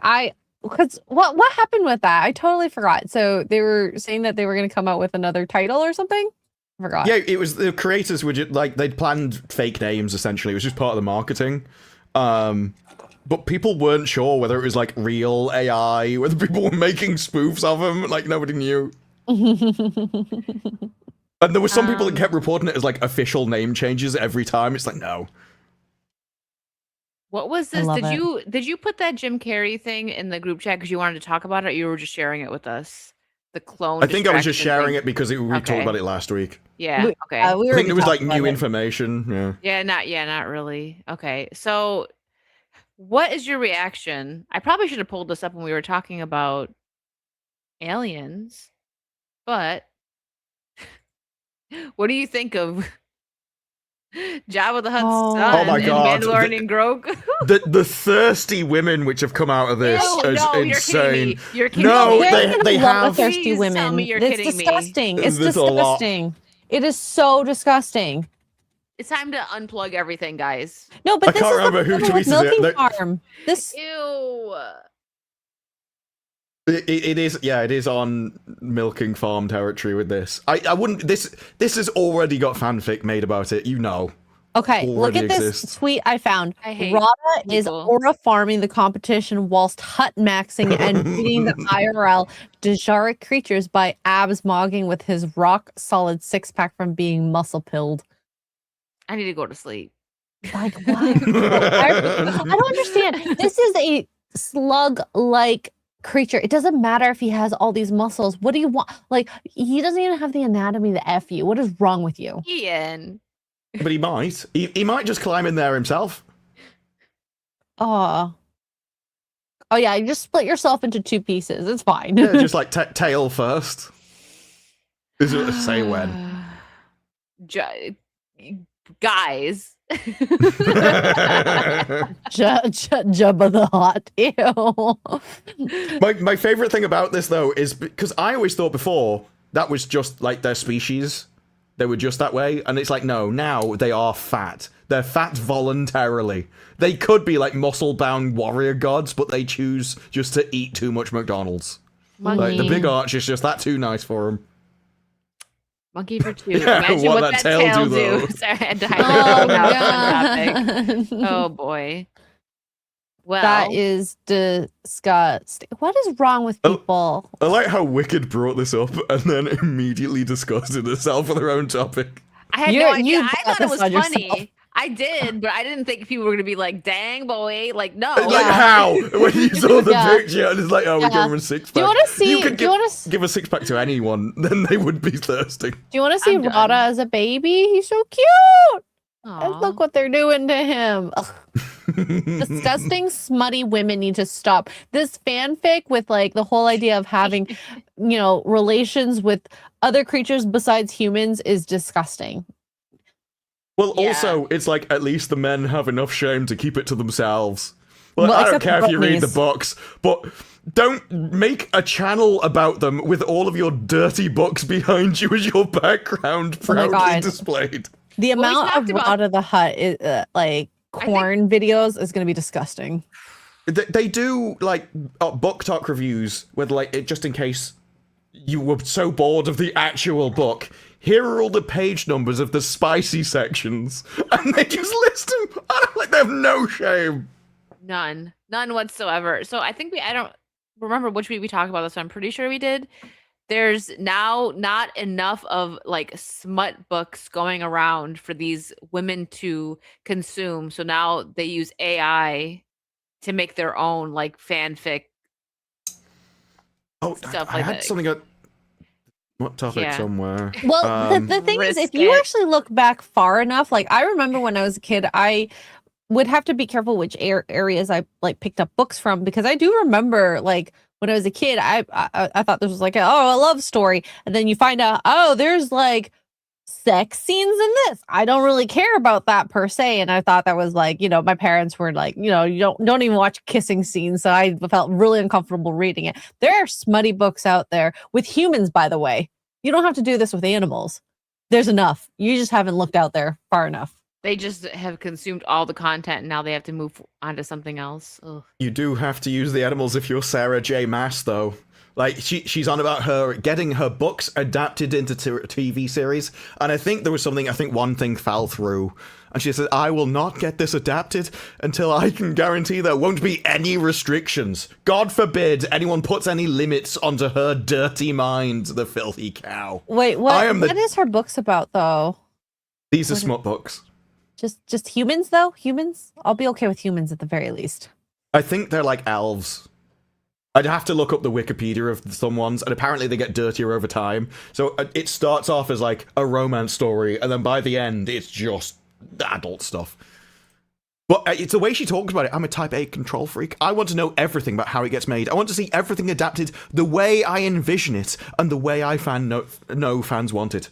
Because what happened with that? I totally forgot. So they were saying that they were going to come out with another title or something? I forgot. Yeah, it was the creators were just, like, they'd planned fake names, essentially. It was just part of the marketing. But people weren't sure whether it was, like, real AI, whether people were making spoofs of them. Like, nobody knew. And there were some people that kept reporting it as, like, official name changes every time. It's like, no. What was this? Did you put that Jim Carrey thing in the group chat because you wanted to talk about it, or you were just sharing it with us? The clone. I think I was just distraction sharing thing? it because we talked about it last week. Yeah. Okay. I think there was, like, new information. Yeah. Not really. Okay. So, what is your reaction? I probably should have pulled this up when we were talking about aliens, but what do you think of Jabba the Hutt's son Oh my God. and Mandalorian and Grogu? The thirsty women which have come out of this is no, insane. You're kidding No, me. they have thirsty Please women. tell me you're It's kidding me. disgusting. It's There's a lot. disgusting. It is so disgusting. It's time to unplug everything, guys. No, but I this can't is remember the who problem with tweeted it. milking They- farm. This Ew. It is, yeah, it is on milking farm territory with this. I wouldn't. This has already got fanfic made about it. You know. Okay, look Already at this exists. tweet I found. I hate Rada is people. aura farming the competition whilst hut maxing and beating the IRL Dejaric creatures by abs mogging with his rock solid 6-pack from being muscle pilled. I need to go to sleep. Like what? I don't understand. This is a slug-like creature. It doesn't matter if he has all these muscles. What do you want? Like he doesn't even have the anatomy to F you. What is wrong with you? Ian. But he might. He might just climb in there himself. Oh yeah, you just split yourself into 2 pieces. It's fine. Yeah, just like tail first. Is it say when? Guys. Jabba the Hutt. Ew. My favorite thing about this though is because I always thought before that was just like their species. They were just that way, and it's like, no, now they are fat. They're fat voluntarily. They could be like muscle-bound warrior gods, but they choose just to eat too much McDonald's. Like, the big arch is just that too nice for them. Monkey for 2. Yeah, Imagine what what that that tail tail do, though. do. Sorry, I had to Oh, hide oh boy. Well, That is disgusting. What is wrong with people? I like how Wicked brought this up and then immediately disgusted herself with her own topic. I had You- no idea. you I brought thought it this was on funny. yourself. I did, but I didn't think people were gonna be like, "Dang, boy!" Like, no. Like how when you saw the Yeah. picture and it's like, oh, we give Yeah. them a 6-pack. Do you want to see? You could Do you want to? give a 6-pack to anyone, then they would be thirsty. Do you want to see I'm done. Rada as a baby? He's so cute. And Aw. look what they're doing to him. Ugh. Disgusting, smutty women need to stop. This fanfic with like the whole idea of having, relations with other creatures besides humans is disgusting. Well, Yeah. also, it's like at least the men have enough shame to keep it to themselves. Well, Well, I don't except care the if you read the bunnies. books, but don't make a channel about them with all of your dirty books behind you as your background Oh my proudly God. displayed. The Well, we amount of talked about- Rada the Hutt is like corn videos is going to be disgusting. They do like book talk reviews with like it just in case you were so bored of the actual book. Here are all the page numbers of the spicy sections, and they just list them. Like they have no shame. None whatsoever. So I think I don't remember which week we talked about this. So I'm pretty sure we did. There's now not enough of like smut books going around for these women to consume. So now they use AI to make their own like fanfic. Oh, Stuff I like had that. something at what topic Yeah. somewhere. Well, the thing is, if you risk it. actually look back far enough, like I remember when I was a kid, I would have to be careful which areas I like picked up books from because I do remember like when I was a kid, I thought this was like a love story, and then you find out, oh, there's like sex scenes in this. I don't really care about that per se, and I thought that was like, my parents were like, you don't even watch kissing scenes, so I felt really uncomfortable reading it. There are smutty books out there with humans, by the way. You don't have to do this with animals. There's enough. You just haven't looked out there far enough. They just have consumed all the content, and now they have to move on to something else. Ugh. You do have to use the animals if you're Sarah J. Maas, though. Like, she's on about her getting her books adapted into TV series, and I think there was one thing fell through, and she said, I will not get this adapted until I can guarantee there won't be any restrictions. God forbid anyone puts any limits onto her dirty mind, the filthy cow. Wait, what is her books about, though? These are Smut books. Just humans, though? Humans? I'll be okay with humans at the very least. I think they're like elves. I'd have to look up the Wikipedia of some ones, and apparently they get dirtier over time. So it starts off as like a romance story, and then by the end, it's just adult stuff. But it's the way she talks about it. I'm a type A control freak. I want to know everything about how it gets made. I want to see everything adapted the way I envision it, and the way I know fans want it.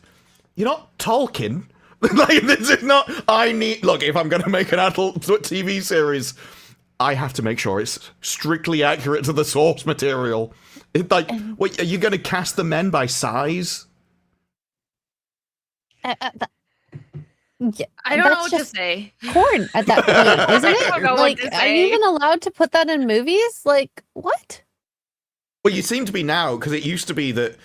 You're not Tolkien. Like, this is not... Look, if I'm going to make an adult TV series, I have to make sure it's strictly accurate to the source material. Wait, are you going to cast the men by size? I don't know what to say. Corn at that point, isn't it? I don't know like, what to are you say. even allowed to put that in movies? Like, what? Well, you seem to be now, because it used to be that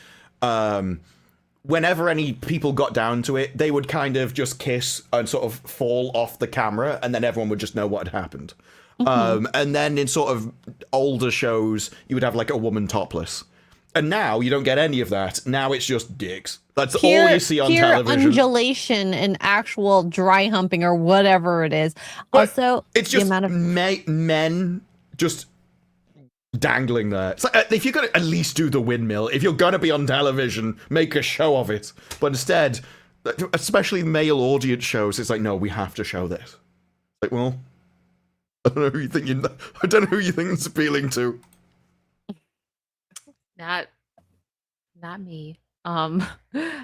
whenever any people got down to it, they would kind of just kiss and sort of fall off the camera, and then everyone would just know what had happened. And then in sort of older shows, you would have like a woman topless. And now you don't get any of that. Now it's just dicks. That's all you see on television. Undulation and actual dry humping or whatever it is. But also, it's just men just dangling there. It's like, if you're going to at least do the windmill, if you're going to be on television, make a show of it. But instead, especially male audience shows, it's like, no, we have to show this. Like, well, I don't know who you think it's appealing to. Not me. I'm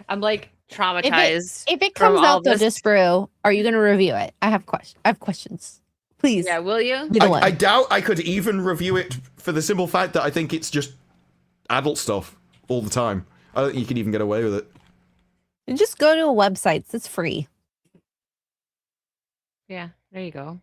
like traumatized. If it from comes all out though, this. Disbrew, are you going to review it? I have questions. Please. Yeah, will you? I doubt I could even review it for the simple fact that I think it's just adult stuff all the time. I don't think you can even get away with it. And just go to a website. It's free. Yeah, there you go.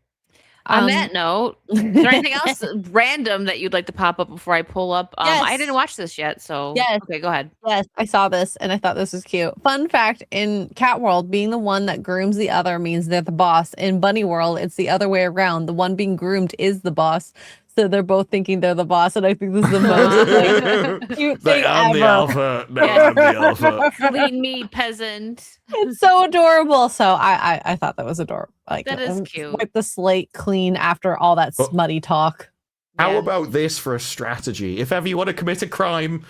On that note, is there anything else random that you'd like to pop up before I pull up? Yes. I didn't watch this yet, so Yes. okay, go ahead. Yes, I saw this and I thought this was cute. Fun fact, in Cat World, being the one that grooms the other means they're the boss. In Bunny World, it's the other way around. The one being groomed is the boss. So they're both thinking they're the boss, and I think this is the most cute thing I'm ever. the alpha. No, I'm the alpha. Clean me, peasant. It's so adorable. So I thought that was adorable. Like, That is cute. Wipe the slate clean after all that smutty talk. How about this for a strategy? If ever you want to commit a crime,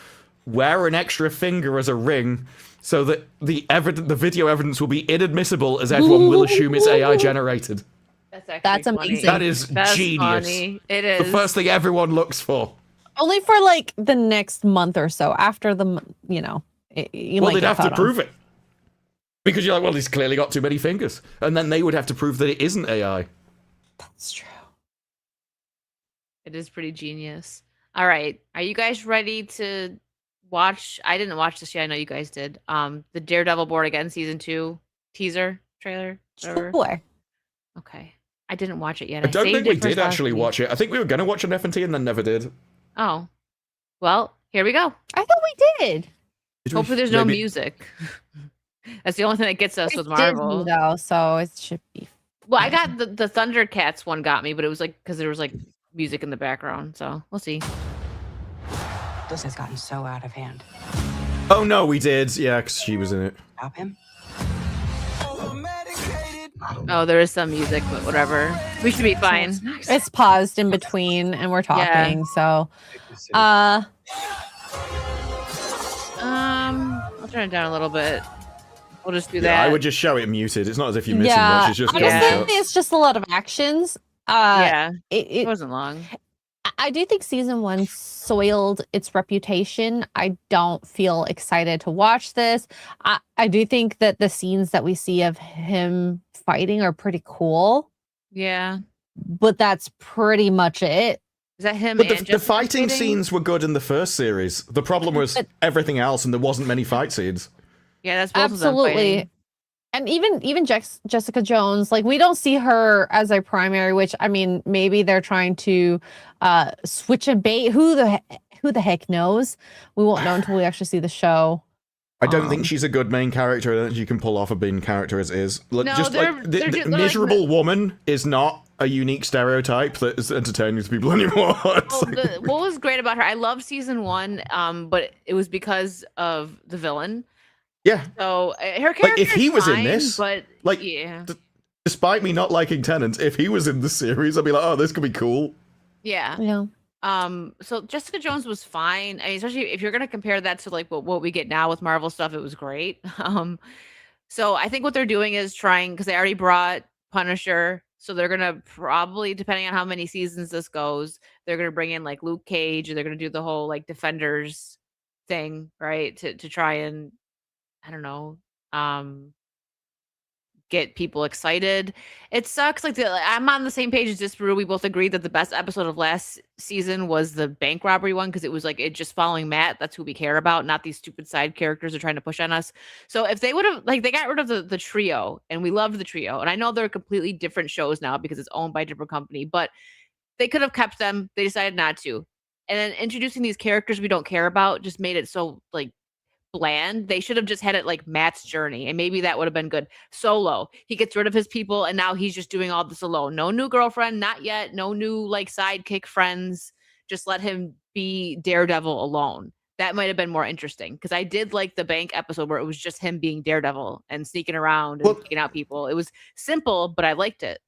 wear an extra finger as a ring, so that the video evidence will be inadmissible, as everyone will assume it's AI generated. That's amazing. That is That's genius. funny. It is. The first thing everyone looks for. Only for like the next month or so. After the, you Well, might they'd get have to caught on. prove it. Because you're like, well, he's clearly got too many fingers. And then they would have to prove that it isn't AI. That's true. It is pretty genius. All right, are you guys ready to watch? I didn't watch this yet. I know you guys did. The Daredevil Born Again season 2 teaser trailer. Whatever. Sure. Okay, I didn't watch it yet. I don't saved think we it for did last actually week. watch it. I think we were going to watch an FNT and then never did. Oh, well, here we go. I thought we did. Hopefully, there's no Maybe- music. That's the only thing that gets us It's with Marvel. Disney, though, so it should be. Well, I got the Thundercats one got me, but it was like because there was like music in the background. So we'll see. This has gotten so out of hand. Oh, no, we did. Yeah, because she was in it. Stop him. Oh, there is some music, but whatever. We should be fine. It's paused in between, and we're talking. So, I'll turn it down a little bit. We'll just do Yeah, that. I would just show it muted. It's not as if you're missing yeah, much. It's just honestly, gunshots. it's just a lot of actions. Yeah, it wasn't long. I do think season 1 soiled its reputation. I don't feel excited to watch this. I do think that the scenes that we see of him fighting are pretty cool, Yeah. but that's pretty much it. Is that him? But and the Jessica fighting fighting? scenes were good in the first series. The problem was everything else, and there wasn't many fight scenes. Yeah, that's both Absolutely. of them fighting. And even Jessica Jones, like we don't see her as a primary, which I mean, maybe they're trying to switch a bait. Who the heck knows? We won't know until we actually see the show. I don't think she's a good main character. I don't think she can pull off a main character as is. No, The miserable woman is not a unique stereotype that is entertaining to people anymore. What was great about her? I love season 1, but it was because of the villain. Yeah. So her character. Like, if he was fine, in this, but like, yeah, despite me not liking Tennant, if he was in the series, I'd be like, oh, this could be cool. yeah. So Jessica Jones was fine. I mean, especially if you're gonna compare that to like what we get now with Marvel stuff, it was great. So I think what they're doing is trying, because they already brought Punisher, so they're gonna probably, depending on how many seasons this goes, they're gonna bring in like Luke Cage, or they're gonna do the whole like Defenders thing, right? To try and, I don't know, get people excited. It sucks. I'm on the same page as Disparu. We both agreed that the best episode of last season was the bank robbery one, because it was like it just following Matt. That's who we care about, not these stupid side characters they're trying to push on us. So if they would have, like, they got rid of the trio, and we loved the trio, and I know they're completely different shows now because it's owned by a different company, but they could have kept them. They decided not to. And then introducing these characters we don't care about just made it so like bland. They should have just had it like Matt's journey, and maybe that would have been good. Solo, he gets rid of his people, and now he's just doing all this alone. No new girlfriend, not yet. No new like sidekick friends. Just let him be Daredevil alone. That might have been more interesting, because I did like the bank episode where it was just him being Daredevil and sneaking around and taking out people. It was simple, but I liked it.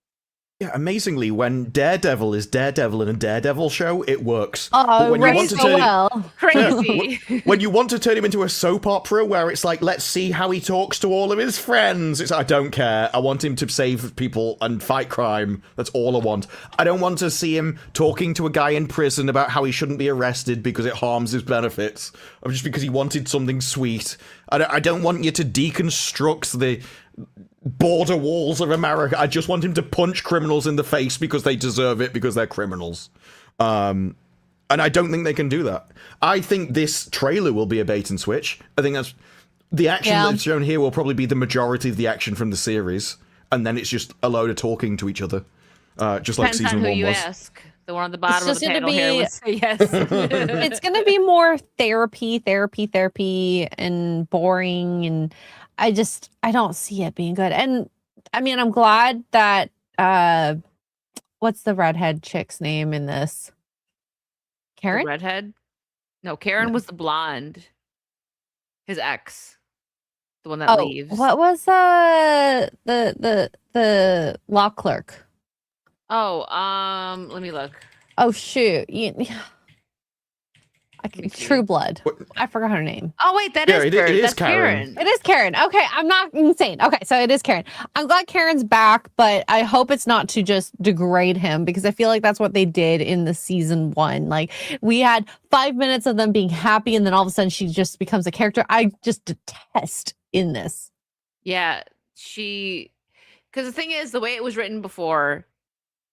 Yeah, amazingly, when Daredevil is Daredevil in a Daredevil show, it works. Oh, But when you want to turn Crazy. when you want to turn him into a soap opera where it's like, let's see how he talks to all of his friends, it's I don't care. I want him to save people and fight crime. That's all I want. I don't want to see him talking to a guy in prison about how he shouldn't be arrested because it harms his benefits, or just because he wanted something sweet. I don't want you to deconstruct the border walls of America. I just want him to punch criminals in the face because they deserve it, because they're criminals. And I don't think they can do that. I think this trailer will be a bait and switch. I think that's the action that's shown here will probably be the majority of the action from the series, and then it's just a load of talking to each other, just like Depends season on who 1 you was. ask. The one on the bottom of just the gonna panel here be- would say yes. It's gonna be more therapy, and boring, and I don't see it being good. And I mean, I'm glad that what's the redhead chick's name in this? Karen? The redhead? No, Karen was the blonde. His ex. The one that leaves. What was the law clerk? Oh, let me look. Oh shoot. True Blood. I forgot her name. Oh wait, that is Karen. That's Karen. It is Karen. Okay, I'm not insane. Okay, so it is Karen. I'm glad Karen's back, but I hope it's not to just degrade him, because I feel like that's what they did in the season 1. Like, we had 5 minutes of them being happy, and then all of a sudden she just becomes a character I just detest in this. Yeah, because the thing is, the way it was written before,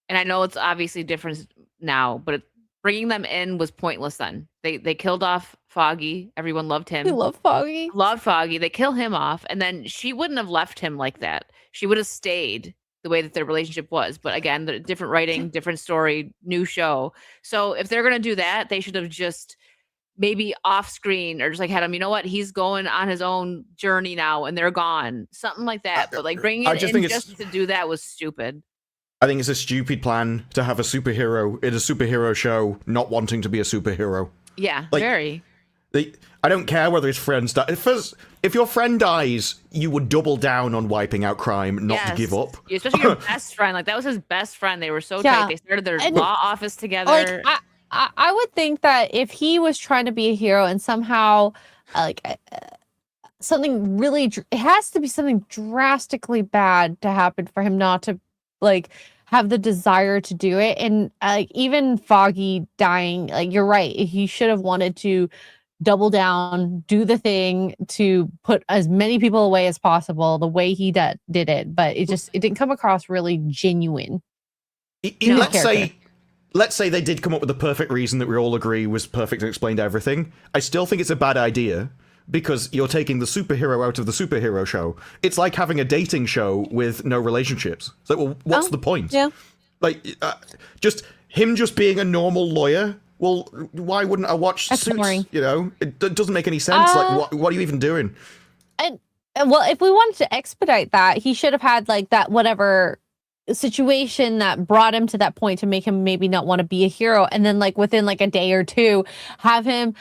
and I know it's obviously different now, but bringing them in was pointless then. They killed off Foggy. Everyone loved him. We love Foggy. Loved Foggy. They kill him off, and then she wouldn't have left him like that. She would have stayed the way that their relationship was. But again, the different writing, different story, new show. So if they're gonna do that, they should have just maybe off screen, or just like had him, you know what, he's going on his own journey now, and they're gone. Something like that. But like bringing it in just to do that was stupid. I think it's a stupid plan to have a superhero in a superhero show not wanting to be a superhero. Yeah, Like, very. I don't care whether his friends die. If your friend dies, you would double down on wiping out crime, not to give up. Especially your best friend. Like, that was his best friend. They were so Yeah. tight. They started their And, law office together. Like, I would think that if he was trying to be a hero and somehow something really, it has to be something drastically bad to happen for him not to like have the desire to do it. And like even Foggy dying, like you're right, he should have wanted to double down, do the thing to put as many people away as possible the way he did it, but it didn't come across really genuine. Let's say they did come up with the perfect reason that we all agree was perfect and explained everything. I still think it's a bad idea because you're taking the superhero out of the superhero show. It's like having a dating show with no relationships. It's like, well, what's the point? Yeah. Like, just him just being a normal lawyer. Well, why wouldn't I watch That's Suits? boring. You know, it doesn't make any sense. Like, what are you even doing? And well, if we wanted to expedite that, he should have had like that whatever situation that brought him to that point to make him maybe not want to be a hero, and then like within like a day or two have him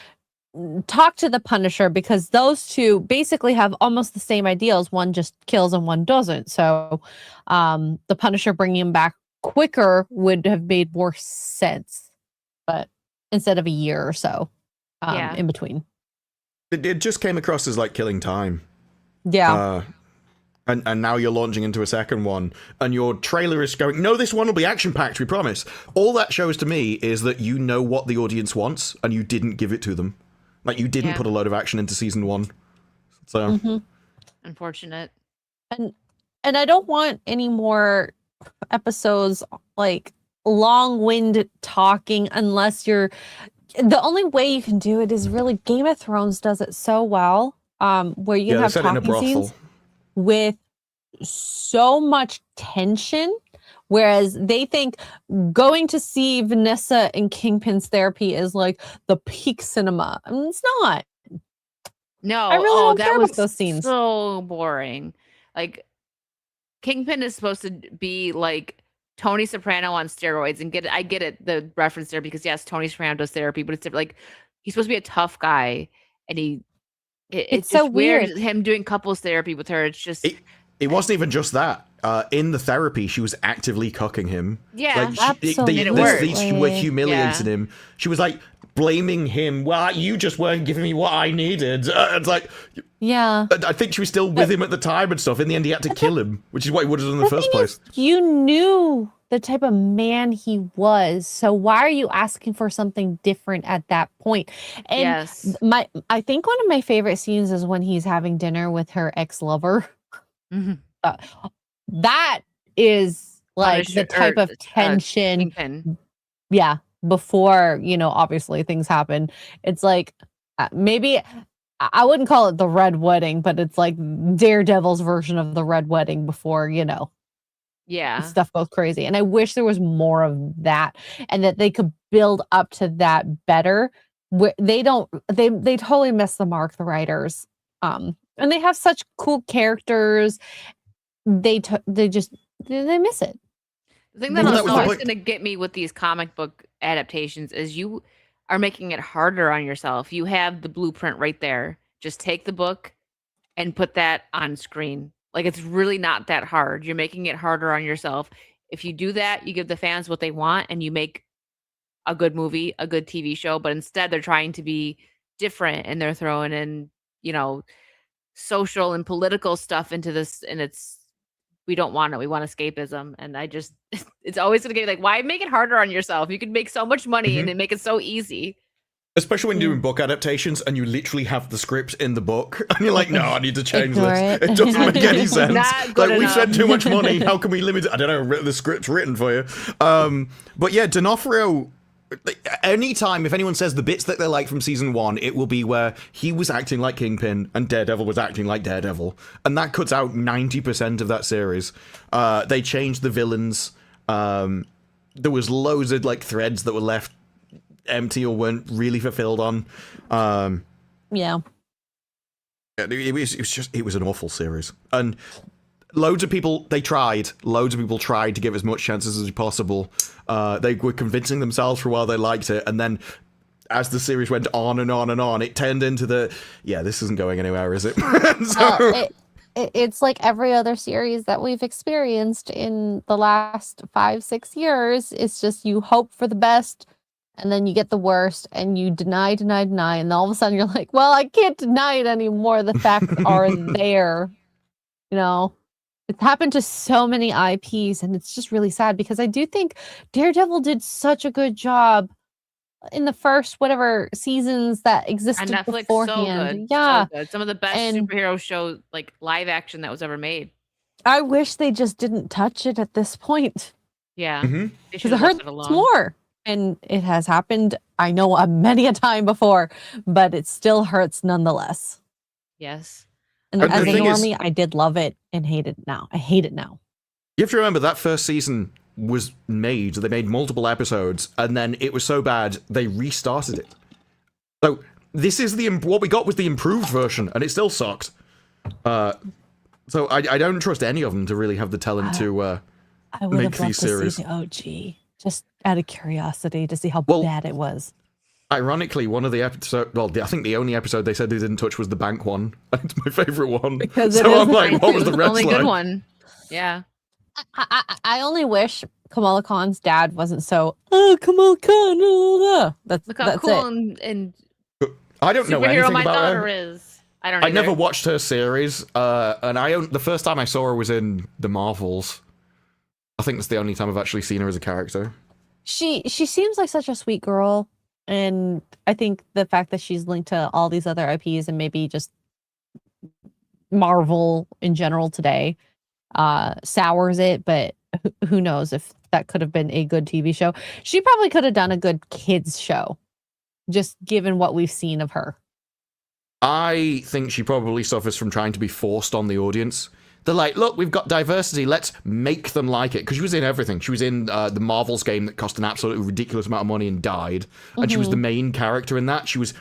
talk to the Punisher, because those two basically have almost the same ideals. One just kills and one doesn't. So the Punisher bringing him back quicker would have made more sense, but instead of a year or so in between. It just came across as like killing time. Yeah. And now you're launching into a second one, and your trailer is going, no, this one will be action-packed, we promise. All that shows to me is that you know what the audience wants, and you didn't give it to them. Like, you didn't put a load of action into season 1. So... Unfortunate. And I don't want any more episodes, like, long-winded talking, unless you're... The only way you can do it is really... Game of Thrones does it so well, where you can have talking scenes with so much tension, whereas they think going to see Vanessa and Kingpin's therapy is like the peak cinema. I mean, it's not. No, I really don't care about those scenes. So boring. Like, Kingpin is supposed to be like Tony Soprano on steroids, and I get it, the reference there, because yes, Tony Soprano does therapy, but it's like he's supposed to be a tough guy, and it's so weird him doing couples therapy with her. It's just it wasn't even just that. In the therapy, she was actively cucking him. Yeah, like they were humiliating him. She was like blaming him. Well, you just weren't giving me what I needed. It's like, yeah. I think she was still with him at the time and stuff. In the end, he had to kill him, which is what he would have done in the first place. You knew the type of man he was, so why are you asking for something different at that point? And I think one of my favorite scenes is when he's having dinner with her ex-lover. That is like the type of tension. Before, obviously things happen. It's like maybe I wouldn't call it the Red Wedding, but it's like Daredevil's version of the Red Wedding before, stuff goes crazy. And I wish there was more of that, and that they could build up to that better. They totally miss the mark, the writers. And they have such cool characters. They miss it. The thing that is always going to get me with these comic book adaptations is you are making it harder on yourself. You have the blueprint right there. Just take the book and put that on screen. Like, it's really not that hard. You're making it harder on yourself. If you do that, you give the fans what they want, and you make a good movie, a good TV show. But instead, they're trying to be different, and they're throwing in, social and political stuff into this, and we don't want it. We want escapism. And it's always going to get like, why make it harder on yourself? You could make so much money and then make it so easy. Especially when you're doing book adaptations and you literally have the script in the book and you're like, no, I need to change this. It doesn't make any sense. Like, we've spent too much money. How can we limit it? I don't know. The script's written for you. But yeah, D'Onofrio, anytime if anyone says the bits that they like from season 1, it will be where he was acting like Kingpin and Daredevil was acting like Daredevil. And that cuts out 90% of that series. They changed the villains. There was loads of like threads that were left empty or weren't really fulfilled on. It was an awful series, and loads of people tried to give as much chances as possible. They were convincing themselves for a while they liked it, and then as the series went on and on and on, it turned into this isn't going anywhere, is it? It's like every other series that we've experienced in the last 5-6 years. It's just you hope for the best, and then you get the worst, and you deny, and all of a sudden you're like, well, I can't deny it anymore. The facts are there, It's happened to so many IPs, and it's just really sad because I do think Daredevil did such a good job in the first whatever seasons that existed On Netflix, beforehand. so good. Yeah, So good. Some of the best and superhero show, like live action that was ever made. I wish they just didn't touch it at this point Yeah. Mm-hmm. They because should it have left hurts it alone. more, and it has happened. I know many a time before, but it still hurts nonetheless. Yes. And And as the a thing is- normie, I did love it and hate it now. I hate it now. You have to remember that first season was made. They made multiple episodes, and then it was so bad they restarted it. So this is what we got was the improved version, and it still sucked. So I don't trust any of them to really have the talent to I would make have loved these to series. see the OG, just out of curiosity to see how bad it was. Ironically, one of the episodes, well, I think the only episode they said they didn't touch was the bank one. It's my favorite one. Because so it is I'm like, what was the red only slide? good one. Yeah. I only wish Kamala Khan's dad wasn't so, oh, Kamala Khan, that's Look how that's cool it. and I don't know superhero anything my about daughter her. is. I don't. I never either. watched her series, and the first time I saw her was in the Marvels. I think that's the only time I've actually seen her as a character. She seems like such a sweet girl, and I think the fact that she's linked to all these other IPs and maybe just Marvel in general today sours it, but who knows if that could have been a good TV show. She probably could have done a good kids show, just given what we've seen of her. I think she probably suffers from trying to be forced on the audience. They're like, look, we've got diversity, let's make them like it. Because she was in everything. She was in the Marvels game that cost an absolutely ridiculous amount of money and died. And she was the main character in that. She was...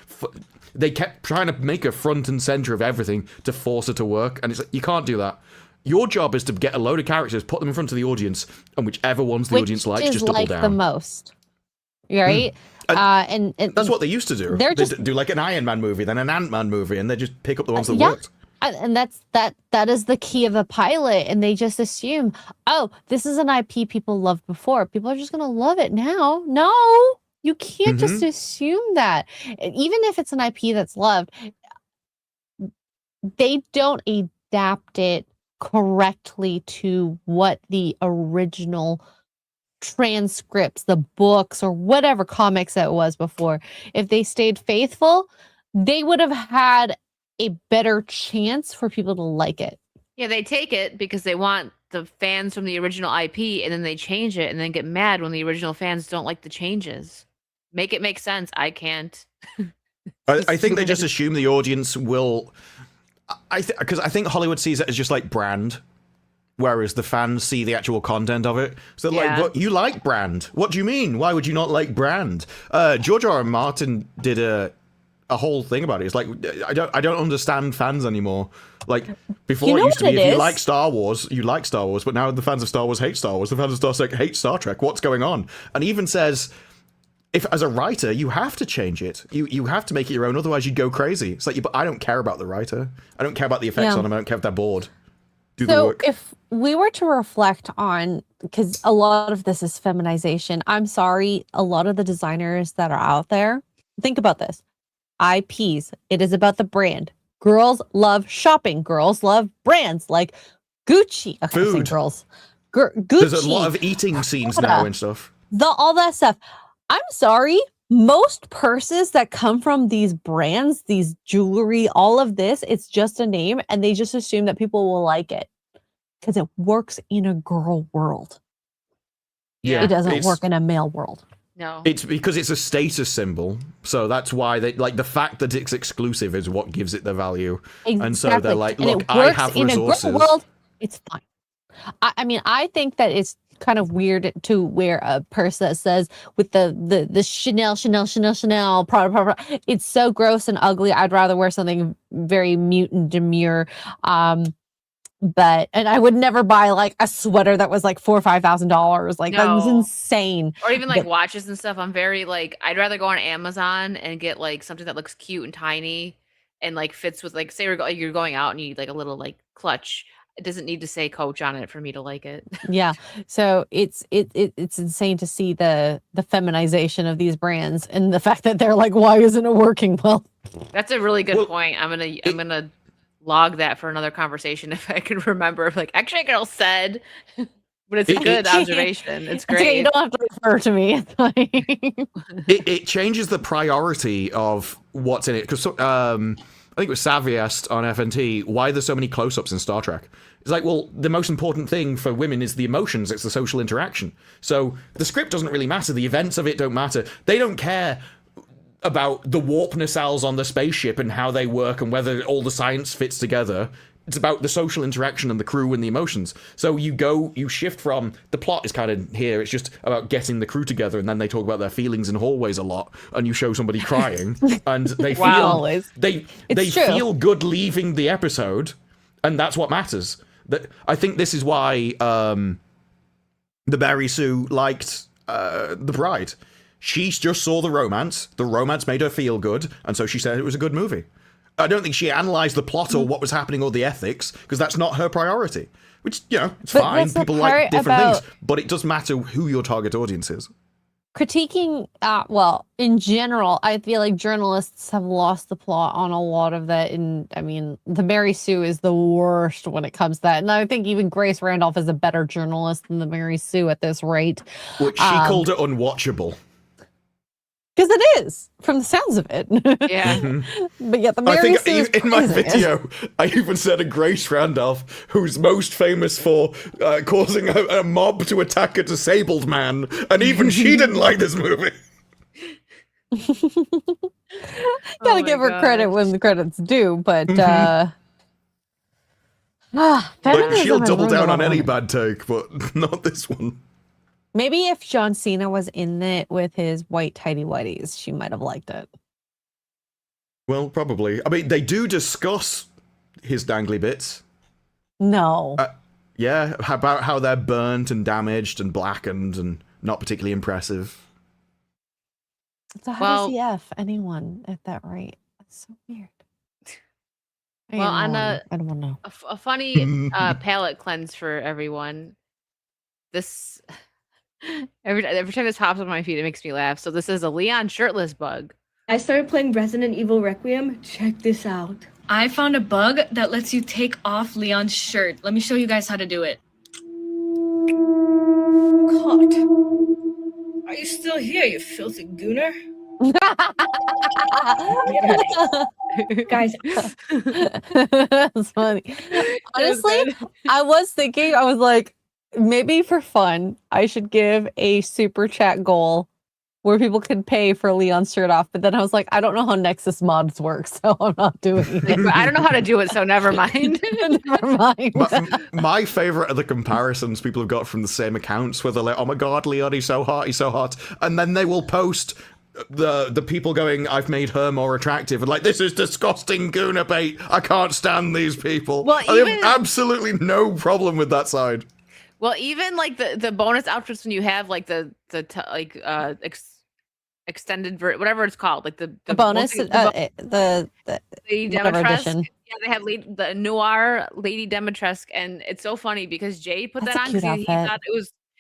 They kept trying to make her front and center of everything to force her to work. And it's like, you can't do that. Your job is to get a load of characters, put them in front of the audience, and whichever ones the audience likes, just double down. The most, right? And that's what they used to do. They're They just do like an Iron Man movie, then an Ant-Man movie, and they just pick up the ones that yeah. worked. And that is the key of a pilot, and they just assume, oh, this is an IP people loved before. People are just gonna love it now. No, you can't just assume that. Even if it's an IP that's loved, they don't adapt it correctly to what the original transcripts, the books, or whatever comics it was before. If they stayed faithful, they would have had a better chance for people to like it. Yeah, they take it because they want the fans from the original IP, and then they change it and then get mad when the original fans don't like the changes. Make it make sense. I can't. I think they just assume the audience will... Because I think Hollywood sees it as just like brand, whereas the fans see the actual content of it. So they're like, what, you like brand? What do you mean? Why would you not like brand? George R. R. Martin did a whole thing about it. It's like, I don't understand fans anymore. Like, before it used to be, if you like Star Wars, you like Star Wars, but now the fans of Star Wars hate Star Wars. The fans of Star Trek hate Star Trek. What's going on? And he even says, if as a writer, you have to change it. You have to make it your own, otherwise you'd go crazy. It's like, but I don't care about the writer. I don't care about the effects on them. I don't care if they're bored. Do the work. If we were to reflect on, because a lot of this is feminization, I'm sorry, a lot of the designers that are out there, think about this. IPs, it is about the brand. Girls love shopping. Girls love brands like Gucci. Okay, I'm saying Food. Girls. Gucci. There's a lot of eating scenes now and stuff. All that stuff. I'm sorry. Most purses that come from these brands, these jewelry, all of this, it's just a name, and they just assume that people will like it because it works in a girl world. Yeah, It doesn't work in a male world. No. It's because it's a status symbol, so that's why they like the fact that it's exclusive is what gives it the value. And so they're like, And look, it I works have in resources. a girl world, it's fine. I mean, I think that it's kind of weird to wear a purse that says with the Chanel, Prada. It's so gross and ugly. I'd rather wear something very mute and demure. And I would never buy like a sweater that was like $4,000 or $5,000. Like that was insane. Or even like watches and stuff. I'm very like, I'd rather go on Amazon and get like something that looks cute and tiny and like fits with like, say you're going out and you need like a little like clutch. It doesn't need to say Coach on it for me to like it. Yeah. So it's insane to see the feminization of these brands and the fact that they're like, why isn't it working well? That's a really good point. I'm gonna log that for another conversation if I can remember. Like, actually, a girl said, but it's a good observation. It's great. Okay, you don't have to refer to me. It's fine. It changes the priority of what's in it. Because I think it was Savvy asked on FNT, why there's so many close-ups in Star Trek? It's like, well, the most important thing for women is the emotions. It's the social interaction. So the script doesn't really matter. The events of it don't matter. They don't care about the warp nacelles on the spaceship and how they work and whether all the science fits together. It's about the social interaction and the crew and the emotions. So you shift from, the plot is kind of here, it's just about getting the crew together, and then they talk about their feelings in hallways a lot, and you show somebody crying, and they feel they feel good leaving the episode, and that's what matters. I think this is why the Mary Sue liked The Bride. She just saw the romance made her feel good, and so she said it was a good movie. I don't think she analysed the plot or what was happening or the ethics, because that's not her priority. Which, it's fine. People like different things. But it does matter who your target audience is. Critiquing, well, in general, I feel like journalists have lost the plot on a lot of that. And I mean, the Mary Sue is the worst when it comes to that. And I think even Grace Randolph is a better journalist than the Mary Sue at this rate. Which she called it unwatchable. Because it is, from the sounds of it. Yeah. But yeah, the Mary Sue is in my video, I even said a Grace Randolph, who's most famous for causing a mob to attack a disabled man, and even she didn't like this movie. Gotta give her credit when the credit's due, but she'll double down on any bad take, but not this one. Maybe if John Cena was in it with his white tighty whities, she might have liked it. Well, probably. I mean, they do discuss his dangly bits. No. Yeah, about how they're burnt and damaged and blackened and not particularly impressive. So how does he F anyone at that rate? That's so weird. Well, on I don't want to know. a funny palette cleanse for everyone. This every time this pops on my feed, it makes me laugh. So this is a Leon shirtless bug. I started playing Resident Evil Requiem. Check this out. I found a bug that lets you take off Leon's shirt. Let me show you guys how to do it. Caught. Are you still here, you filthy gooner? Guys. That's funny. Honestly, I was thinking, I was like, maybe for fun, I should give a super chat goal where people can pay for Leon's shirt off. But then I was like, I don't know how Nexus mods work, so I'm not doing it. I don't know how to do it, so never mind. Never mind. My favorite are the comparisons people have got from the same accounts where they're like, oh my god, Leon, he's so hot, he's so hot. And then they will post the people going, I've made her more attractive, and like, this is disgusting gooner bait. I can't stand these people. Well, I have absolutely no problem with that side. Well, even like the bonus outfits when you have like extended whatever it's called, like the bonus, the Lady whatever Demetresque. edition. Yeah, they have the noir Lady Demetresque, and it's so funny because Jay put That's that a on cute because he outfit. thought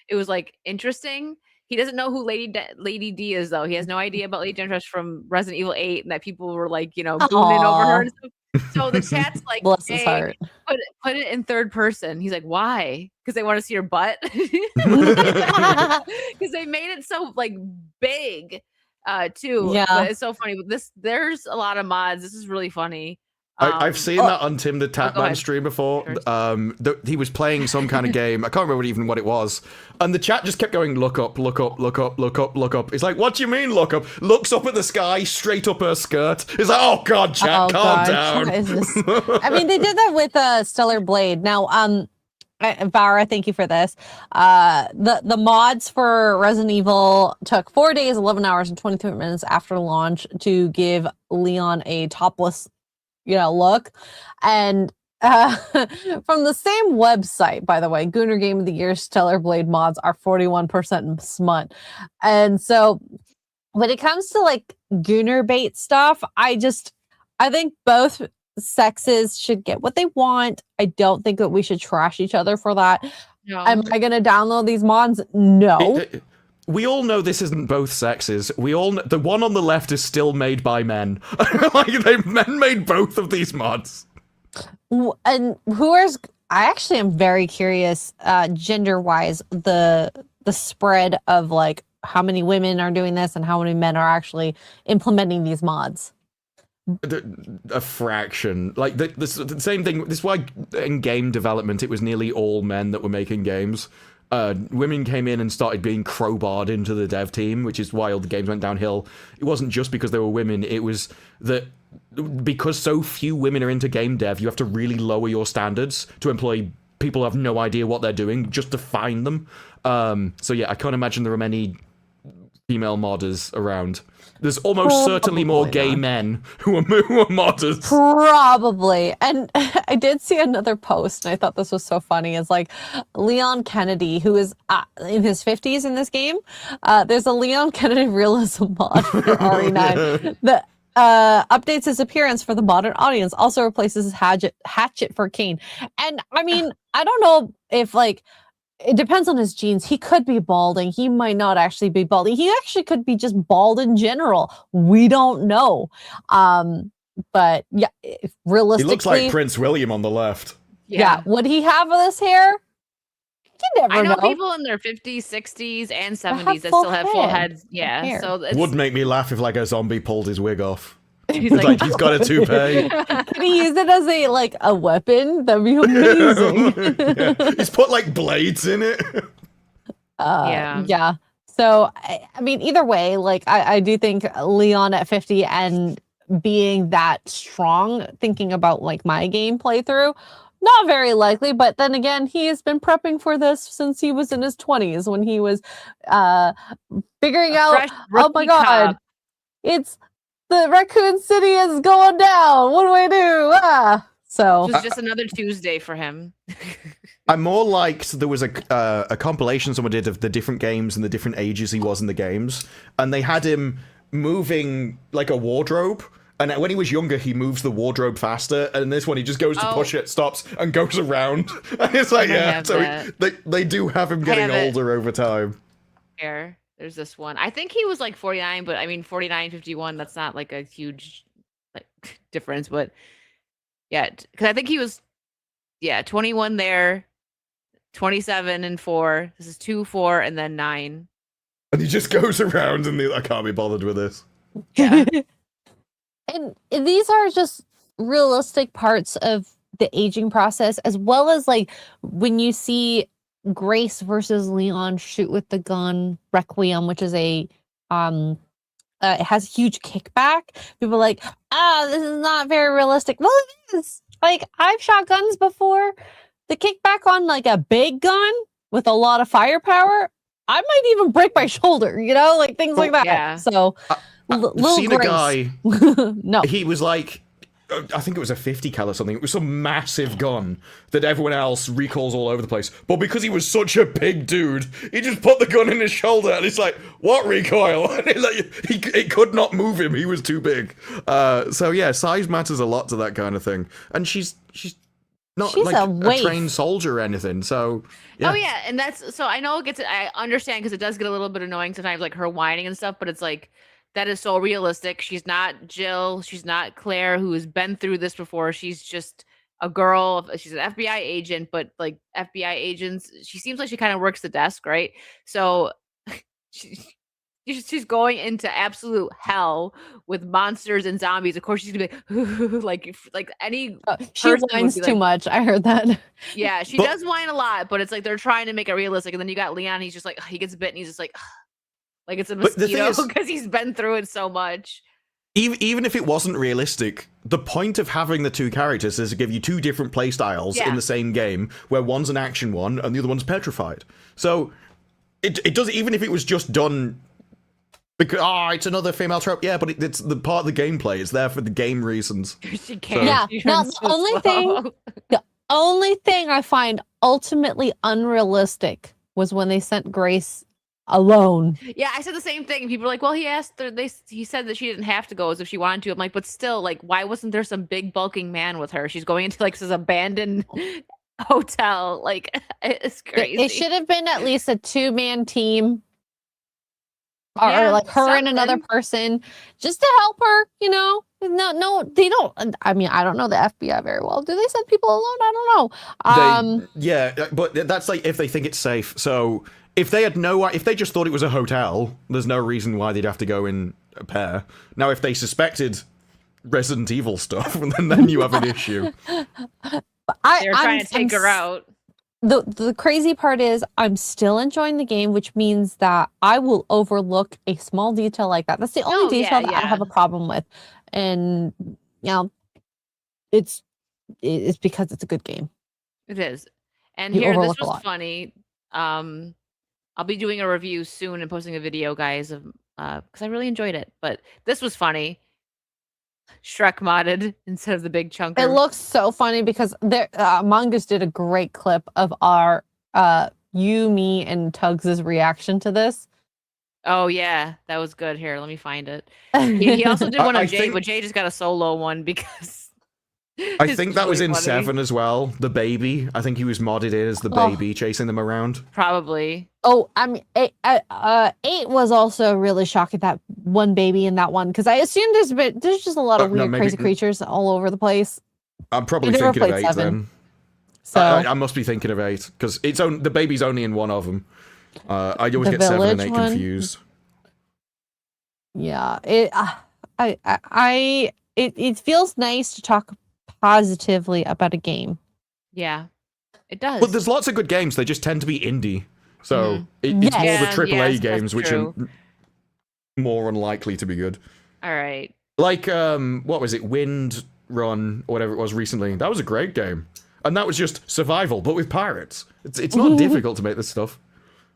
it was like interesting. He doesn't know who Lady D is though. He has no idea about Lady Demetresque from Resident Evil 8, and that people were like, gooning over her and stuff. So the chat's like, Bless his hey, heart. put it in third person. He's like, why? Because they want to see her butt. Because they made it so like big, too. Yeah. But it's so funny. But there's a lot of mods. This is really funny. I've seen that on Tim the go Tatman ahead. stream before. He was playing some kind of game. I can't remember even what it was. And the chat just kept going, look up, look up, look up, look up, look up. It's like, what do you mean look up? Looks up at the sky, straight up her skirt. It's like, oh god, chat, calm down. I mean, they did that with Stellar Blade. Now, Vara, thank you for this. The mods for Resident Evil took 4 days, 11 hours, and 23 minutes after launch to give Leon a topless look. And from the same website, by the way, Gooner Game of the Year Stellar Blade mods are 41% smut. And so when it comes to like Gooner bait stuff, I think both sexes should get what they want. I don't think that we should trash each other for that. No. Am I going to download these mods? No. We all know this isn't both sexes. We all know, the one on the left is still made by men. Like men made both of these mods. And I actually am very curious, gender wise, the spread of like how many women are doing this and how many men are actually implementing these mods. A fraction. Like the same thing. This is why in game development it was nearly all men that were making games. Women came in and started being crowbarred into the dev team, which is why all the games went downhill. It wasn't just because they were women, it was that because so few women are into game dev, you have to really lower your standards to employ people who have no idea what they're doing just to find them. So yeah, I can't imagine there are many female modders around. There's almost certainly more gay men who are modders. Probably. And I did see another post, and I thought this was so funny. It's like Leon Kennedy, who is in his 50s in this game. There's a Leon Kennedy realism mod for RE9 that updates his appearance for the modern audience, also replaces Hatchet for Kane. And I mean, I don't know if like, it depends on his genes. He could be balding. He might not actually be balding. He actually could be just bald in general. We don't know. But yeah, realistically, he looks like Prince William on the left. Yeah. Would he have this hair? You never I know know. people in their 50s, 60s, and 70s that still have full heads. Yeah. Hair. So it's, Would make me laugh if like a zombie pulled his wig off. He's like he's got a toupee. Can he use it as a weapon? That'd be amazing. Yeah. He's put like blades in it. Yeah. So I mean, either way, like I do think Leon at 50 and being that strong, thinking about like my game playthrough, not very likely. But then again, he has been prepping for this since he was in his 20s when he was figuring out, oh my god, it's the Raccoon City is going down. What do I do? So it's just another Tuesday for him. I'm more like there was a compilation someone did of the different games and the different ages he was in the games, and they had him moving like a wardrobe. And when he was younger, he moves the wardrobe faster. And this one, he just goes to push it, stops, and goes around. And it's like, yeah. So they do have him getting older over time. Here, there's this one. I think he was like 49, but I mean 49, 51. That's not like a huge like difference, but yeah, because I think he was 21 there, 27 and 4. This is 2, 4, and then 9. And he just goes around and I can't be bothered with this. Yeah. And these are just realistic parts of the aging process, as well as like when you see Grace versus Leon shoot with the gun Requiem, which is it has huge kickback. People are like, this is not very realistic. Well, it is. Like, I've shot guns before. The kickback on like a big gun with a lot of firepower, I might even break my shoulder, like things like that. Yeah. So I've seen Grace. a guy. No, he was like, I think it was a 50 cal or something. It was some massive gun that everyone else recalls all over the place. But because he was such a big dude, he just put the gun in his shoulder, and it's like, what recoil? And it could not move him. He was too big. So yeah, size matters a lot to that kind of thing. And she's not like a trained soldier or anything. So yeah. Oh yeah, and that's so I know it gets. I understand because it does get a little bit annoying sometimes, like her whining and stuff. But it's like. That is so realistic. She's not Jill. She's not Claire, who has been through this before. She's just a girl. She's an FBI agent, but like FBI agents, she seems like she kind of works the desk, right? So she's going into absolute hell with monsters and zombies. Of course, she's gonna be like any. She whines too much. I heard that. Yeah, she does whine a lot, but it's like they're trying to make it realistic. And then you got Leon. He's just like he gets bit, and he's just like. Like it's a mosquito because he's been through it so much. Even if it wasn't realistic, the point of having the two characters is to give you two different play styles in the same game, where one's an action one and the other one's petrified. So it does, even if it was just done because it's another female trope. Yeah, but it's the part of the gameplay. It's there for the game reasons. She can't. Yeah. Now the only thing I find ultimately unrealistic was when they sent Grace alone. Yeah, I said the same thing. People are like, well, he said that she didn't have to go as if she wanted to. I'm like, but still, like, why wasn't there some big bulking man with her? She's going into like this abandoned hotel. Like, it's crazy. It should have been at least a 2-man team. or Yeah, like her and another something. person, just to help her. No, they don't. I mean, I don't know the FBI very well. Do they send people alone? I don't know. Yeah, but that's like if they think it's safe. So if they just thought it was a hotel, there's no reason why they'd have to go in a pair. Now, if they suspected Resident Evil stuff, then you have an issue. They're trying to take her out. The crazy part is I'm still enjoying the game, which means that I will overlook a small detail like that. That's the only detail that I have a problem with. And it's because it's a good game. It is. And You here, this overlook a was lot. funny. I'll be doing a review soon and posting a video, guys, of because I really enjoyed it. But this was funny. Shrek modded instead of the big chunker. It looks so funny because Mongoose did a great clip of our you, me, and Tugs' reaction to this. Oh yeah, that was good. Here, let me find it. He also did one of Jay, but Jay just got a solo one because I think that was in 7 as well. The baby. I think he was modded in as the baby, chasing them around. Probably. Oh, I mean, 8 was also really shocking, that one baby in that one, because I assumed there's just a lot of weird, crazy creatures all over the place. I'm probably thinking of 8 7. then. So I must be thinking of 8 because the baby's only in one of them. I always get 7 and 8 confused. Yeah, it feels nice to talk positively about a game. Yeah, it does. But there's lots of good games. They just tend to be indie. So it's more the AAA games which are more unlikely to be good. All right. Like, what was it? Wind Run, or whatever it was recently. That was a great game. And that was just survival, but with pirates. It's not difficult to make this stuff.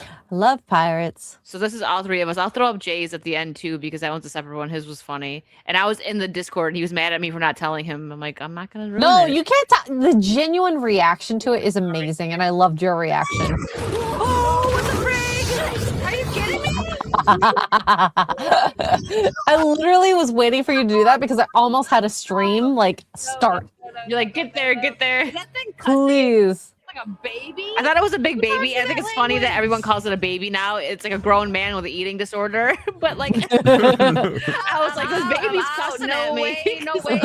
I love pirates. So this is all 3 of us. I'll throw up Jay's at the end too because that one's a separate one. His was funny, and I was in the Discord and he was mad at me for not telling him. I'm like, I'm not gonna ruin No, it. you can't. The genuine reaction to it is amazing, and I loved your reaction. Oh, what the frig? Are you kidding me? I literally was waiting for you to do that because I almost had a stream start. You're like, get there, get there. Please. Like a baby? I thought it was a big baby. I think it's funny that everyone calls it a baby now. It's like a grown man with an eating disorder. But like, I was like, this baby's cussing at me. No way.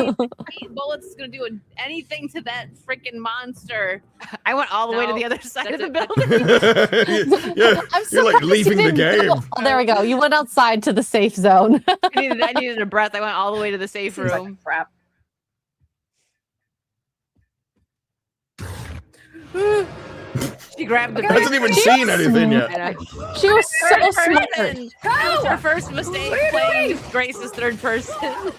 8 bullets is gonna do anything to that freaking monster. I went all the way to the other side of the building. Yeah, I'm you're like leaving the game. Oh, there we go. You went outside to the safe zone. I needed a breath. I went all the way to the safe room. Like crap. She grabbed the. Hasn't even seen anything yet. She was so smart. It was her first mistake playing Grace's third person. I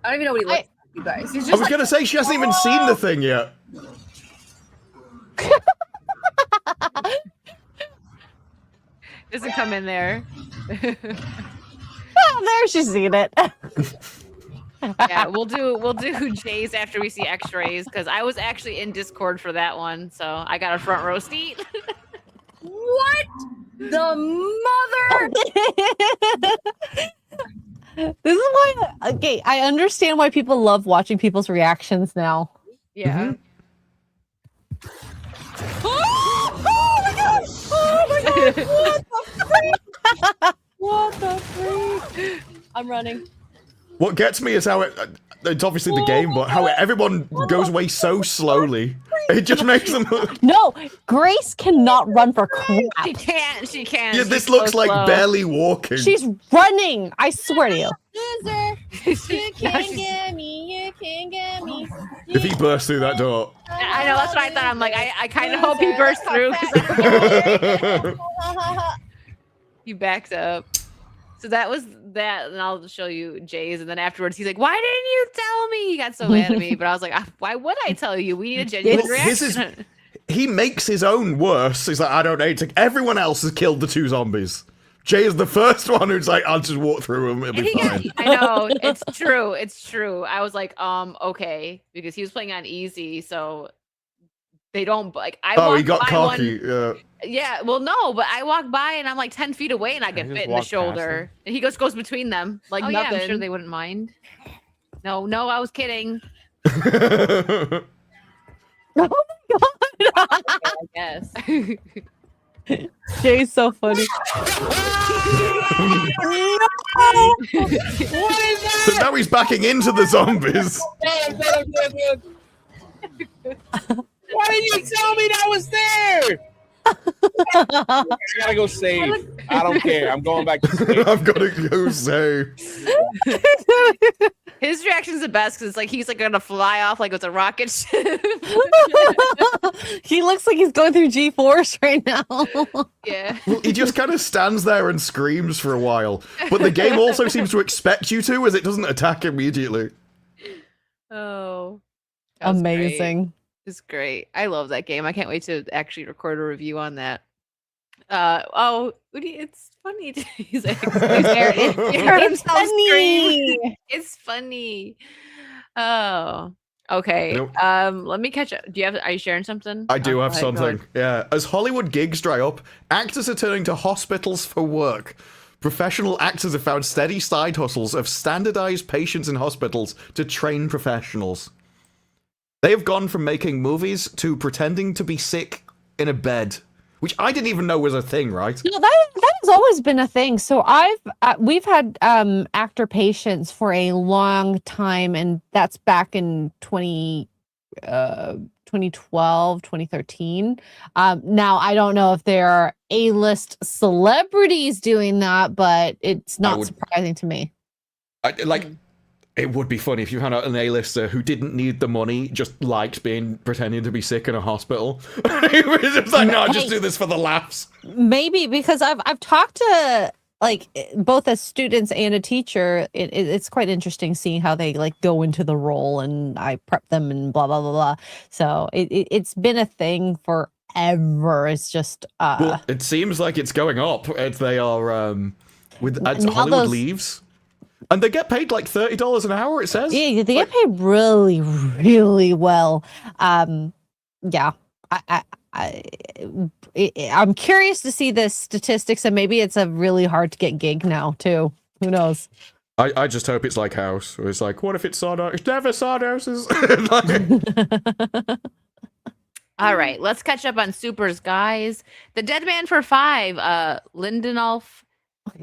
don't even know what he looks like, you guys. He's I just was gonna say she hasn't even seen the thing yet. Doesn't come in there. Oh, there she's seen it. Yeah, we'll do Jay's after we see X-rays because I was actually in Discord for that one, so I got a front row seat. What the mother? This is why. Okay, I understand why people love watching people's reactions now. Yeah. Oh my god! Oh my god! What the freak? I'm running. What gets me is how it's obviously the game, but how everyone goes away so slowly. It just makes them. No, Grace cannot run for crap. She can't. Yeah, this looks like barely walking. She's running. I swear to you. Loser, you can't get me, you can't get me. If he bursts through that door. I know, that's what I thought. I'm like, I kind of hope he bursts through because he backs up. So that was that, and I'll show you Jay's, and then afterwards he's like, "Why didn't you tell me?" He got so mad at me, but I was like, "Why would I tell you? We need a genuine reaction." He makes his own worse. He's like, "I don't hate it." Everyone else has killed the 2 zombies. Jay is the first one who's like, "I'll just walk through them. It'll be fine." I know, it's true. It's true. I was like, okay, because he was playing on easy, so they don't like. He got cocky. Yeah, well, no, but I walk by and I'm like 10 feet away and I get bit in the shoulder. And he goes between them like nothing. Yeah, I'm sure they wouldn't mind. No, I was kidding. Oh my god! I guess. Jay's so funny. So now he's backing into the zombies. Why didn't you tell me that was there? I gotta go save. I don't care. I'm going back to save. I've got to go save. His reaction's the best because it's like he's like gonna fly off like it's a rocket ship. He looks like he's going through G-force right now. Yeah. Well, he just kind of stands there and screams for a while. But the game also seems to expect you to, as it doesn't attack immediately. Oh. that was Amazing. great. It's great. I love that game. I can't wait to actually record a review on that. It's funny. He's like, It's funny. It's funny. Oh, okay. Nope. Let me catch up. Are you sharing something? I do Oh, have go ahead, go something. ahead. Yeah. As Hollywood gigs dry up, actors are turning to hospitals for work. Professional actors have found steady side hustles of standardized patients in hospitals to train professionals. They have gone from making movies to pretending to be sick in a bed, which I didn't even know was a thing, right? No, that has always been a thing. So we've had actor patients for a long time, and that's back in 2012, 2013. Now I don't know if there are A-list celebrities doing that, but it's not surprising to me. It would be funny if you found out an A-lister who didn't need the money, just liked pretending to be sick in a hospital. He was just like, no, just do this for the laughs. Maybe because I've talked to like both as students and a teacher. It's quite interesting seeing how they like go into the role, and I prep them and blah blah blah blah. So it's been a thing forever. It's just Well, it seems like it's going up. They are as now Hollywood leaves. And they get paid like $30 an hour, it says? Yeah, they get paid really, really well. Yeah. I'm curious to see the statistics, and maybe it's a really hard to get gig now, too. Who knows? I just hope it's like House. Where it's like, what if it's Sawdust? It's never Sawdust's. All right, let's catch up on supers, guys. The Dead Man for Five, Lindenolf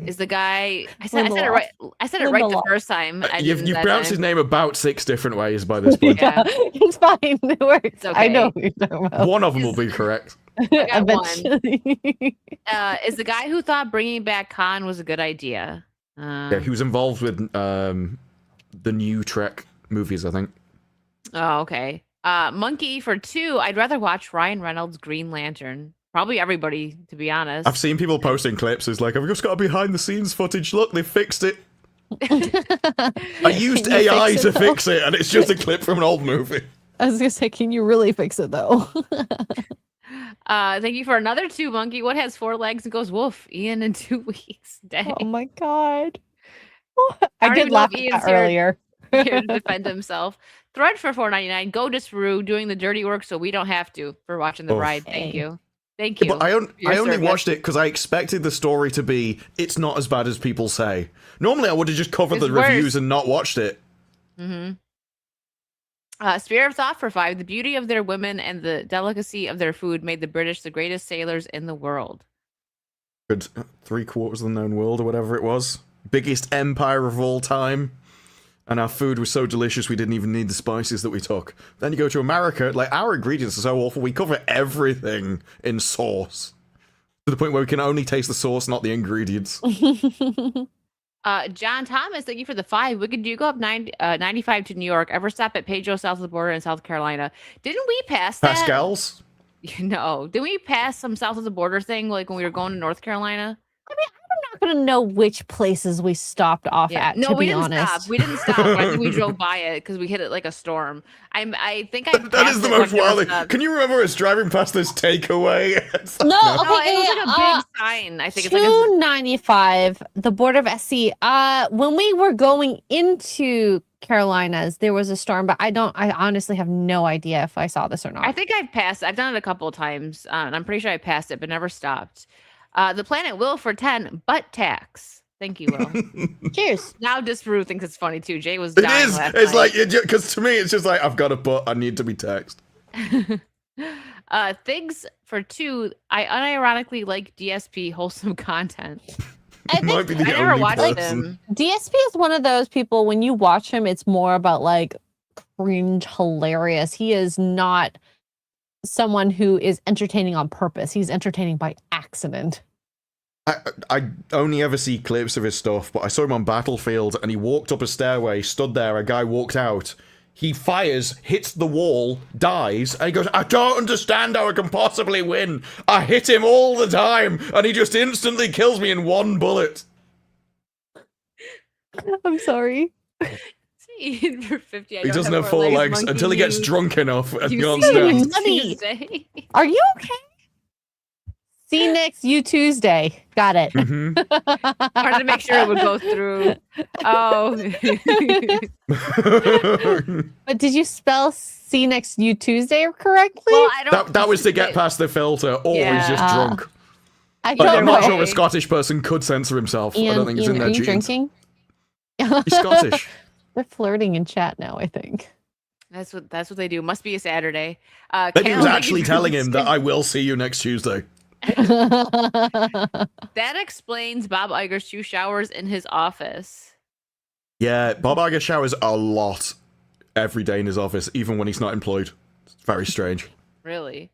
is the guy. I said it right. I said it right the first time. You've pronounced his name about 6 different ways by this point. Yeah, it's fine. It works. It's okay. I know what you're talking about. One of them will be correct. I got one. Eventually. Is the guy who thought bringing back Khan was a good idea. Yeah, he was involved with the new Trek movies, I think. Oh, okay. Monkey for 2. I'd rather watch Ryan Reynolds' Green Lantern. Probably everybody, to be honest. I've seen people posting clips. It's like, I've just got behind the scenes footage. Look, they fixed it. I used AI to fix it, and it's just a clip from an old movie. I was gonna say, can you really fix it though? Thank you for another 2, Monkey. What has 4 legs and goes woof? Ian in 2 weeks. Dang. Oh my god. I I don't did even know laugh if at Ian's that earlier. here to defend himself. Thread for $4.99. Go Disparu doing the dirty work so we don't have to for watching the Oh. ride. Thank you. Thank Yeah, you. but I only service. watched it because I expected the story to be, it's not as bad as people say. Normally I would have just covered It's the reviews worse. and not watched it. Mm-hmm. Spirit of Thought for 5. The beauty of their women and the delicacy of their food made the British the greatest sailors in the world. Good 3/4 of the known world or whatever it was. Biggest empire of all time. And our food was so delicious we didn't even need the spices that we took. Then you go to America, like our ingredients are so awful, we cover everything in sauce. To the point where we can only taste the sauce, not the ingredients. John Thomas, thank you for the 5. Wicked, do you go up 95 to New York? Ever stop at Pedro south of the border in South Carolina? Didn't we pass that? Pascal's? No. Didn't we pass some south of the border thing like when we were going to North Carolina? I'm not gonna know which places we stopped off at. No, to we be didn't honest. stop. We didn't stop. I think we drove by it because we hit it like a storm. I think I. That is the most wild thing. Can you remember us driving past this takeaway? It's like, No, No, okay, it was like a yeah, big sign. I think it's like a 295, the border of SC. When we were going into Carolinas, there was a storm, but I honestly have no idea if I saw this or not. I think I've passed. I've done it a couple of times, and I'm pretty sure I passed it, but never stopped. The Planet Will for 10. Butt tax. Thank you, Will. Cheers. Now Disparu thinks it's funny too. Jay was It dying is. last It's night. like, because to me, it's just like, I've got a butt, I need to be taxed. Things for 2. I unironically like DSP wholesome content. I Might be the I never only watched person. him. DSP is one of those people, when you watch him, it's more about like cringe hilarious. He is not someone who is entertaining on purpose. He's entertaining by accident. I only ever see clips of his stuff, but I saw him on Battlefield and he walked up a stairway, stood there, a guy walked out, he fires, hits the wall, dies, and he goes, I don't understand how I can possibly win. I hit him all the time, and he just instantly kills me in 1 bullet. I'm sorry. See, for 50, I He don't doesn't have 4 4 legs monkey until he gets news. drunk enough and You goes see down. next Money. Tuesday. Are you okay? See you next Tuesday. Got it. Wanted to make sure it would go through. Oh. But did you spell see next Tuesday correctly? Well, I don't. That was to get past the filter, or he's just Yeah. drunk. I Like, I'm not know. sure a Scottish person could censor himself. I don't think it's in their are you genes. drinking? He's Scottish. They're flirting in chat now, I think. That's what they do. Must be a Saturday. Maybe he was Cal, actually telling him that I will see you next Tuesday. That explains Bob Iger's 2 showers in his office. Yeah, Bob Iger showers a lot every day in his office, even when he's not employed. It's very strange. Really?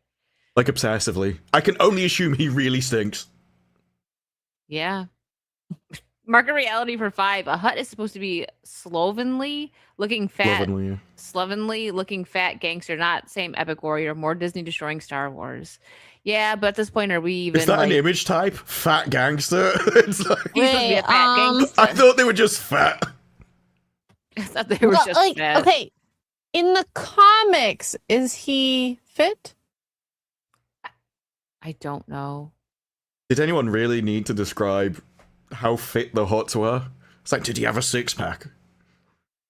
Like, obsessively. I can only assume he really stinks. Yeah. Market reality for 5. A hut is supposed to be slovenly looking fat. Slovenly, yeah. Slovenly looking fat gangster, not same epic warrior, more Disney destroying Star Wars. Yeah, but at this point, are we even Is that like... an image type? Fat gangster? It's like, He's supposed to be a fat gangster. I thought they were just fat. I thought they were Well, just like, fat. okay, in the comics, is he fit? I don't know. Did anyone really need to describe how fit the Huts were? It's like, did he have a 6-pack?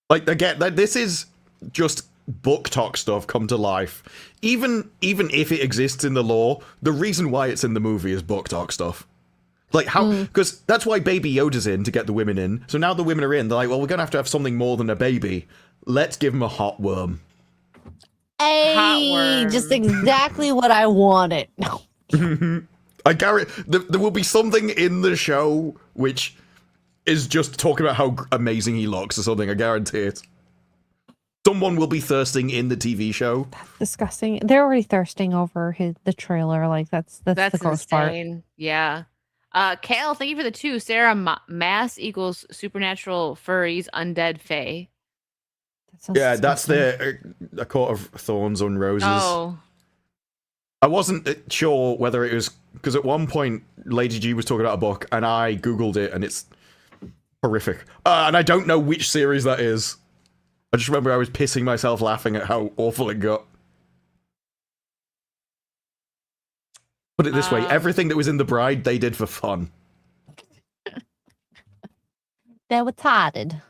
Like, again, this is just book talk stuff come to life. Even if it exists in the lore, the reason why it's in the movie is book talk stuff. Like, how... Because that's why Baby Yoda's in, to get the women in. So now the women are in, they're like, well, we're going to have something more than a baby. Let's give him a hot worm. Hey, just exactly what I wanted. No. I guarantee there will be something in the show which is just talking about how amazing he looks or something. I guarantee it. Someone will be thirsting in the TV show. Disgusting. They're already thirsting over the trailer. Like that's the gross part. insane. Yeah. Kale, thank you for the 2. Sarah, mass equals supernatural furries, undead fae. Yeah, that's the A Court of Thorns and Roses. Oh. I wasn't sure whether it was... Because at one point, Lady G was talking about a book, and I googled it, and it's horrific. And I don't know which series that is. I just remember I was pissing myself laughing at how awful it got. Put it this way, everything that was in The Bride, they did for fun. They're retarded.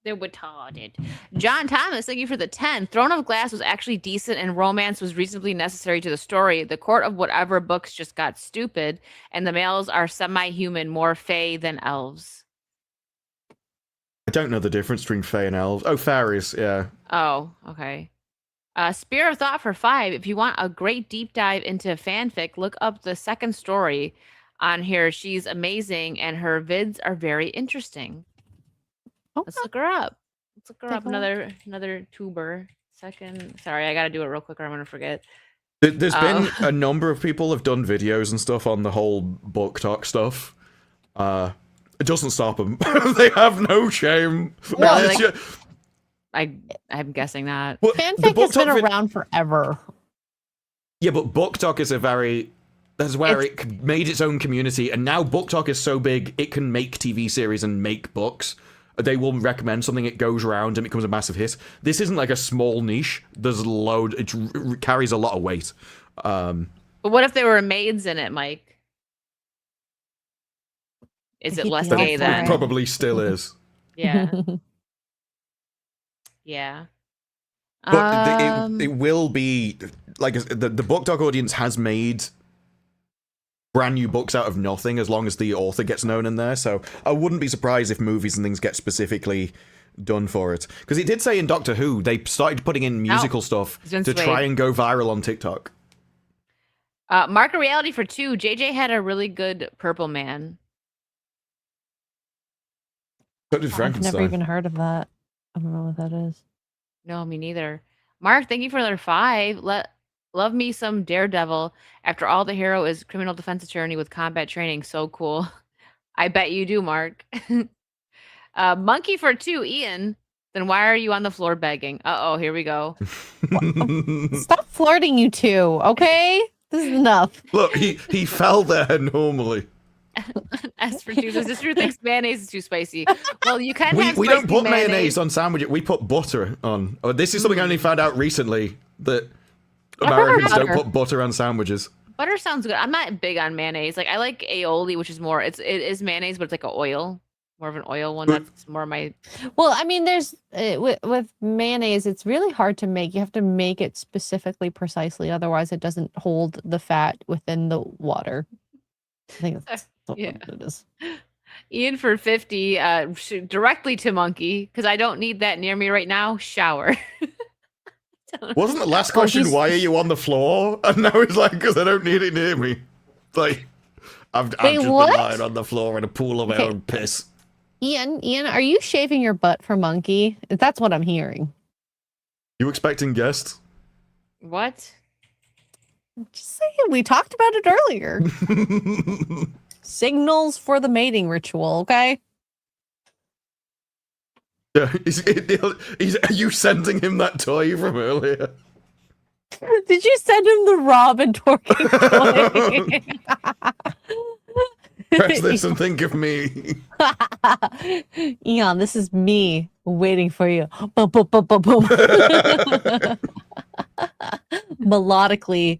They're retarded. John Thomas, thank you for the 10. Throne of Glass was actually decent and romance was reasonably necessary to the story. The Court of Whatever books just got stupid, and the males are semi-human, more fae than elves. I don't know the difference between fae and elves. Oh, fairies, yeah. Oh, okay. Spear of Thought for 5. If you want a great deep dive into fanfic, look up the second story on here. She's amazing, and her vids are very interesting. Let's look her up. Let's look her up. Another tuber. Second. Sorry, I gotta do it real quick or I'm gonna forget. There's been a number of people have done videos and stuff on the whole book talk stuff. It doesn't stop them. They have no shame. Well, It's like- ju- I'm guessing not. Well, the Fanfic book has been talk vid- around forever. Yeah, but book talk is that's where it made its own community, and now book talk is so big it can make TV series and make books. They will recommend something, it goes around and becomes a massive hit. This isn't like a small niche. There's it carries a lot of weight. But what if there were maids in it, Mike? Is it less gay then? It probably still is. Yeah. Yeah. But it will be like the book talk audience has made brand new books out of nothing as long as the author gets known in there. So I wouldn't be surprised if movies and things get specifically done for it. Because he did say in Doctor Who they started putting in musical stuff It's been to swayed. try and go viral on TikTok. Mark of Reality for 2. JJ had a really good Purple Man. So did I've Frankenstein. never even heard of that. I don't know what that is. No, me neither. Mark, thank you for another 5. Love me some Daredevil. After all, the hero is criminal defense attorney with combat training. So cool. I bet you do, Mark. Monkey for 2, Ian. Then why are you on the floor begging? Uh-oh, here we go. Stop flirting, you two, okay? This is enough. Look, he fell there normally. As for Jesus, this Drew thinks mayonnaise is too spicy. Well, you can have We don't spicy put mayonnaise on sandwiches. We put butter on. Oh, this is something I only found out recently, that Americans don't put butter on sandwiches. Butter sounds good. I'm not big on mayonnaise. Like I like aioli, which is more. It is mayonnaise, but it's like an oil, more of an oil one. That's more my. Well, I mean, there's with mayonnaise, it's really hard to make. You have to make it specifically, precisely, otherwise it doesn't hold the fat within the water. I think that's what it is. Ian for 50, directly to Monkey because I don't need that near me right now. Shower. Wasn't the last question, why are you on the floor? And now he's like, because I don't need it near me. Like, I've just been lying on the floor in a pool of my own piss. Ian, are you shaving your butt for Monkey? That's what I'm hearing. You expecting guests? What? Just saying, we talked about it earlier. Signals for the mating ritual, okay? Yeah, are you sending him that toy from earlier? Did you send him the Robin twerking toy? Press this and think of me. Eon, this is me waiting for you. Boom, boom, boom, boom, boom. Melodically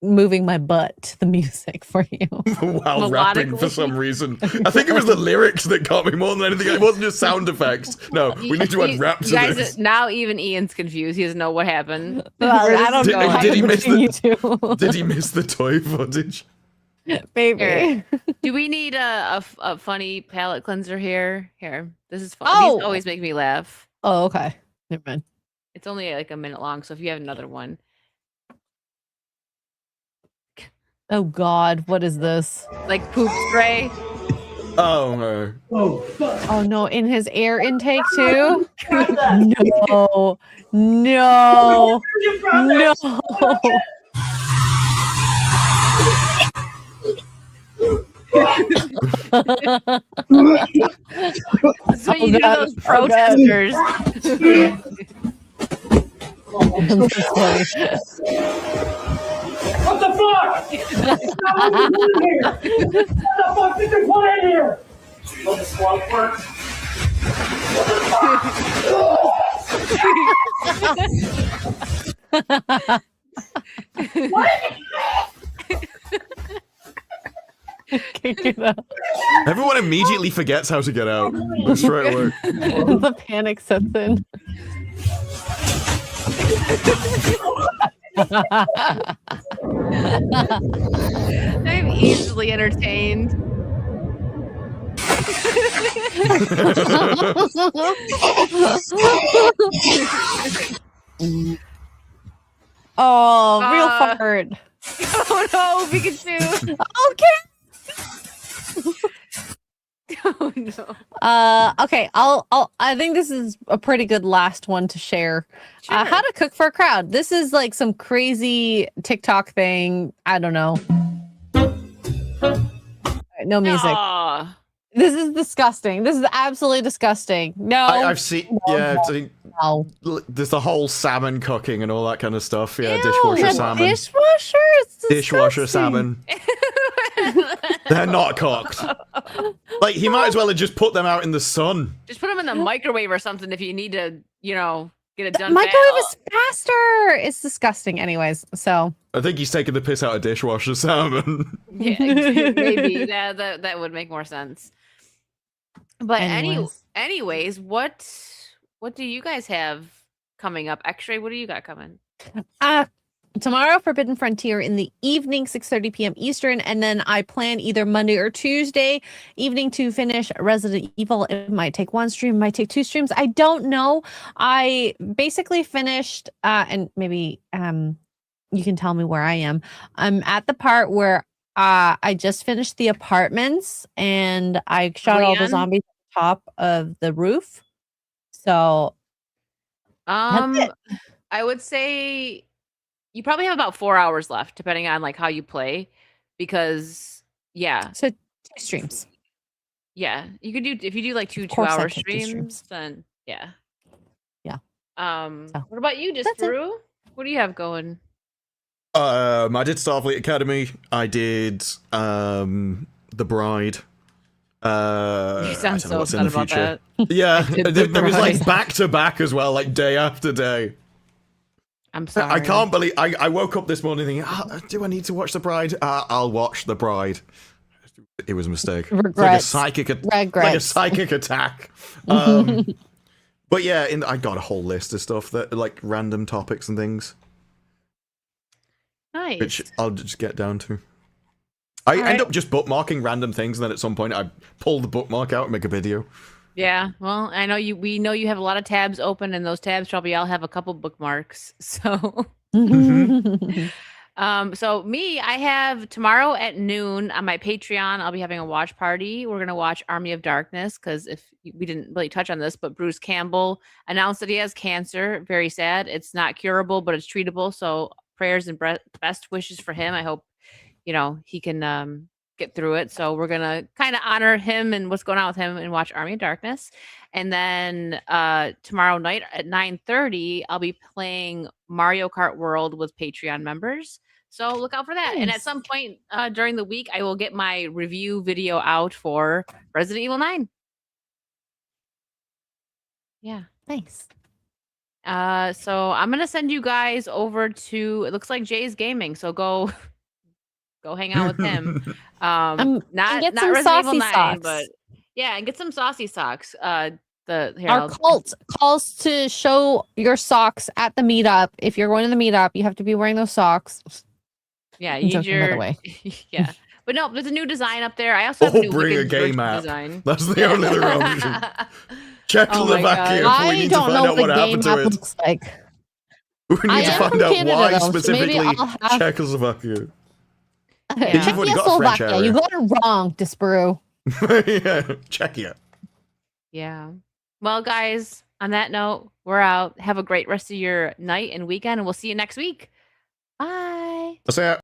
moving my butt to the music for you. While rapping for some reason. I think it was the lyrics that got me more than anything. It wasn't just sound effects. No, we need to add rap to this. Now even Ian's confused. He doesn't know what happened. I don't know. Did he miss the toy footage? Baby. Here. Do we need a funny palate cleanser here? Here. This is fun. Oh. These always make me laugh. Oh, okay. Never mind. It's only like a minute long, so if you have another one. Oh God, what is this? Like poop spray? Oh no. Oh no, in his air intake too? No. No. No. So you do those protesters. What the fuck? What the fuck did you put in here? What the swamp work? Can't get out. Everyone immediately forgets how to get out. Straight away. The panic sets in. I'm easily entertained. Oh, real fart. Oh no, Pikachu. Okay. Oh no. Okay, I think this is a pretty good last one to share. Sure. How to cook for a crowd. This is like some crazy TikTok thing. I don't know. All right, no music. Aw. This is disgusting. This is absolutely disgusting. No. I've seen, yeah, No. there's the whole salmon cooking and all that kind of stuff. Yeah, Ew, dishwasher a salmon. Dishwasher? It's Dishwasher disgusting. salmon. They're not cooked. Like, he might as well have just put them out in the sun. Just put them in the microwave or something if you need to, get it done. Microwave is faster. It's disgusting, anyways. So I think he's taking the piss out of dishwasher salmon. Yeah, maybe that would make more sense. But anyways, what do you guys have coming up? X-Ray, what do you got coming? tomorrow, Forbidden Frontier in the evening, 6:30 p.m. Eastern, and then I plan either Monday or Tuesday evening to finish Resident Evil. It might take one stream, it might take two streams. I don't know. I basically finished, and maybe you can tell me where I am. I'm at the part where I just finished the apartments and I shot all the Leon? zombies at the top of the roof. So I would say you probably have about 4 hours left, depending on like how you play, because so 2 streams. Yeah, you could do if you do like two course I 2-hour could do streams, then yeah. Yeah. What about you, Disparu? What do you have going? I did Starfleet Academy. I did The Bride. You sound I don't know so what's in upset the about future. that. Yeah, I did The there was like Bride. back to back as well, like day after day. I'm sorry. I can't believe I woke up this morning thinking, do I need to watch The Bride? I'll watch The Bride. It was a mistake. Regrets. Like a Regrets. psychic attack. But yeah, I got a whole list of stuff that like random topics and things. Nice. Which I'll just get down to. I end up just bookmarking random things, and then at some point I pull the bookmark out and make a video. Yeah, well, I know you. We know you have a lot of tabs open, and those tabs probably all have a couple bookmarks. So, so me, I have tomorrow at noon on my Patreon. I'll be having a watch party. We're gonna watch Army of Darkness because if we didn't really touch on this, but Bruce Campbell announced that he has cancer. Very sad. It's not curable, but it's treatable. So prayers and best wishes for him. I hope he can get through it. So we're gonna kind of honor him and what's going on with him and watch Army of Darkness. And then tomorrow night at 9:30, I'll be playing Mario Kart World with Patreon members. So look out for that. And at some point during the week, I will get my review video out for Resident Evil 9. Yeah. Nice. So I'm gonna send you guys over to. It looks like Jay's Gaming. So go hang out with him. Not get some Resident Evil Saucy 9, socks. but yeah, and get some Saucy socks. Our cult calls to show your socks at the meetup. If you're going to the meetup, you have to be wearing those socks. Yeah, I'm you need joking, by the way. yeah. But no, there's a new design up there. I also have a new bring a Wicked game Virtue app. design. That's the only other option. Czechoslovakia. God. We need to find out what happened to it. Looks like. We need to find out Canada, why though, so specifically maybe I'll have- Czechoslovakia. You've already got a French Czechoslovakia. You got it wrong, Disparu. Yeah, Czechia. Yeah. Well, guys, on that note, we're out. Have a great rest of your night and weekend, and we'll see you next week. Bye. I'll say